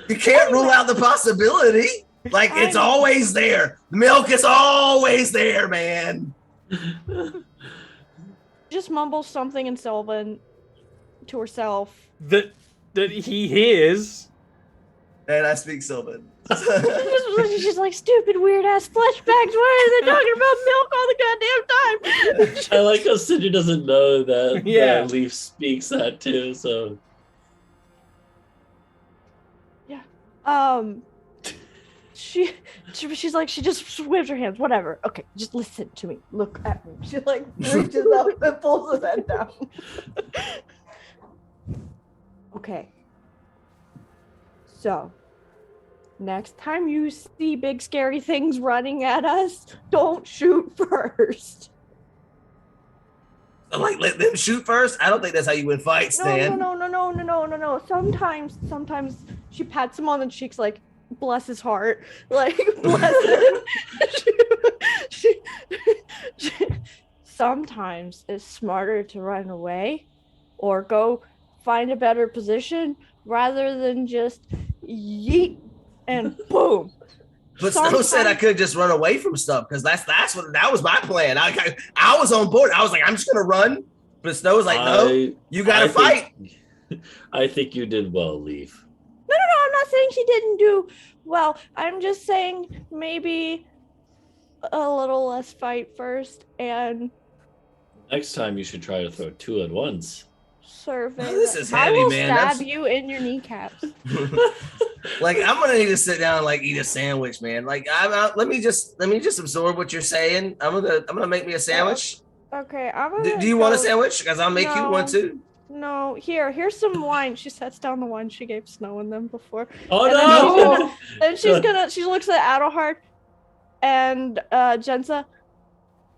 You can't rule out the possibility. Like, it's always there. Milk is always there, man. Just mumbles something in Sylvan to herself. That he hears. And I speak Sylvan. She's like, stupid, weird ass flashbacks. Why are they talking about milk all the goddamn time? I like how Cinder doesn't know that, Yeah. that Leaf speaks that too, so. She's like, she just waves her hands, whatever. Okay, just listen to me. Look at me. She like reaches up and pulls his head down. Okay. So, next time you see big scary things running at us, don't shoot first. Like, let them shoot first? I don't think that's how you win fights, Stan. No. Sometimes she pats him on the cheeks like, bless his heart. Like, bless him. Sometimes it's smarter to run away or go find a better position rather than just yeet and boom. But Snow said I could just run away from stuff because that was my plan. I was on board. I was like, I'm just gonna run. But Snow was like, no, you gotta fight. I think you did well, Leaf. No, I'm not saying she didn't do well. I'm just saying maybe a little less fight first and Next time you should try to throw two at once. survey. This is I heavy, will man. stab you in your kneecaps. Like, I'm gonna need to sit down and like eat a sandwich, man. Like, let me just absorb what you're saying. I'm gonna make me a sandwich. Okay, I'm gonna Do you want a sandwich? Because I'll make you No. one too. No, here's some wine. She sets down the wine she gave Snow and them before. Oh And no! She looks at Adelhard and Jensa.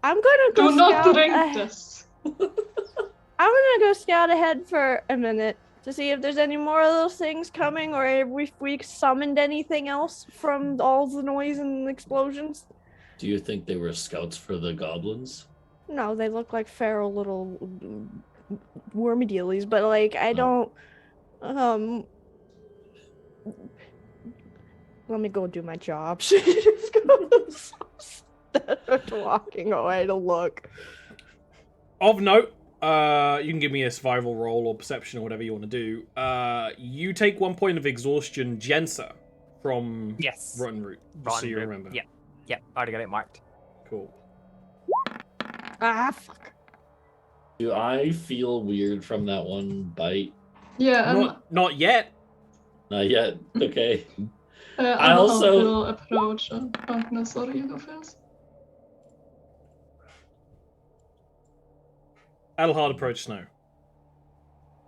I'm gonna go Do not scout drink this. I'm gonna go scout ahead for a minute to see if there's any more of those things coming or if we summoned anything else from all the noise and explosions. Do you think they were scouts for the goblins? No, they look like feral little wormy dealies, but like I don't let me go do my job. She just goes walking away to look. Of note, you can give me a survival roll or perception or whatever you want to do. You take 1 point of exhaustion, Jensa, from Rotten Root. Just so you remember. Yeah, already got it marked. Cool. Ah, fuck. Do I feel weird from that one bite? Yeah, Not yet. Not yet. Okay. I also- will approach Agnes, or you go first. Adelhard approached Snow.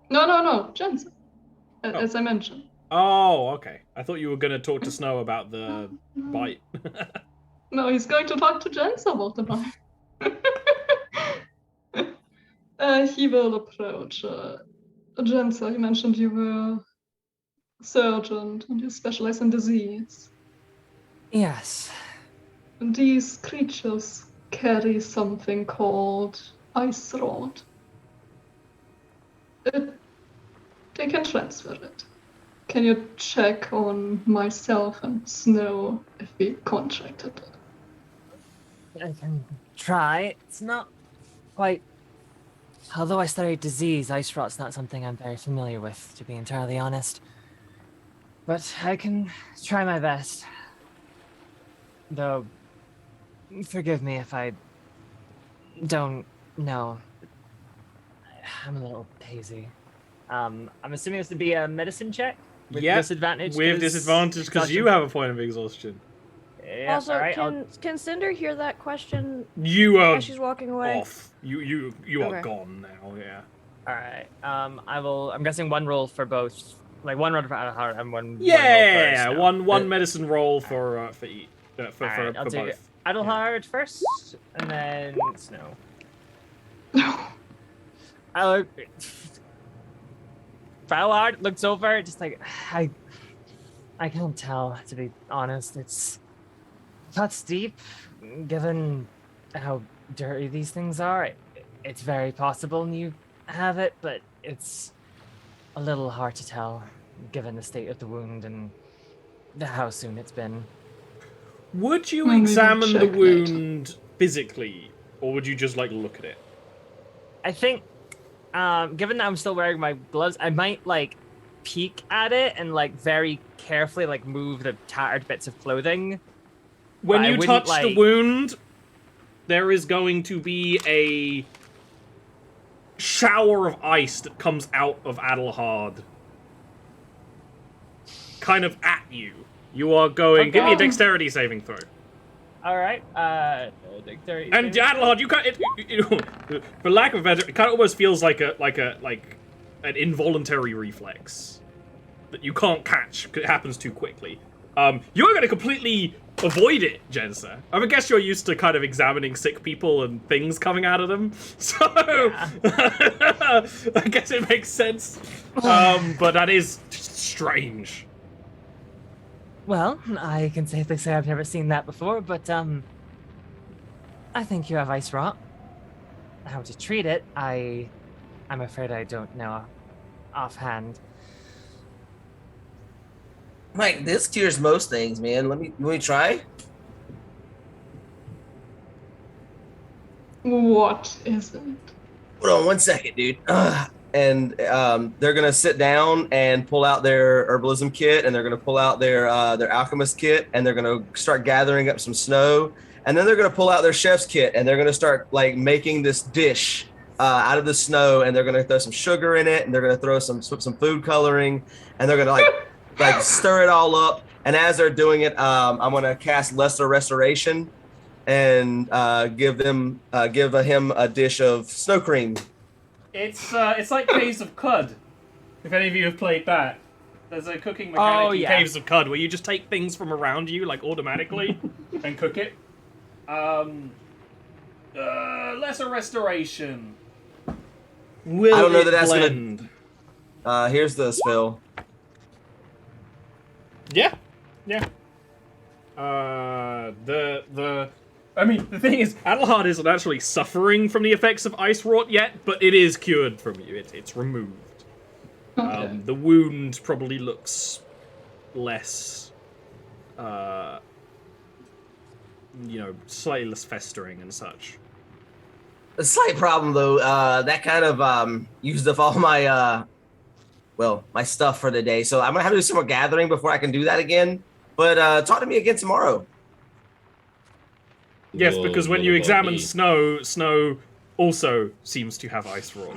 No, Jensen. As I mentioned. Oh, okay. I thought you were going to talk to Snow about the bite. No, he's going to talk to Jensen about the bite. He will approach Jensen. You mentioned you were a surgeon and you specialize in disease. Yes. These creatures carry something called ice rod. They can transfer it. Can you check on myself and Snow if we contracted it? I can try. It's not quite. Although I studied disease, ice rot's not something I'm very familiar with, to be entirely honest. But I can try my best. Though, forgive me if I don't know. I'm a little hazy. I'm assuming this would be a medicine check? With disadvantage? With disadvantage because you have a point of exhaustion. Yeah, Also, alright, can Cinder hear that question You are as she's walking away? off. You are Okay. gone now, yeah. Alright. I'm guessing one roll for both. Like one roll for Adelhard and one roll for Yeah, Snow. one medicine roll for each. For Alright, I'll do both. Adelhard first, and then Snow. Adelhard looks over, just like I can't tell, to be honest. It's cuts deep, given how dirty these things are. It's very possible you have it, but it's a little hard to tell, given the state of the wound and how soon it's been. Would you Maybe examine the check later. wound physically, or would you just like look at it? I think, given that I'm still wearing my gloves, I might like peek at it and like very carefully like move the tattered bits of clothing. When But I you wouldn't, touch the like- wound, there is going to be a shower of ice that comes out of Adelhard. Kind of at you. You are going... Give me a Okay. dexterity saving throw. All right. Dexterity And saving throw. Adelhard, you can't... for lack of a better... It kind of almost feels like an involuntary reflex. That you can't catch, because it happens too quickly. You're going to completely avoid it, Jensa. I would guess you're used to kind of examining sick people and things coming out of them. So, I guess it makes sense. But that is strange. Well, I can safely say I've never seen that before, but I think you have ice rot. How to treat it, I'm afraid I don't know offhand. Mike, this cures most things, man. Let me try. What is it? Hold on one second, dude. And they're gonna sit down and pull out their herbalism kit, and they're gonna pull out their alchemist kit, and they're gonna start gathering up some snow, and then they're gonna pull out their chef's kit, and they're gonna start like making this dish out of the snow, and they're gonna throw some sugar in it, and they're gonna throw some food coloring, and they're gonna like stir it all up. And as they're doing it, I'm gonna cast Lesser Restoration, and give him a dish of snow cream. It's like Caves of Cud. If any of you have played that. There's a cooking mechanic in yeah. Caves of Cud where you just take things from around you, like automatically, and cook it. Lesser Restoration. Will I don't know it that that's gonna- blend? Here's the spell. Yeah. I mean, the thing is, Adelhard isn't actually suffering from the effects of ice rot yet, but it is cured from you. It's removed. Okay. The wound probably looks less, slightly less festering and such. A slight problem though, that kind of used up all my my stuff for the day. So I'm gonna have to do some more gathering before I can do that again. But talk to me again tomorrow. Yes, because when you examine snow also seems to have ice rock.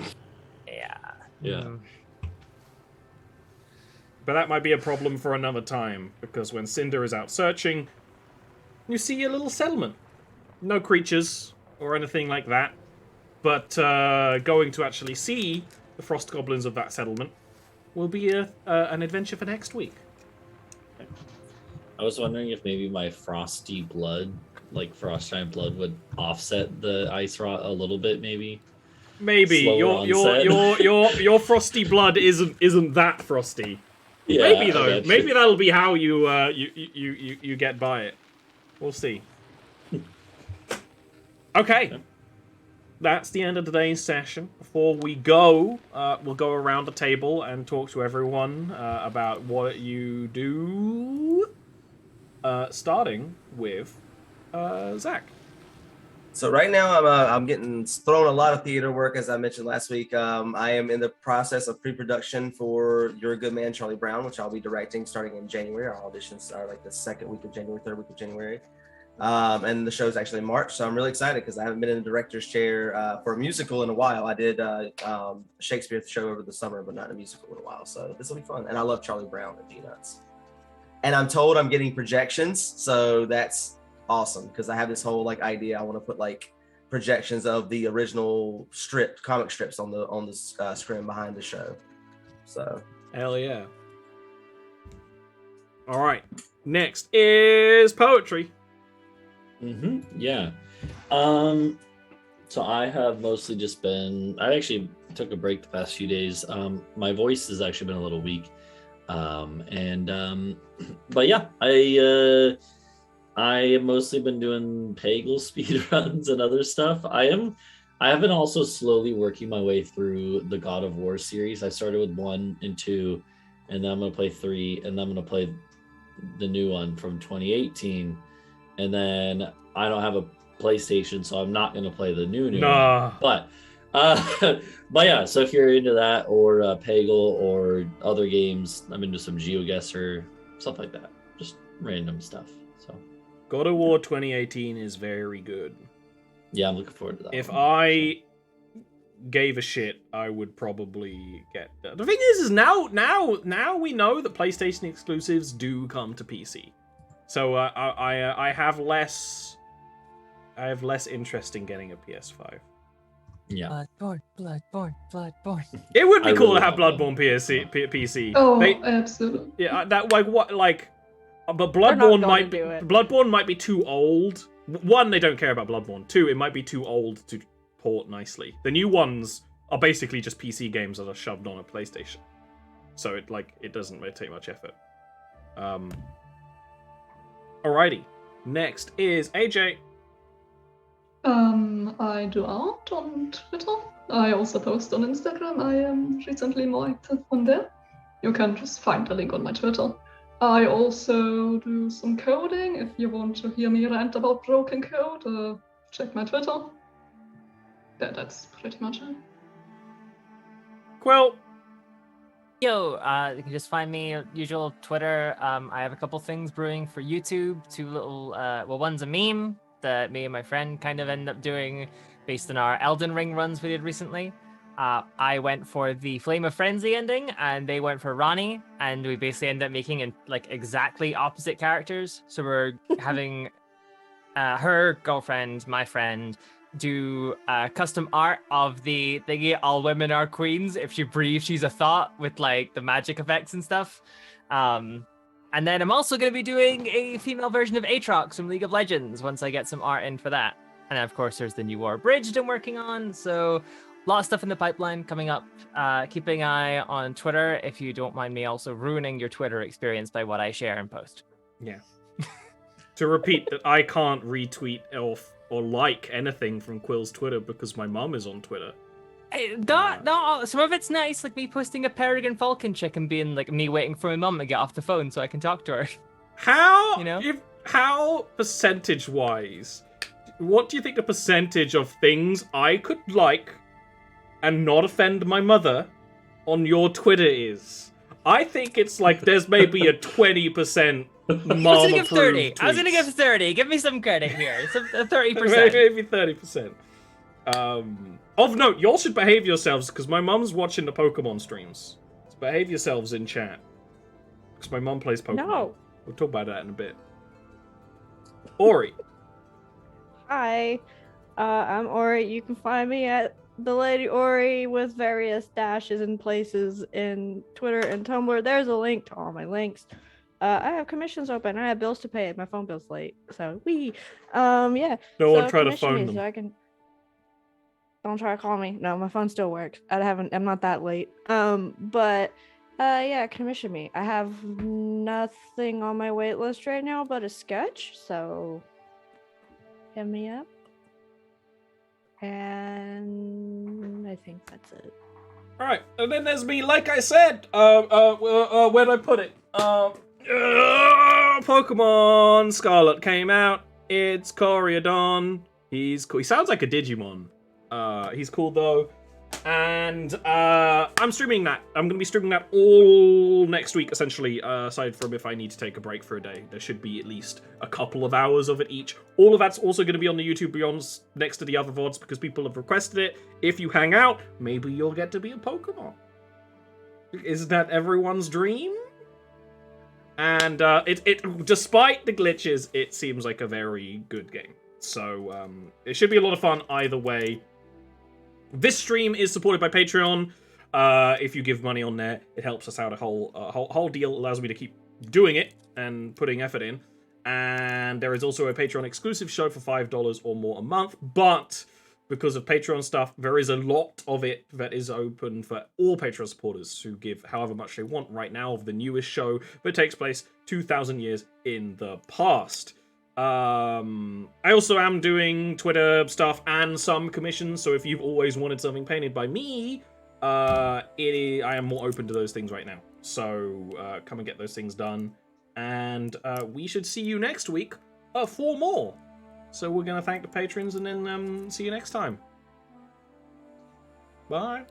Yeah. Yeah. But that might be a problem for another time, because when Cinder is out searching, you see a little settlement. No creatures or anything like that, but going to actually see the frost goblins of that settlement will be an adventure for next week. I was wondering if maybe my frosty blood, like frost giant blood, would offset the ice rot a little bit, maybe. Maybe Slower your frosty blood isn't that frosty. Yeah, Maybe though. Maybe that'll be how you get by it. We'll see. Okay. That's the end of today's session. Before we go, we'll go around the table and talk to everyone about what you do. Starting with Zach. So right now I'm getting thrown a lot of theater work, as I mentioned last week. I am in the process of pre-production for You're a Good Man, Charlie Brown, which I'll be directing starting in January. Our auditions are like the second week of January, third week of January. And the show's actually in March, so I'm really excited because I haven't been in the director's chair for a musical in a while. I did a Shakespeare show over the summer, but not a musical in a while, so this will be fun. And I love Charlie Brown and Peanuts. And I'm told I'm getting projections, so that's awesome because I have this whole like idea. I want to put like projections of the original comic strips on the screen behind the show. So hell yeah. All right. Next is poetry. Yeah. So I have mostly just been. I actually took a break the past few days. My voice has actually been a little weak. But yeah, I have mostly been doing Peggle speedruns and other stuff. I have been also slowly working my way through the God of War series. I started with 1 and 2, and then I'm going to play 3, and then I'm going to play the new one from 2018. And then I don't have a PlayStation, so I'm not going to play the new one. But yeah, so if you're into that or Peggle or other games, I'm into some GeoGuessr, stuff like that. Just random stuff. So God of War 2018 is very good. Yeah, I'm looking forward to that. If I gave a shit, I would probably get that. The thing is now we know that PlayStation exclusives do come to PC. So I have less interest in getting a PS5. Yeah. Bloodborne. It would be cool really to have love Bloodborne PC. Oh, absolutely. Yeah, that but Bloodborne might be too old. 1, they don't care about Bloodborne. 2, it might be too old to port nicely. The new ones are basically just PC games that are shoved on a PlayStation. So it doesn't really take much effort. Alrighty. Next is AJ. I do art on Twitter. I also post on Instagram. I am recently more active on there. You can just find the link on my Twitter. I also do some coding. If you want to hear me rant about broken code, check my Twitter. That's pretty much it. Quill. Yo, you can just find me usual Twitter. I have a couple things brewing for YouTube. 2 little, one's a meme that me and my friend kind of end up doing based on our Elden Ring runs we did recently. I went for the Flame of Frenzy ending, and they went for Ronnie, and we basically end up making exactly opposite characters. So we're having her girlfriend, my friend, do custom art of the thingy all women are queens. If she breathes, she's a thought with the magic effects and stuff. And then I'm also going to be doing a female version of Aatrox from League of Legends once I get some art in for that. And of course, there's the new War Bridge I'm working on. So a lot of stuff in the pipeline coming up. Keeping an eye on Twitter if you don't mind me also ruining your Twitter experience by what I share and post. Yeah. To repeat that I can't retweet or like anything from Quill's Twitter because my mum is on Twitter. No, some of it's nice, like me posting a Peregrine Falcon chick and being me waiting for my mum to get off the phone so I can talk to her. How percentage-wise, what do you think the percentage of things I could like and not offend my mother on your Twitter is? I think it's there's maybe a 20% mom I was gonna give 30. tweets. I was gonna give 30. Give me some credit here. 30%. Maybe 30%. Of note, y'all should behave yourselves because my mum's watching the Pokemon streams. So behave yourselves in chat. Because my mum plays Pokemon. No. We'll talk about that in a bit. Ori. Hi, I'm Ori. You can find me at the Lady Ori with various dashes and places in Twitter and Tumblr. There's a link to all my links. I have commissions open. I have bills to pay. My phone bill's late, so yeah. No one try to commission phone me them. So I can. Don't try to call me. No, my phone still works. I'm not that late. Yeah, commission me. I have nothing on my wait list right now but a sketch, so hit me up. And I think that's it. Alright, and then there's me, like I said. Where'd I put it? Pokemon Scarlet came out. It's Coriodon. He's cool. He sounds like a Digimon. He's cool though. And I'm streaming that. I'm going to be streaming that all next week, essentially, aside from if I need to take a break for a day. There should be at least a couple of hours of it each. All of that's also going to be on the YouTube Beyonds next to the other VODs because people have requested it. If you hang out, maybe you'll get to be a Pokemon. Isn't that everyone's dream? And despite the glitches, it seems like a very good game. So it should be a lot of fun either way. This stream is supported by Patreon. If you give money on there, it helps us out a whole deal. Allows me to keep doing it and putting effort in. And there is also a Patreon exclusive show for $5 or more a month. But because of Patreon stuff, there is a lot of it that is open for all Patreon supporters who give however much they want. Right now, of the newest show that takes place 2,000 years in the past. I also am doing Twitter stuff and some commissions, so if you've always wanted something painted by me, I am more open to those things right now. So come and get those things done, and we should see you next week for more. So we're gonna thank the patrons and then see you next time. Bye.